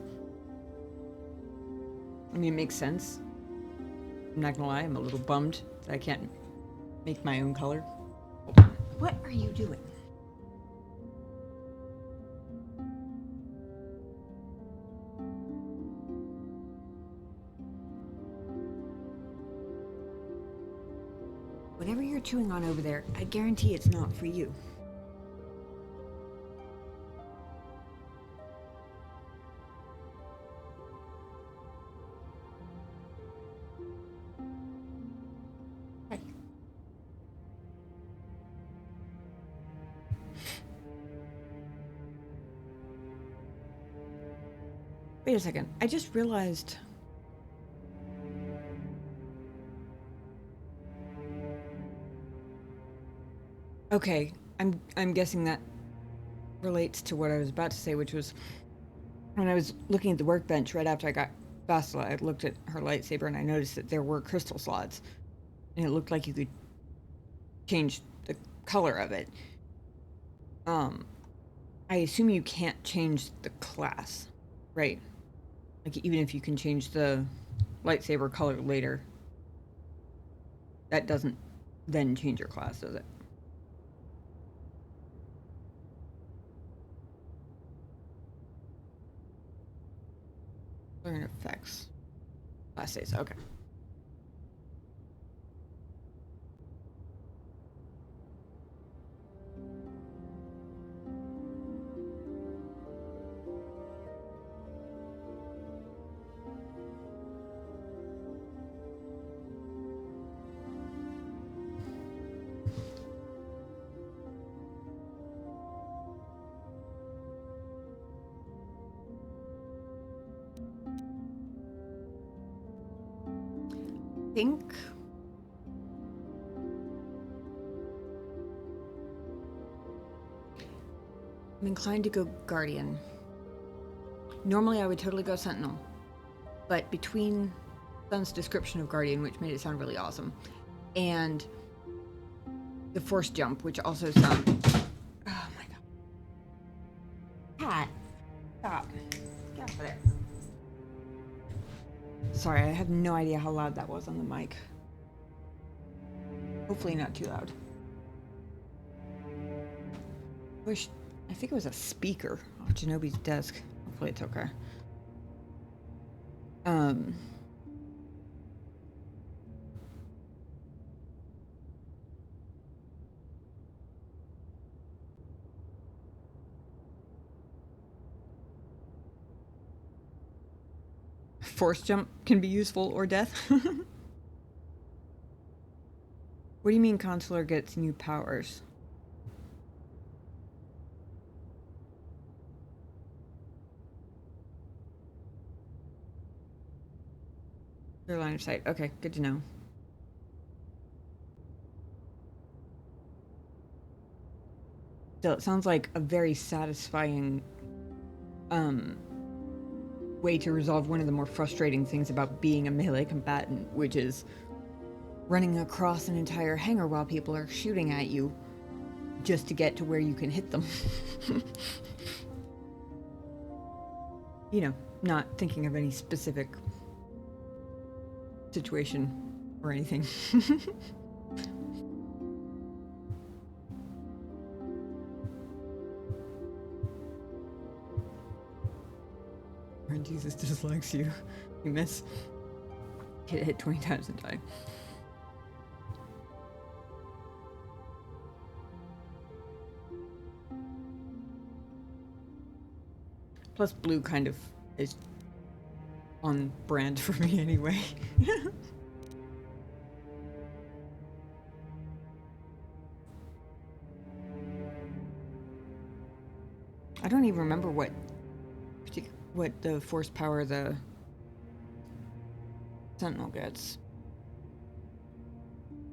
Speaker 1: I mean, it makes sense. I'm not gonna lie, I'm a little bummed that I can't make my own color. Hold on. What are you doing? Whatever you're chewing on over there, I guarantee it's not for you. Hi. Wait a second, I just realized... Okay, I'm guessing that relates to what I was about to say, which was when I was looking at the workbench right after I got Bastila, I looked at her lightsaber and I noticed that there were crystal slots, and it looked like you could change the color of it. I assume you can't change the class, right? Like, even if you can change the lightsaber color later, that doesn't then change your class, does it? Learn effects. Class A's, okay. think I'm inclined to go Guardian. Normally I would totally go Sentinel, but between Sun's description of Guardian, which made it sound really awesome, and the Force Jump, which also sounds... Oh my god. Cat, stop. Get off of there. Sorry, I have no idea how loud that was on the mic. Hopefully not too loud. I think it was a speaker off Genobi's desk. Hopefully it's okay. Force jump can be useful or death. What do you mean Consular gets new powers? Clear line of sight. Okay, good to know. Still, it sounds like a very satisfying way to resolve one of the more frustrating things about being a melee combatant, which is running across an entire hangar while people are shooting at you just to get to where you can hit them. You know, not thinking of any specific situation or anything. Jesus dislikes you. You miss. Get hit 20 times and die. Plus blue kind of is on brand for me anyway. I don't even remember what the force power the Sentinel gets.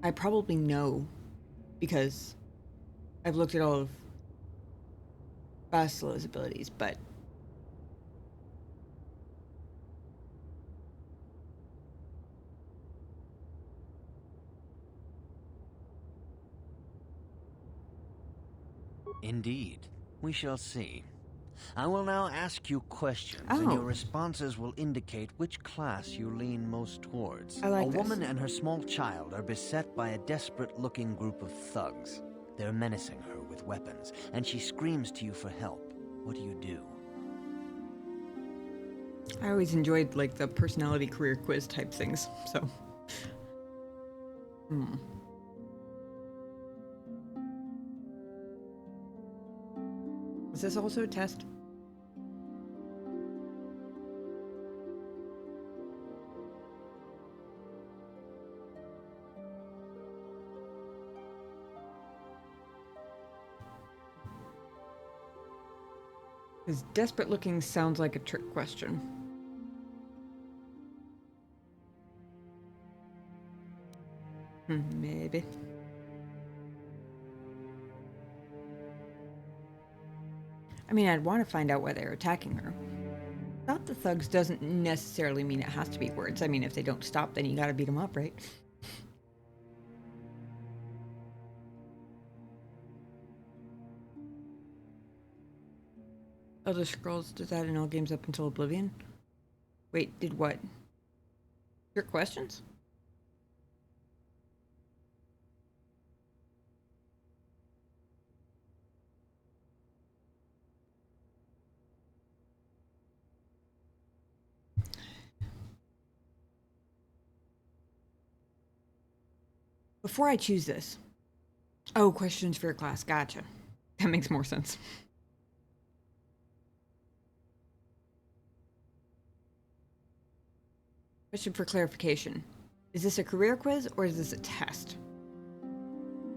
Speaker 1: I probably know because I've looked at all of Bastila's abilities, but
Speaker 5: Indeed. We shall see. I will now ask you questions, and your responses will indicate which class you lean most towards.
Speaker 1: I like
Speaker 5: A
Speaker 1: this.
Speaker 5: woman and her small child are beset by a desperate-looking group of thugs. They're menacing her with weapons, and she screams to you for help. What do you do?
Speaker 1: I always enjoyed, like, the personality career quiz type things, so... Is this also a test? Because desperate looking sounds like a trick question. Maybe. I mean, I'd want to find out why they're attacking her. Stop the thugs doesn't necessarily mean it has to be words. I mean, if they don't stop, then you gotta beat them up, right? Elder Scrolls does that in all games up until Oblivion? Wait, did what? Your questions? Before I choose this... Oh, questions for your class. Gotcha. That makes more sense. Question for clarification. Is this a career quiz or is this a test?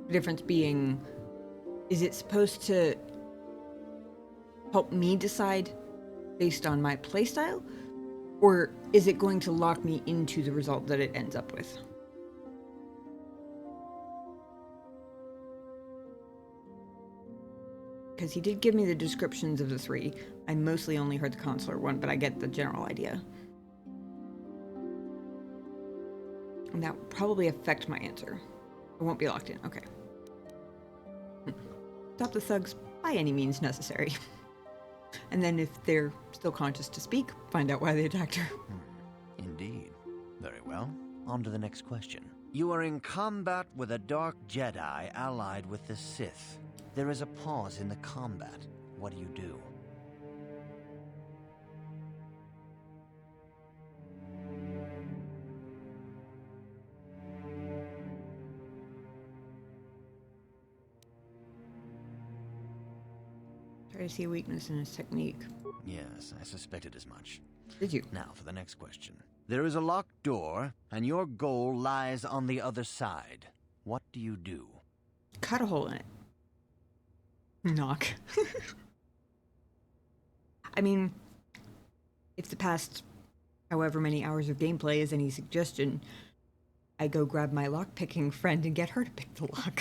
Speaker 1: The difference being, is it supposed to help me decide based on my playstyle? Or is it going to lock me into the result that it ends up with? because he did give me the descriptions of the 3. I mostly only heard the consular one, but I get the general idea. And that will probably affect my answer. I won't be locked in. Okay. Stop the thugs by any means necessary. And then if they're still conscious to speak, find out why they attacked her.
Speaker 5: Indeed. Very well. On to the next question. You are in combat with a dark Jedi allied with the Sith. There is a pause in the combat. What do you do?
Speaker 1: Try to see a weakness in his technique.
Speaker 5: Yes, I suspected as much.
Speaker 1: Did you?
Speaker 5: Now for the next question. There is a locked door, and your goal lies on the other side. What do you do?
Speaker 1: Cut a hole in it. Knock. I mean, if the past however many hours of gameplay is any suggestion, I go grab my lock-picking friend and get her to pick the lock.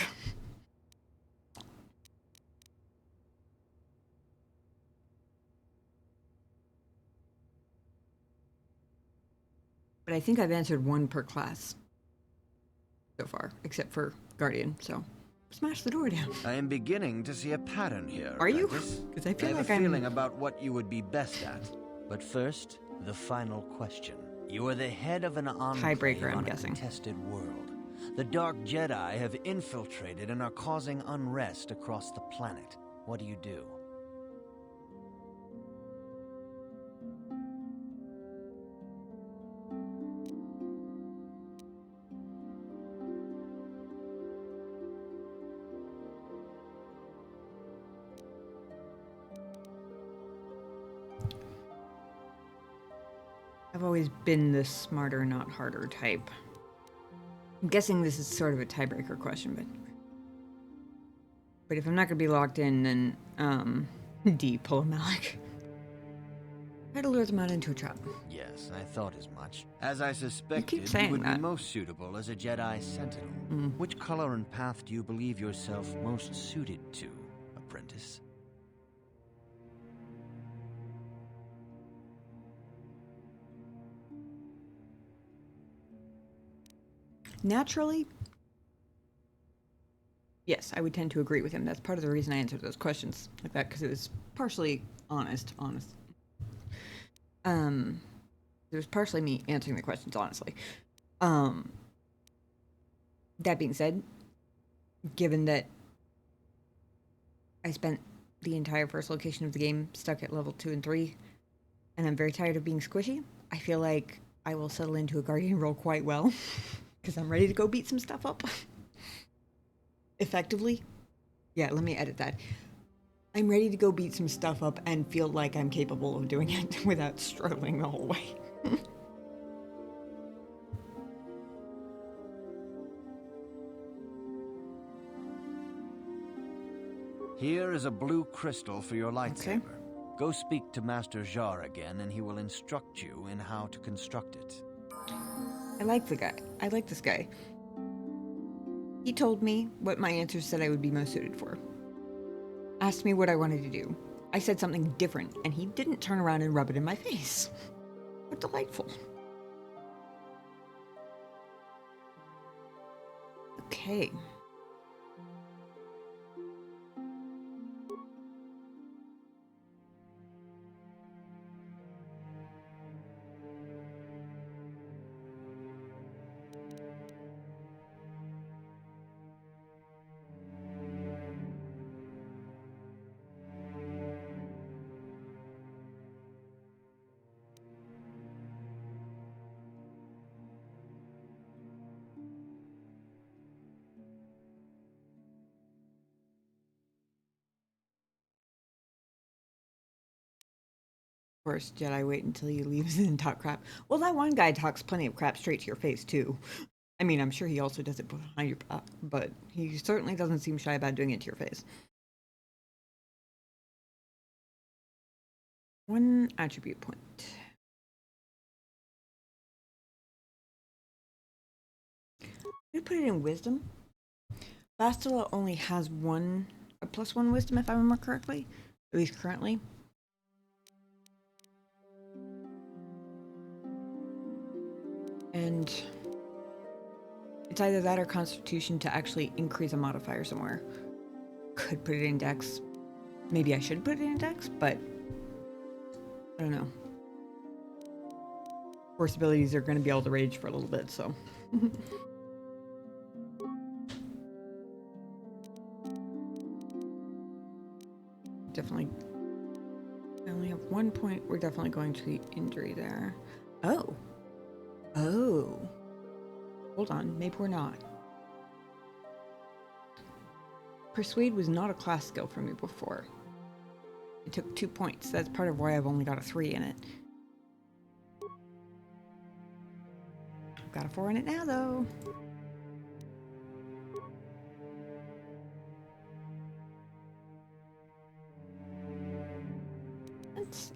Speaker 1: But I think I've answered one per class so far, except for Guardian, so smash the door down.
Speaker 5: I am beginning to see a pattern here.
Speaker 1: Are you?
Speaker 5: Apprentice.
Speaker 1: Because I feel
Speaker 5: have
Speaker 1: like
Speaker 5: a
Speaker 1: I'm...
Speaker 5: feeling about what you would be best at. But first, the final question. You are the head of an enclave
Speaker 1: Tiebreaker, I'm
Speaker 5: on a
Speaker 1: guessing.
Speaker 5: contested world. The Dark Jedi have infiltrated and are causing unrest across the planet. What do you do?
Speaker 1: I've always been the smarter, not harder type. I'm guessing this is sort of a tiebreaker question, but if I'm not gonna be locked in, then D, pull a Malik. Try to lure them out into a trap.
Speaker 5: Yes, I thought as much. As I suspected,
Speaker 1: saying
Speaker 5: would
Speaker 1: that.
Speaker 5: be most suitable as a Jedi Sentinel. Which color and path do you believe yourself most suited to, Apprentice?
Speaker 1: Naturally, yes, I would tend to agree with him. That's part of the reason I answered those questions like that, because it was partially honest. It was partially me answering the questions honestly. That being said, given that I spent the entire first location of the game stuck at level 2 and 3, and I'm very tired of being squishy, I feel like I will settle into a Guardian role quite well. Because I'm ready to go beat some stuff up. Effectively. Yeah, let me edit that. I'm ready to go beat some stuff up and feel like I'm capable of doing it without struggling the whole way.
Speaker 5: Here is a blue crystal for your lightsaber. Okay. Go speak to Master Jar again, and he will instruct you in how to construct it.
Speaker 1: I like the guy. I like this guy. He told me what my answers said I would be most suited for. Asked me what I wanted to do. I said something different, and he didn't turn around and rub it in my face. What delightful. Okay. Of course, Jedi wait until he leaves and talk crap. Well, that one guy talks plenty of crap straight to your face, too. I mean, I'm sure he also does it behind your back, but he certainly doesn't seem shy about doing it to your face. One attribute point. I'm gonna put it in wisdom. Bastila only has one a +1 wisdom if I remember correctly, at least currently. And it's either that or Constitution to actually increase a modifier somewhere. Could put it in Dex. Maybe I should put it in Dex, but I don't know. Force abilities are going to be all the rage for a little bit, so. Definitely. I only have 1 point. We're definitely going to the injury there. Oh. Oh. Hold on. Maybe we're not. Persuade was not a class skill for me before. It took 2 points. That's part of why I've only got a 3 in it. I've got a 4 in it now, though.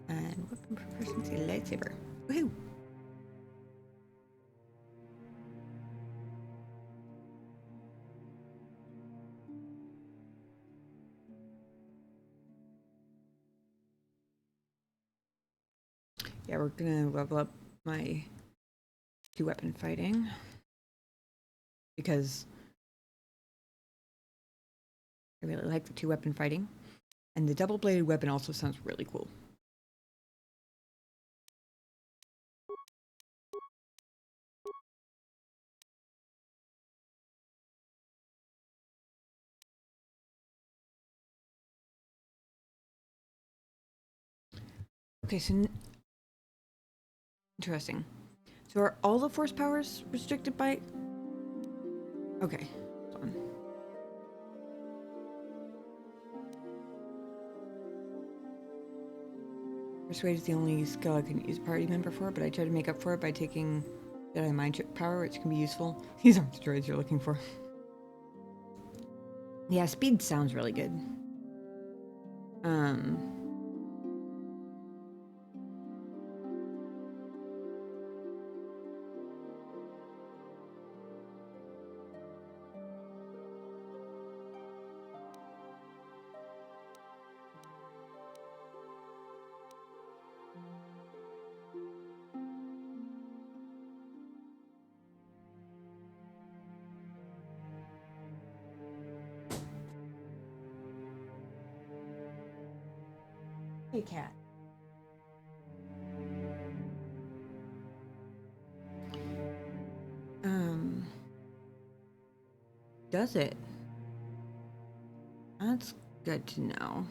Speaker 1: And weapon proficiency, lightsaber. Woohoo! Yeah, we're gonna level up my 2-weapon fighting because I really like the 2-weapon fighting, and the double-bladed weapon also sounds really cool. Okay, so interesting. So are all the force powers restricted by? Okay, hold on. Persuade is the only skill I can use a party member for, but I try to make up for it by taking Jedi mind chip power, which can be useful. These aren't the droids you're looking for. Yeah, speed sounds really good. Hey, cat. Does it? That's good to know.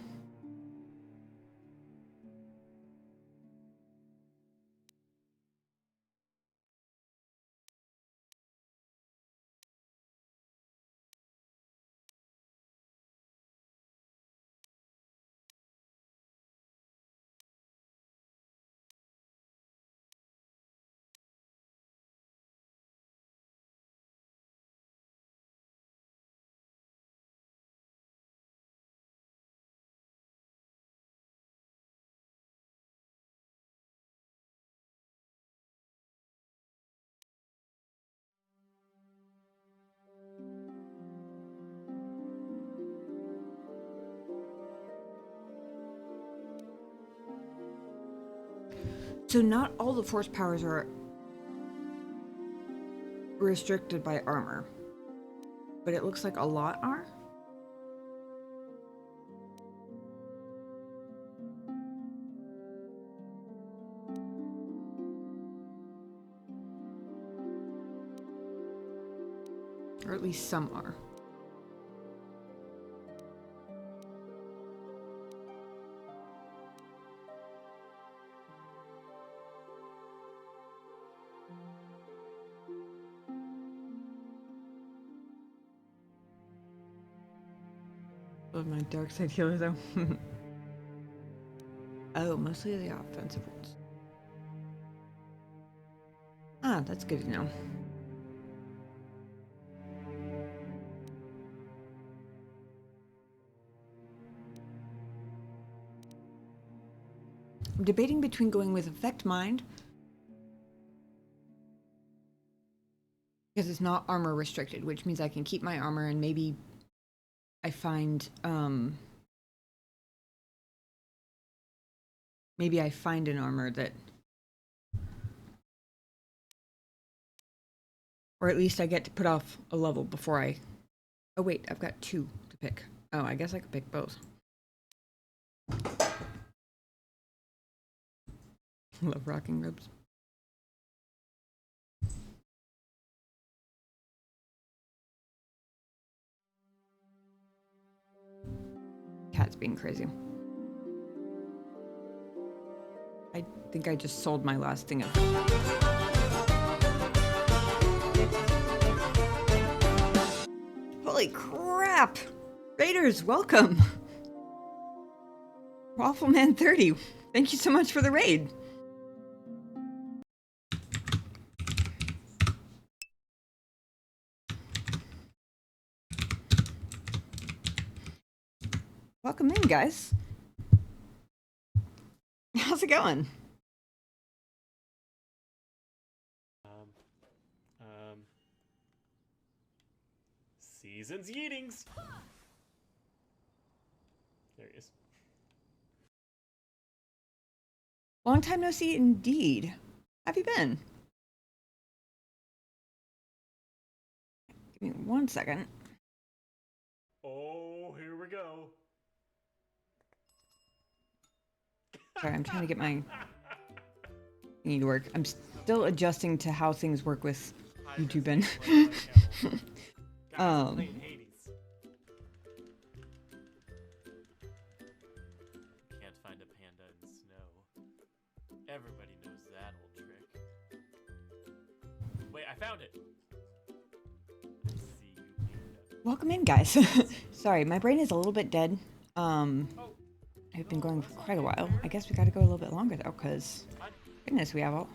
Speaker 1: So not all the force powers are restricted by armor, but it looks like a lot are. Or at least some are. Love my dark side healer though. Oh, mostly the offensive ones. Ah, that's good to know. I'm debating between going with Effect Mind, because it's not armor restricted, which means I can keep my armor and maybe I find, maybe I find an armor that, or at least I get to put off a level before I, oh wait, I've got 2 to pick. Oh, I guess I could pick both. Love rocking robes. Cat's being crazy. I think I just sold my last thing of... Holy crap! Raiders, welcome! Waffleman 30, thank you so much for the raid. Welcome in, guys. How's it going?
Speaker 12: Season's Yeetings. There he is.
Speaker 1: Long time no see, indeed. How have you been? Give me 1 second.
Speaker 12: Oh, here we go.
Speaker 1: Sorry, I'm trying to get my thingy to work. I'm still adjusting to how things work with YouTube and
Speaker 12: Playing Hades. Can't find a panda in snow. Everybody knows that old trick. Wait, I found it. See you, panda.
Speaker 1: welcome in, guys. Sorry, my brain is a little bit dead. I've been going for quite a while. I guess we got to go a little bit longer though, because goodness, we have a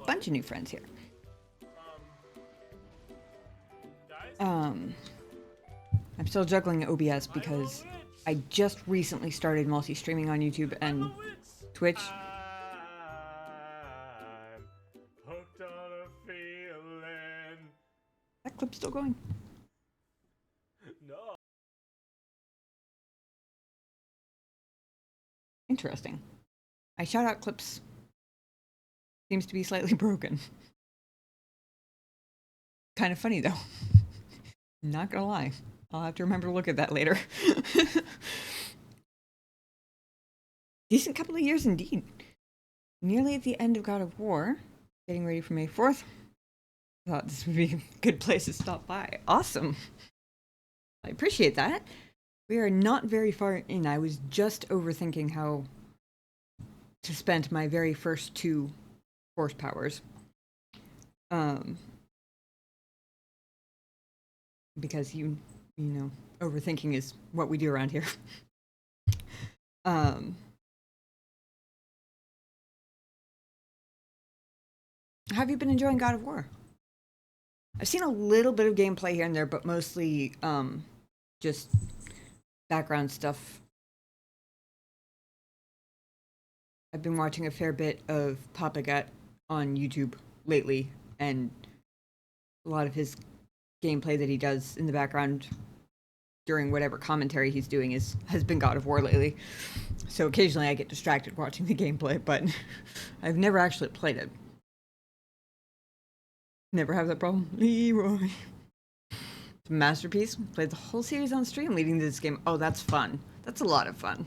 Speaker 1: bunch of new friends here. I'm still juggling OBS because I just recently started multi-streaming on YouTube and Twitch.
Speaker 12: I'm hooked on a feeling.
Speaker 1: That clip's still going.
Speaker 12: No.
Speaker 1: Interesting. My shout-out clips seems to be slightly broken. Kind of funny though. Not gonna lie. I'll have to remember to look at that later. Decent couple of years indeed. Nearly at the end of God of War. Getting ready for May 4th. Thought this would be a good place to stop by. Awesome. I appreciate that. We are not very far in. I was just overthinking how to spend my very first 2 force powers. Because you know, overthinking is what we do around here. How have you been enjoying God of War? I've seen a little bit of gameplay here and there, but mostly just background stuff. I've been watching a fair bit of Papagat on YouTube lately, and a lot of his gameplay that he does in the background during whatever commentary he's doing has been God of War lately. So occasionally I get distracted watching the gameplay, but I've never actually played it. Never have that problem. Leroy. It's a masterpiece. Played the whole series on stream leading to this game. Oh, that's fun. That's a lot of fun.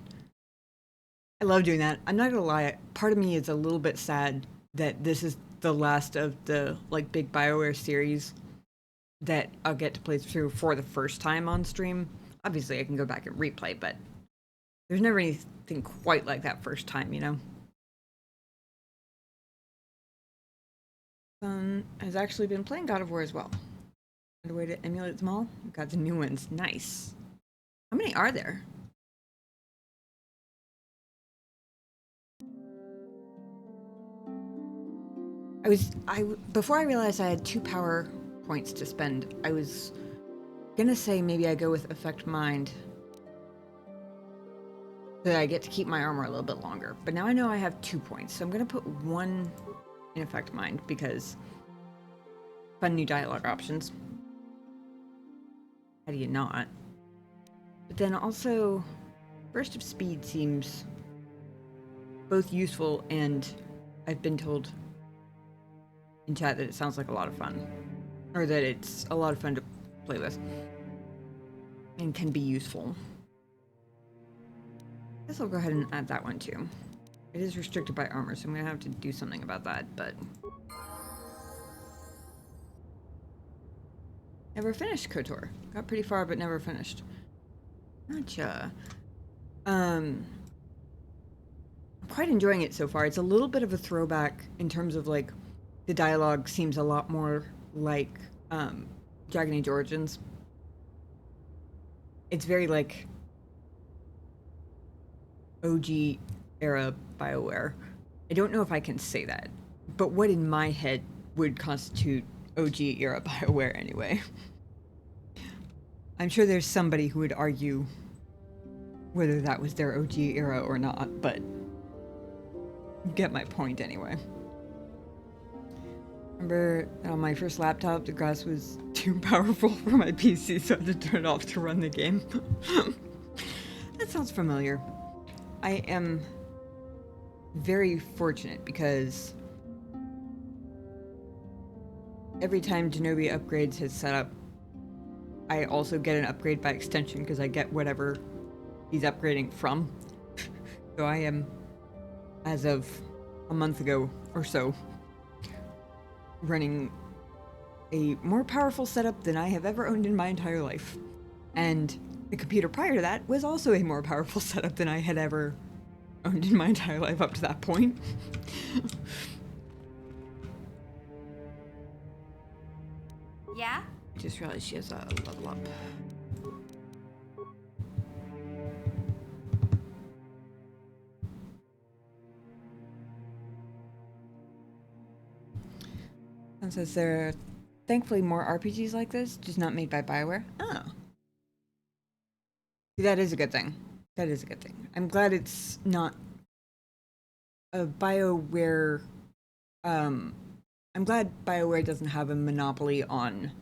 Speaker 1: I love doing that. I'm not gonna lie, part of me is a little bit sad that this is the last of the like big BioWare series that I'll get to play through for the first time on stream. Obviously I can go back and replay, but there's never anything quite like that first time, you know? Has actually been playing God of War as well. Find a way to emulate them all. We've got the new ones. Nice. How many are there? Before I realized I had 2 power points to spend, I was gonna say maybe I go with Affect Mind so that I get to keep my armor a little bit longer. But now I know I have 2 points, so I'm gonna put 1 in Affect Mind because fun new dialogue options. How do you not? But then also, Burst of Speed seems both useful and I've been told in chat that it sounds like a lot of fun. Or that it's a lot of fun to play with. And can be useful. I guess I'll go ahead and add that one too. It is restricted by armor, so I'm gonna have to do something about that, but... Never finished KOTOR. Got pretty far, but never finished. Gotcha. I'm quite enjoying it so far. It's a little bit of a throwback in terms of, like, the dialogue seems a lot more like, Dragon Age Origins. It's very, like, OG era BioWare. I don't know if I can say that, but what in my head would constitute OG era BioWare anyway? I'm sure there's somebody who would argue whether that was their OG era or not, but you get my point anyway. Remember on my first laptop, the grass was too powerful for my PC, so I had to turn it off to run the game. That sounds familiar. I am very fortunate because every time Genobi upgrades his setup, I also get an upgrade by extension because I get whatever he's upgrading from. So I am, as of a month ago or so, running a more powerful setup than I have ever owned in my entire life. And the computer prior to that was also a more powerful setup than I had ever owned in my entire life up to that point.
Speaker 11: Yeah?
Speaker 1: I just realized she has a level up. And says there are thankfully more RPGs like this, just not made by BioWare. Oh. See, that is a good thing. That is a good thing. I'm glad it's not a BioWare... I'm glad BioWare doesn't have a monopoly on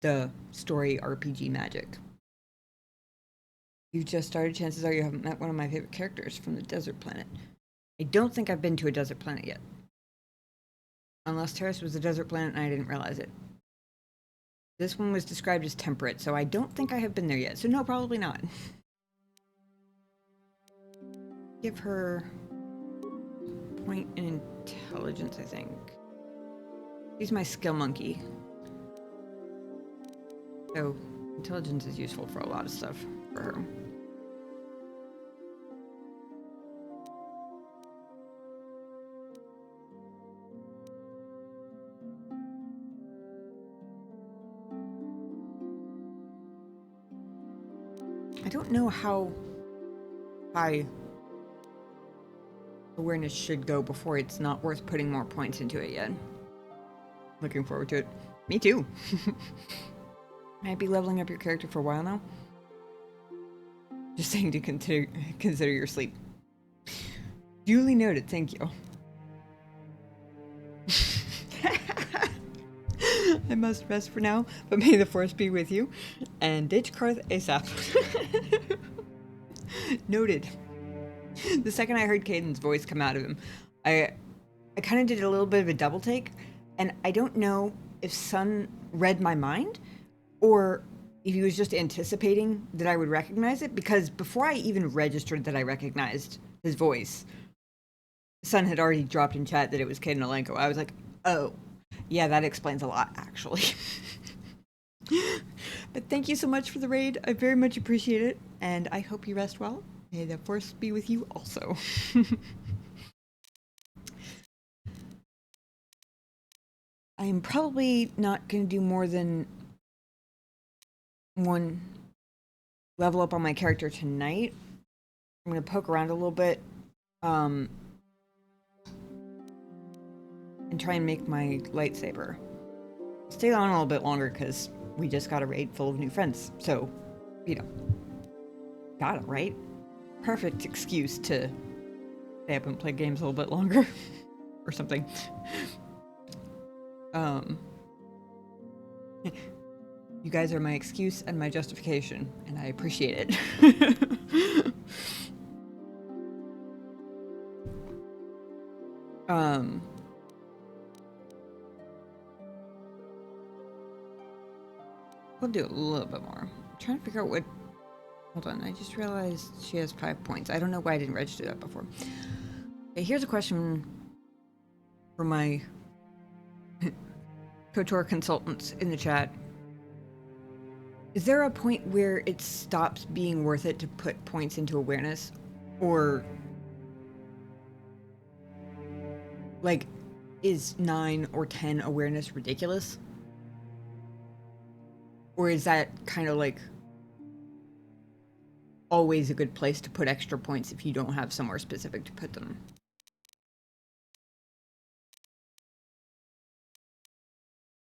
Speaker 1: the story RPG magic. You've just started, chances are you haven't met one of my favorite characters from the desert planet. I don't think I've been to a desert planet yet. Unless Terrace was a desert planet and I didn't realize it. This one was described as temperate, so I don't think I have been there yet. So no, probably not. Give her point in intelligence, I think. She's my skill monkey. So intelligence is useful for a lot of stuff for her. I don't know how high awareness should go before it's not worth putting more points into it yet. Looking forward to it. Me too. Might be leveling up your character for a while now. Just saying to consider your sleep. Duly noted, thank you. I must rest for now, but may the force be with you. And ditch Karth ASAP. Noted. The second I heard Caden's voice come out of him, I kind of did a little bit of a double take, and I don't know if Sun read my mind, or if he was just anticipating that I would recognize it, because before I even registered that I recognized his voice, Sun had already dropped in chat that it was Caden Alenko. I was like, oh, yeah, that explains a lot, actually. But thank you so much for the raid. I very much appreciate it, and I hope you rest well. May the force be with you also. I am probably not going to do more than one level up on my character tonight. I'm going to poke around a little bit and try and make my lightsaber. Stay on a little bit longer because we just got a raid full of new friends. So, you know, got it, right? Perfect excuse to stay up and play games a little bit longer or something. You guys are my excuse and my justification, and I appreciate it. We'll do a little bit more. I'm trying to figure out what... Hold on, I just realized she has 5 points. I don't know why I didn't register that before. Okay, here's a question for my KOTOR consultants in the chat. Is there a point where it stops being worth it to put points into awareness? Or, like, is 9 or 10 awareness ridiculous? Or is that kind of like always a good place to put extra points if you don't have somewhere specific to put them?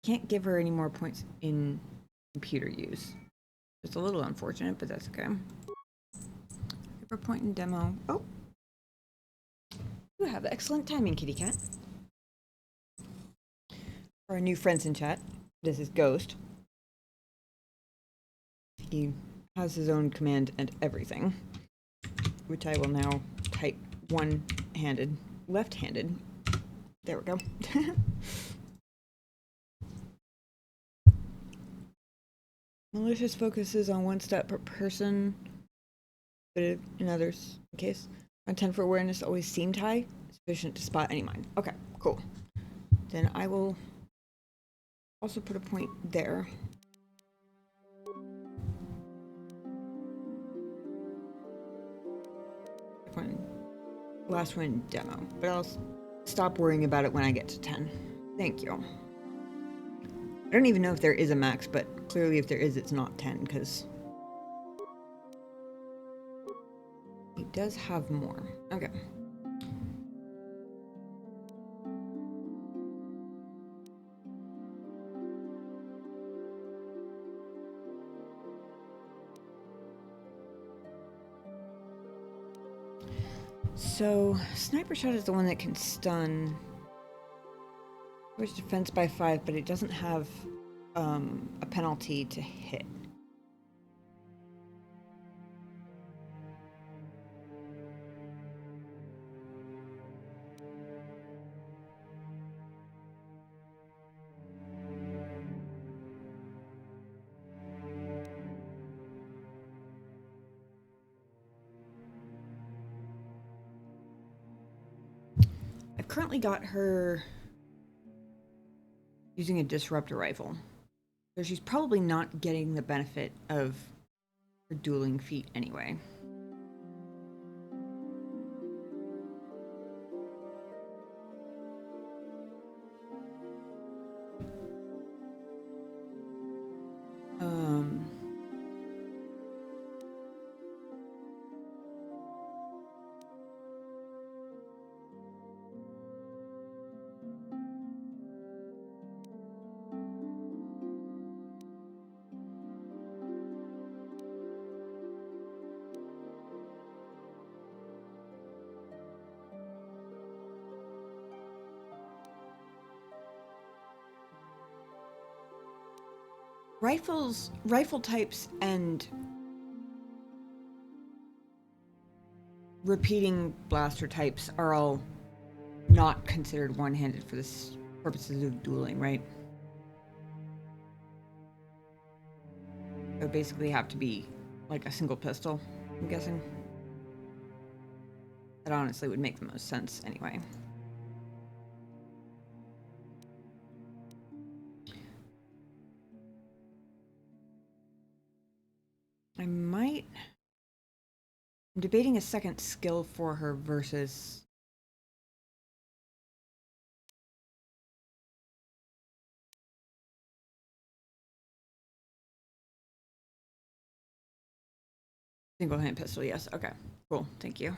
Speaker 1: Can't give her any more points in computer use. It's a little unfortunate, but that's okay. Give her a point in demo. Oh! You have excellent timing, kitty cat. For our new friends in chat, this is Ghost. He has his own command and everything, which I will now type one-handed, left-handed. There we go. Malicious focuses on one stat per person, but in others, in case. On 10 for awareness always seemed high, sufficient to spot any mine. Okay, cool. Then I will also put a point there. Last one in demo, but I'll stop worrying about it when I get to 10. Thank you. I don't even know if there is a max, but clearly if there is, it's not 10, because he does have more. Okay. So, Sniper Shot is the one that can stun. Which defense by 5, but it doesn't have a penalty to hit. I've currently got her using a disruptor rifle, so she's probably not getting the benefit of her dueling feat anyway. Rifle types and repeating blaster types are all not considered one-handed for this purposes of dueling, right? It would basically have to be like a single pistol, I'm guessing. That honestly would make the most sense anyway. I'm debating a second skill for her versus... Single-hand pistol, yes. Okay, cool. Thank you.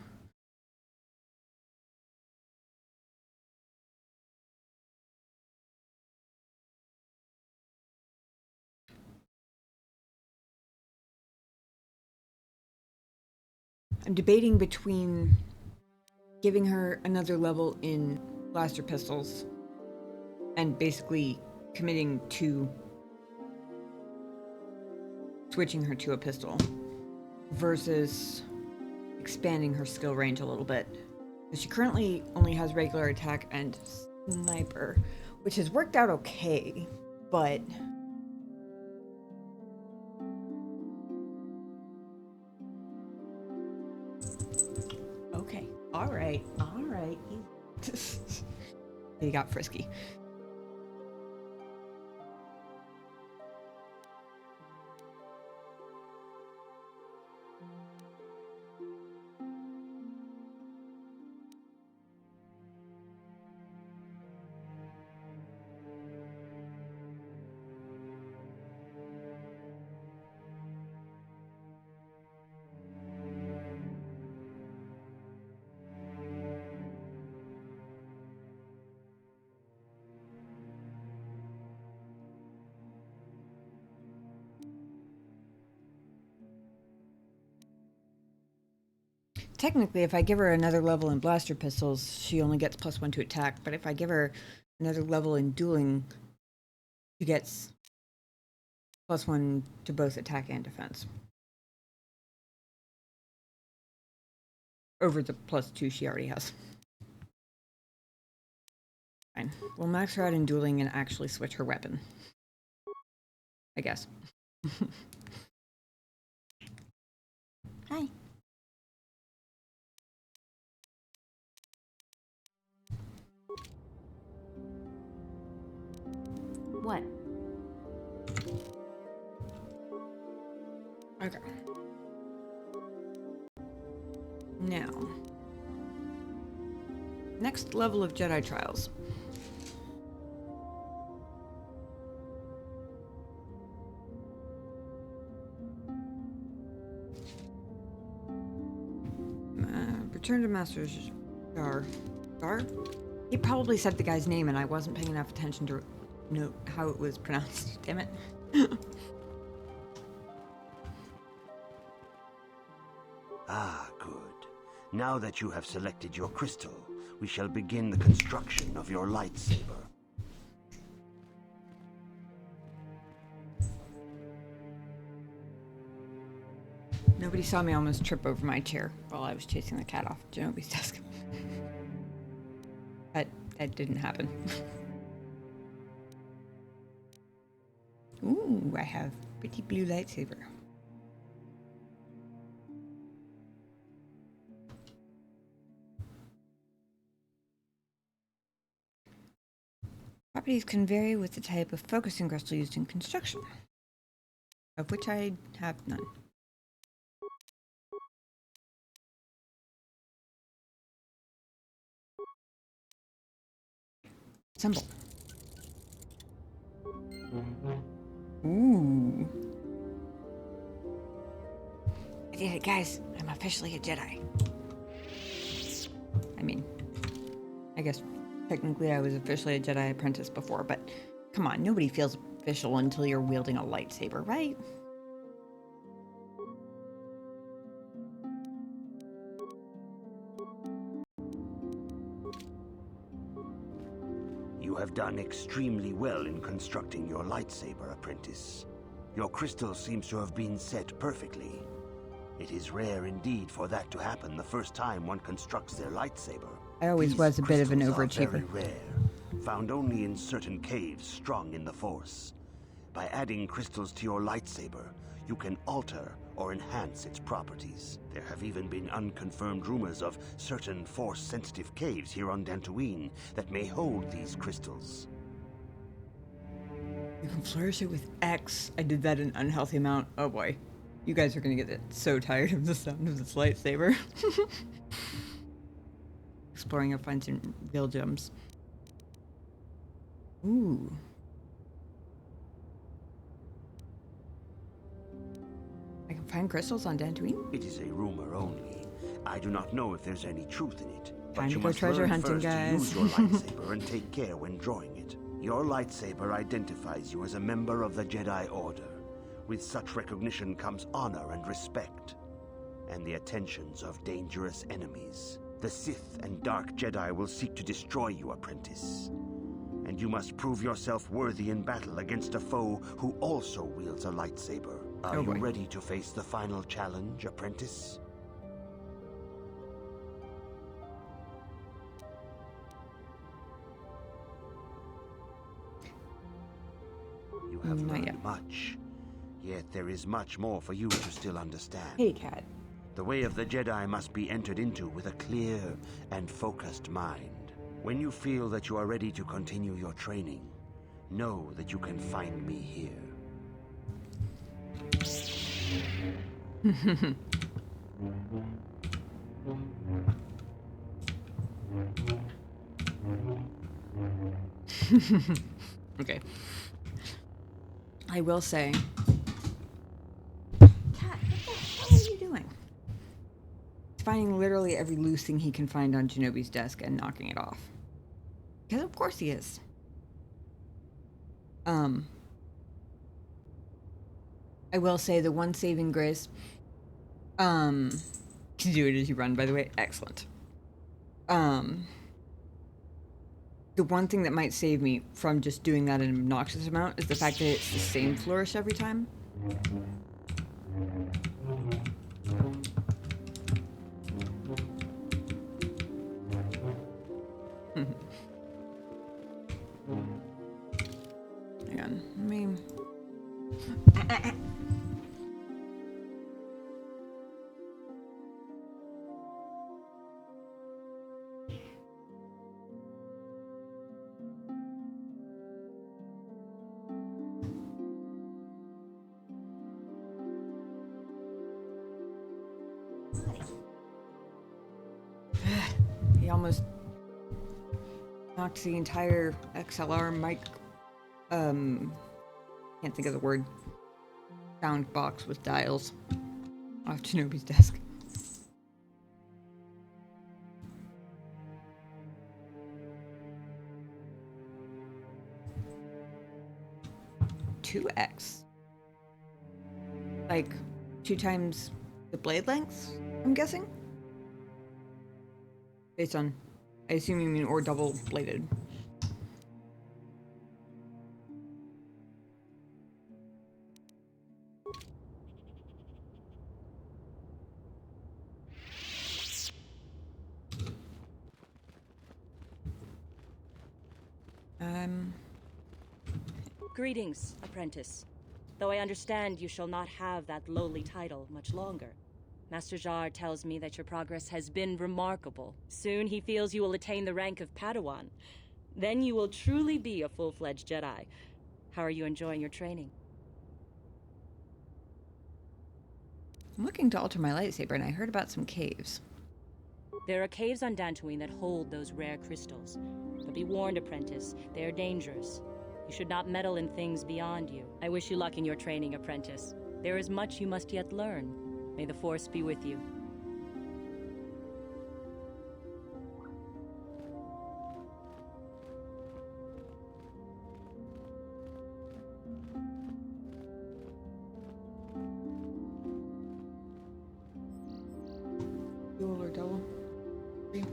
Speaker 1: I'm debating between giving her another level in blaster pistols and basically committing to switching her to a pistol versus expanding her skill range a little bit. She currently only has regular attack and sniper, which has worked out okay, but okay, all right. He got frisky. Technically, if I give her another level in blaster pistols, she only gets +1 to attack. But if I give her another level in dueling, she gets +1 to both attack and defense. Over the +2 she already has. Fine. We'll max her out in dueling and actually switch her weapon. I guess. Hi.
Speaker 11: What?
Speaker 1: Okay. Now, next level of Jedi trials. Return to Master Jar. He probably said the guy's name and I wasn't paying enough attention to note how it was pronounced. Damn it.
Speaker 2: Ah, good. Now that you have selected your crystal, we shall begin the construction of your lightsaber.
Speaker 1: Nobody saw me almost trip over my chair while I was chasing the cat off Genobi's desk. That didn't happen. Ooh, I have pretty blue lightsaber. Properties can vary with the type of focusing crystal used in construction, of which I have none. Symbol. Ooh. I did it, guys. I'm officially a Jedi. I mean, I guess technically I was officially a Jedi Apprentice before, but come on, nobody feels official until you're wielding a lightsaber, right?
Speaker 2: You have done extremely well in constructing your lightsaber, Apprentice. Your crystal seems to have been set perfectly. It is rare indeed for that to happen the first time one constructs their lightsaber.
Speaker 1: I always was a bit of an overachiever.
Speaker 2: Very rare, found only in certain caves strong in the Force. By adding crystals to your lightsaber, you can alter or enhance its properties. There have even been unconfirmed rumors of certain Force-sensitive caves here on Dantooine that may hold these crystals.
Speaker 1: You can flourish it with X. I did that an unhealthy amount. Oh boy. You guys are gonna get so tired of the sound of this lightsaber. Exploring, you'll find some real gems. Ooh. I can find crystals on Dantooine?
Speaker 2: It is a rumor only. I do not know if there's any truth in it.
Speaker 1: Time
Speaker 2: But
Speaker 1: to
Speaker 2: you
Speaker 1: go
Speaker 2: must
Speaker 1: treasure
Speaker 2: learn
Speaker 1: hunting,
Speaker 2: first
Speaker 1: guys.
Speaker 2: to use your lightsaber and take care when drawing it. Your lightsaber identifies you as a member of the Jedi Order. With such recognition comes honor and respect, and the attentions of dangerous enemies. The Sith and Dark Jedi will seek to destroy you, Apprentice. And you must prove yourself worthy in battle against a foe who also wields a lightsaber. Are
Speaker 1: Oh,
Speaker 2: you
Speaker 1: boy.
Speaker 2: ready to face the final challenge, Apprentice? You have
Speaker 1: Not
Speaker 2: learned
Speaker 1: yet.
Speaker 2: much, yet there is much more for you to still understand.
Speaker 1: Hey, cat.
Speaker 2: The way of the Jedi must be entered into with a clear and focused mind. When you feel that you are ready to continue your training, know that you can find me here.
Speaker 1: Okay. I will say... Cat, what the hell are you doing? He's finding literally every loose thing he can find on Shinobi's desk and knocking it off. Because of course he is. I will say the one saving grace... Can you do it as you run, by the way? Excellent. The one thing that might save me from just doing that an obnoxious amount is the fact that it's the same flourish every time. Hang on, I mean... He almost knocked the entire XLR mic, can't think of the word, sound box with dials off Shinobi's desk. $2x? Like, 2 times the blade length, I'm guessing? Based on, I assume you mean or double bladed.
Speaker 10: Greetings, Apprentice. Though I understand you shall not have that lowly title much longer. Master Jar tells me that your progress has been remarkable. Soon he feels you will attain the rank of Padawan. Then you will truly be a full-fledged Jedi. How are you enjoying your training?
Speaker 1: I'm looking to alter my lightsaber, and I heard about some caves.
Speaker 10: There are caves on Dantooine that hold those rare crystals. But be warned, Apprentice, they are dangerous. You should not meddle in things beyond you. I wish you luck in your training, Apprentice. There is much you must yet learn. May the Force be with you.
Speaker 1: Dual or double? Three.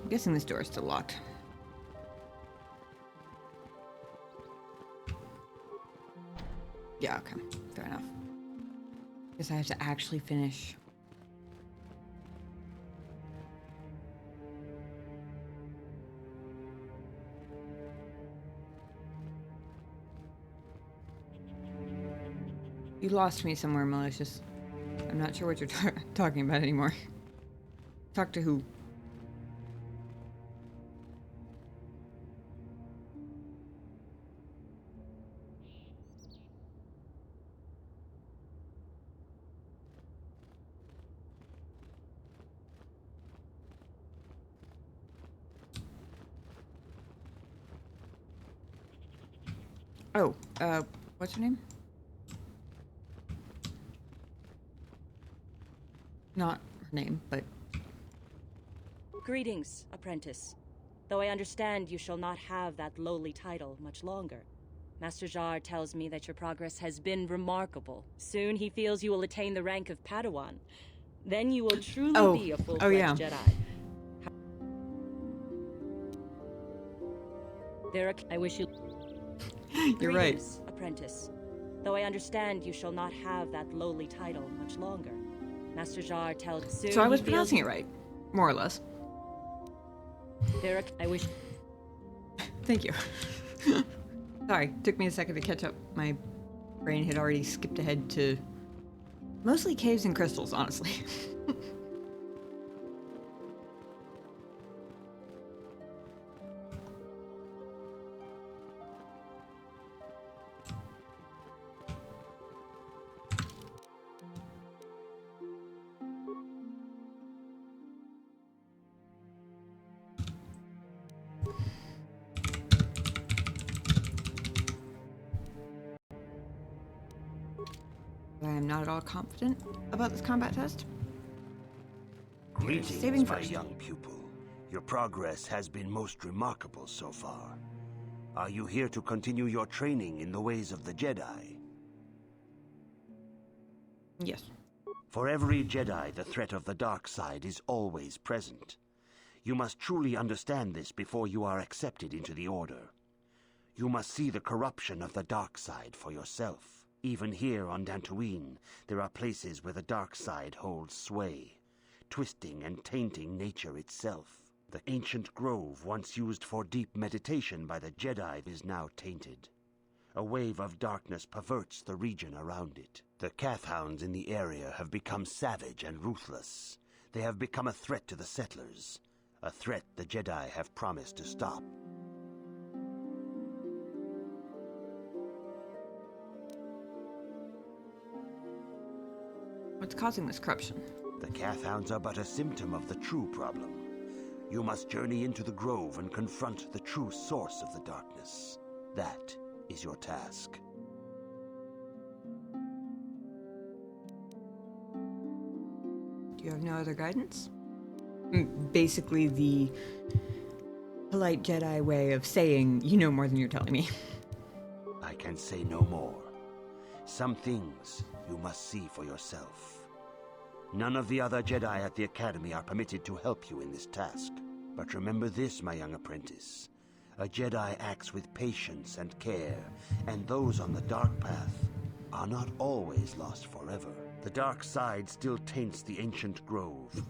Speaker 1: I'm guessing this door is still locked. Yeah, okay. Fair enough. Guess I have to actually finish. You lost me somewhere malicious. I'm not sure what you're talking about anymore. Talk to who? Oh, what's her name? Not her name, but...
Speaker 10: Greetings, Apprentice. Though I understand you shall not have that lowly title much longer. Master Jar tells me that your progress has been remarkable. Soon he feels you will attain the rank of Padawan. Then you will truly be a full-fledged Jedi. I wish you...
Speaker 1: You're right.
Speaker 10: Greetings, Apprentice. Though I understand you shall not have that lowly title much longer. Master Jar tells soon
Speaker 1: So I was
Speaker 10: he
Speaker 1: pronouncing
Speaker 10: feels
Speaker 1: it right, more or less.
Speaker 10: I wish.
Speaker 1: Thank you. Sorry, took me a second to catch up. My brain had already skipped ahead to mostly caves and crystals, honestly. I am not at all confident about this combat test.
Speaker 2: Greetings,
Speaker 1: Saving
Speaker 2: my
Speaker 1: first.
Speaker 2: young pupil. Your progress has been most remarkable so far. Are you here to continue your training in the ways of the Jedi?
Speaker 1: Yes.
Speaker 2: For every Jedi, the threat of the dark side is always present. You must truly understand this before you are accepted into the Order. You must see the corruption of the dark side for yourself. Even here on Dantooine, there are places where the dark side holds sway, twisting and tainting nature itself. The ancient grove once used for deep meditation by the Jedi is now tainted. A wave of darkness perverts the region around it. The Kathhounds in the area have become savage and ruthless. They have become a threat to the settlers, a threat the Jedi have promised to stop.
Speaker 1: What's causing this corruption?
Speaker 2: The Kathhounds are but a symptom of the true problem. You must journey into the grove and confront the true source of the darkness. That is your task.
Speaker 1: Do you have no other guidance? Basically the polite Jedi way of saying you know more than you're telling me.
Speaker 2: I can say no more. Some things you must see for yourself. None of the other Jedi at the Academy are permitted to help you in this task. But remember this, my young apprentice. A Jedi acts with patience and care, and those on the dark path are not always lost forever. The dark side still taints the ancient grove.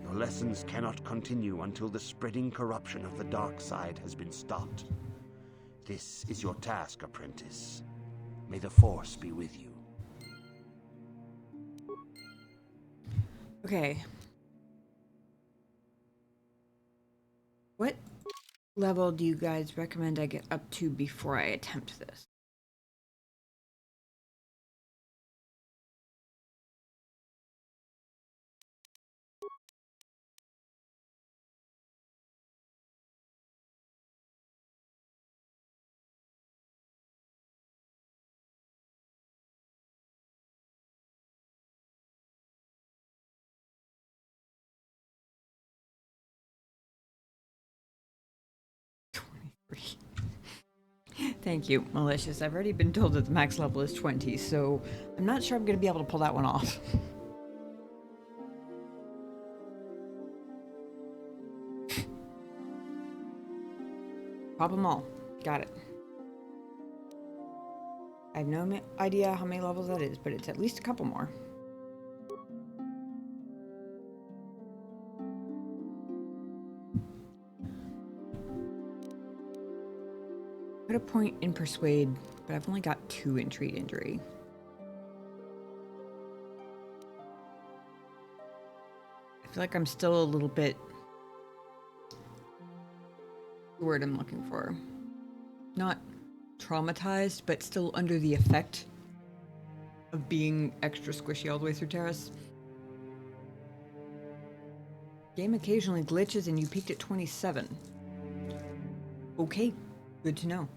Speaker 2: Your lessons cannot continue until the spreading corruption of the dark side has been stopped. This is your task, apprentice. May the Force be with you.
Speaker 1: Okay. What level do you guys recommend I get up to before I attempt this? Thank you, Malicious. I've already been told that the max level is 20, so I'm not sure I'm going to be able to pull that one off. Pop them all. Got it. I have no idea how many levels that is, but it's at least a couple more. Put a point in Persuade, but I've only got 2 in Treat Injury. I feel like I'm still a little bit... the word I'm looking for. Not traumatized, but still under the effect of being extra squishy all the way through Terrace. Game occasionally glitches and you peaked at 27. Okay, good to know.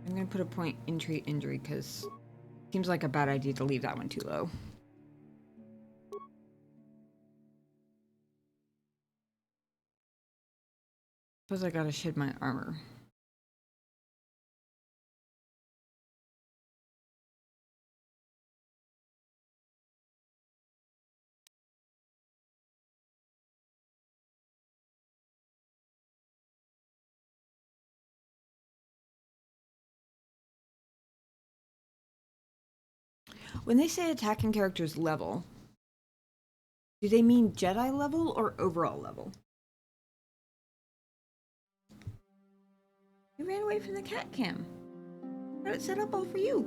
Speaker 1: I'm gonna put a point in Treat Injury because it seems like a bad idea to leave that one too low. Suppose I gotta shed my armor. When they say attacking characters level, do they mean Jedi level or overall level? You ran away from the cat cam. Got it set up all for you.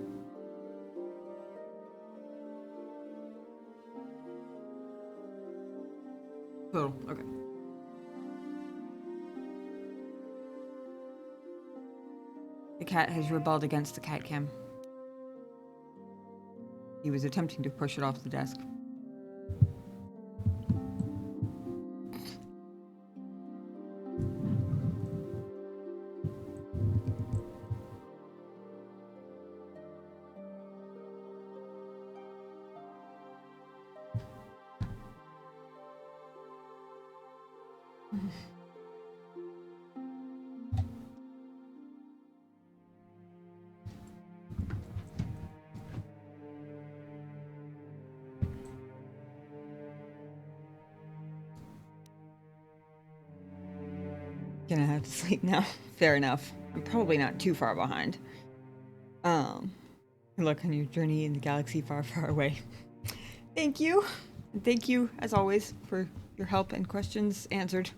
Speaker 1: Total, okay. The cat has rebelled against the cat cam. He was attempting to push it off the desk. Gonna have to sleep now. Fair enough. I'm probably not too far behind. Good luck on your journey in the galaxy far, far away. Thank you. And thank you, as always, for your help and questions answered.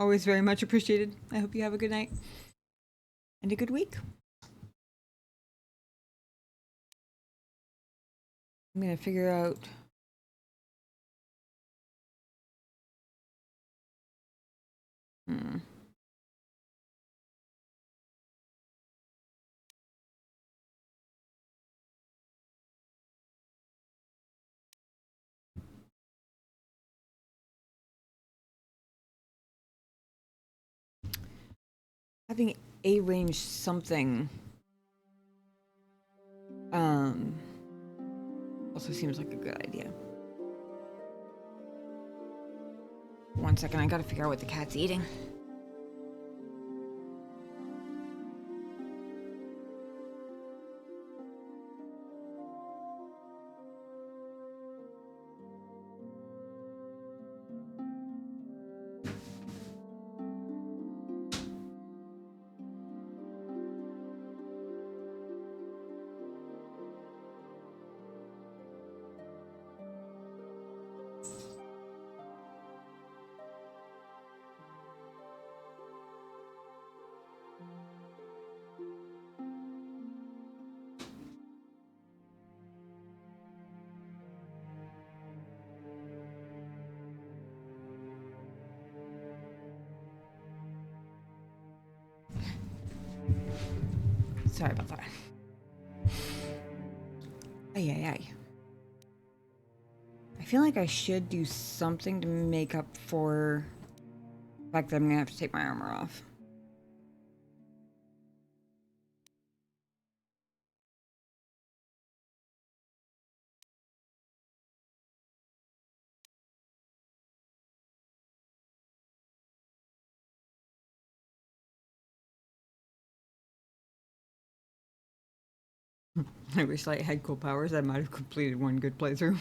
Speaker 1: Always very much appreciated. I hope you have a good night. And a good week. I'm gonna figure out... Having A range something also seems like a good idea. One second, I gotta figure out what the cat's eating. Sorry about that. Ay, ay, ay. I feel like I should do something to make up for the fact that I'm gonna have to take my armor off. I wish I had cool powers. I might have completed one good playthrough.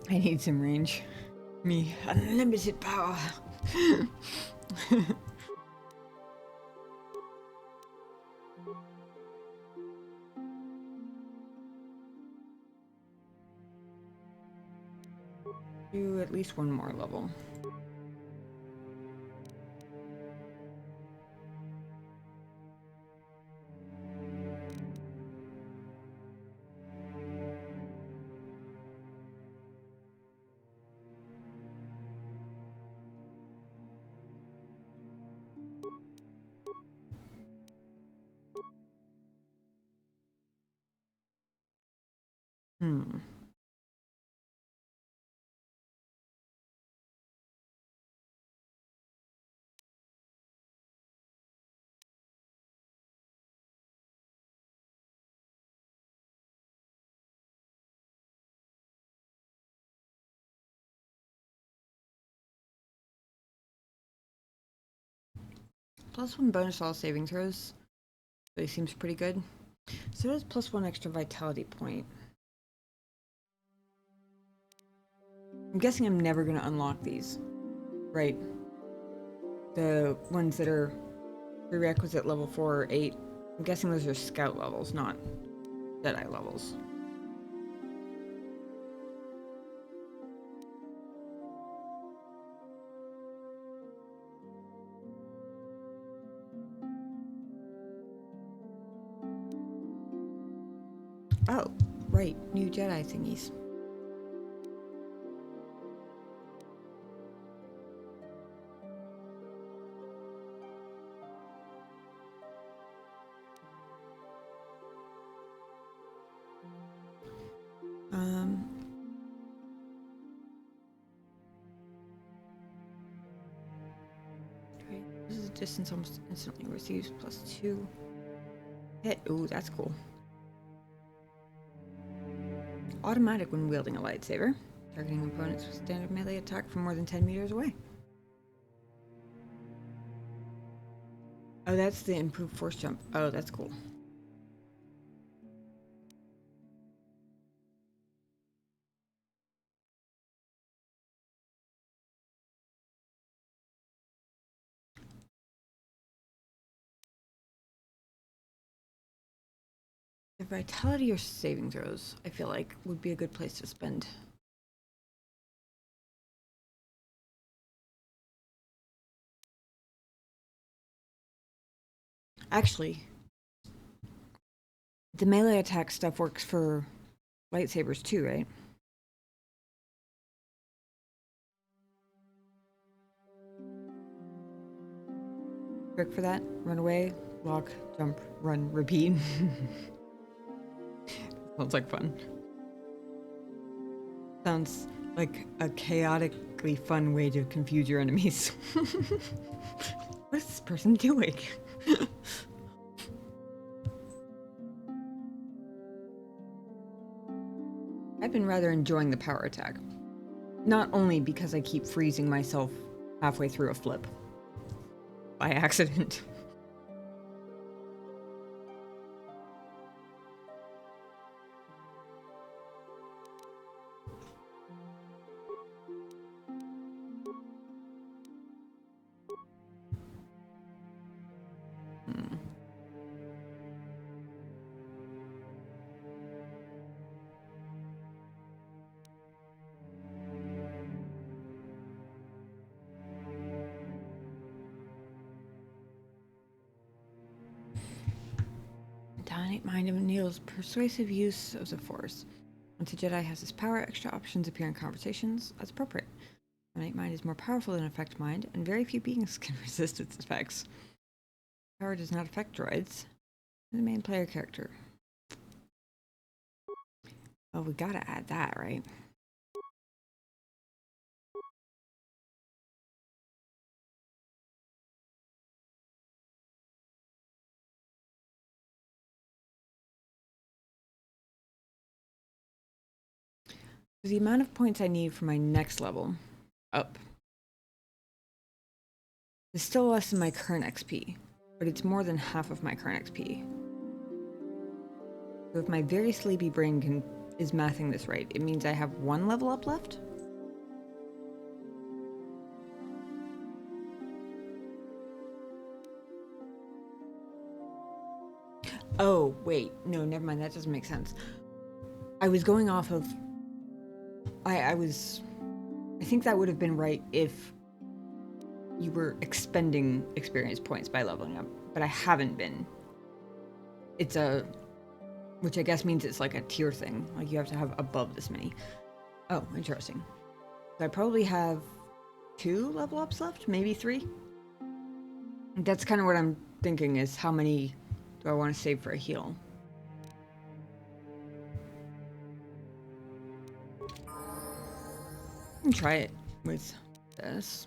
Speaker 1: I need some range. Me, unlimited power. Do at least one more level. Hmm. +1 bonus all saving throws. Really seems pretty good. So does +1 extra vitality point. I'm guessing I'm never going to unlock these, right? The ones that are prerequisite level 4 or 8. I'm guessing those are scout levels, not Jedi levels. Oh, right, new Jedi thingies. This is distance almost instantly receives +2 hit. Ooh, that's cool. Automatic when wielding a lightsaber. Targeting opponents with standard melee attack from more than 10 meters away. Oh, that's the improved force jump. Oh, that's cool. The vitality or saving throws, I feel like, would be a good place to spend. Actually, the melee attack stuff works for lightsabers too, right? Trick for that? Run away, lock, jump, run, repeat. Sounds like fun. Sounds like a chaotically fun way to confuse your enemies. What is this person doing? I've been rather enjoying the power attack. Not only because I keep freezing myself halfway through a flip. By accident. Dominate mind of Neil's persuasive use of the Force. Once a Jedi has this power, extra options appear in conversations as appropriate. Dominate mind is more powerful than affect mind, and very few beings can resist its effects. Power does not affect droids. The main player character. Oh, we gotta add that, right? The amount of points I need for my next level up is still less than my current XP, but it's more than half of my current XP. So if my very sleepy brain is mathing this right, it means I have 1 level up left? Oh, wait. No, never mind. That doesn't make sense. I was going off of... I think that would have been right if you were expending experience points by leveling up, but I haven't been. It's a... Which I guess means it's like a tier thing. Like you have to have above this many. Oh, interesting. So I probably have 2 level ups left? Maybe 3? That's kind of what I'm thinking is how many do I want to save for a heal? And try it with this.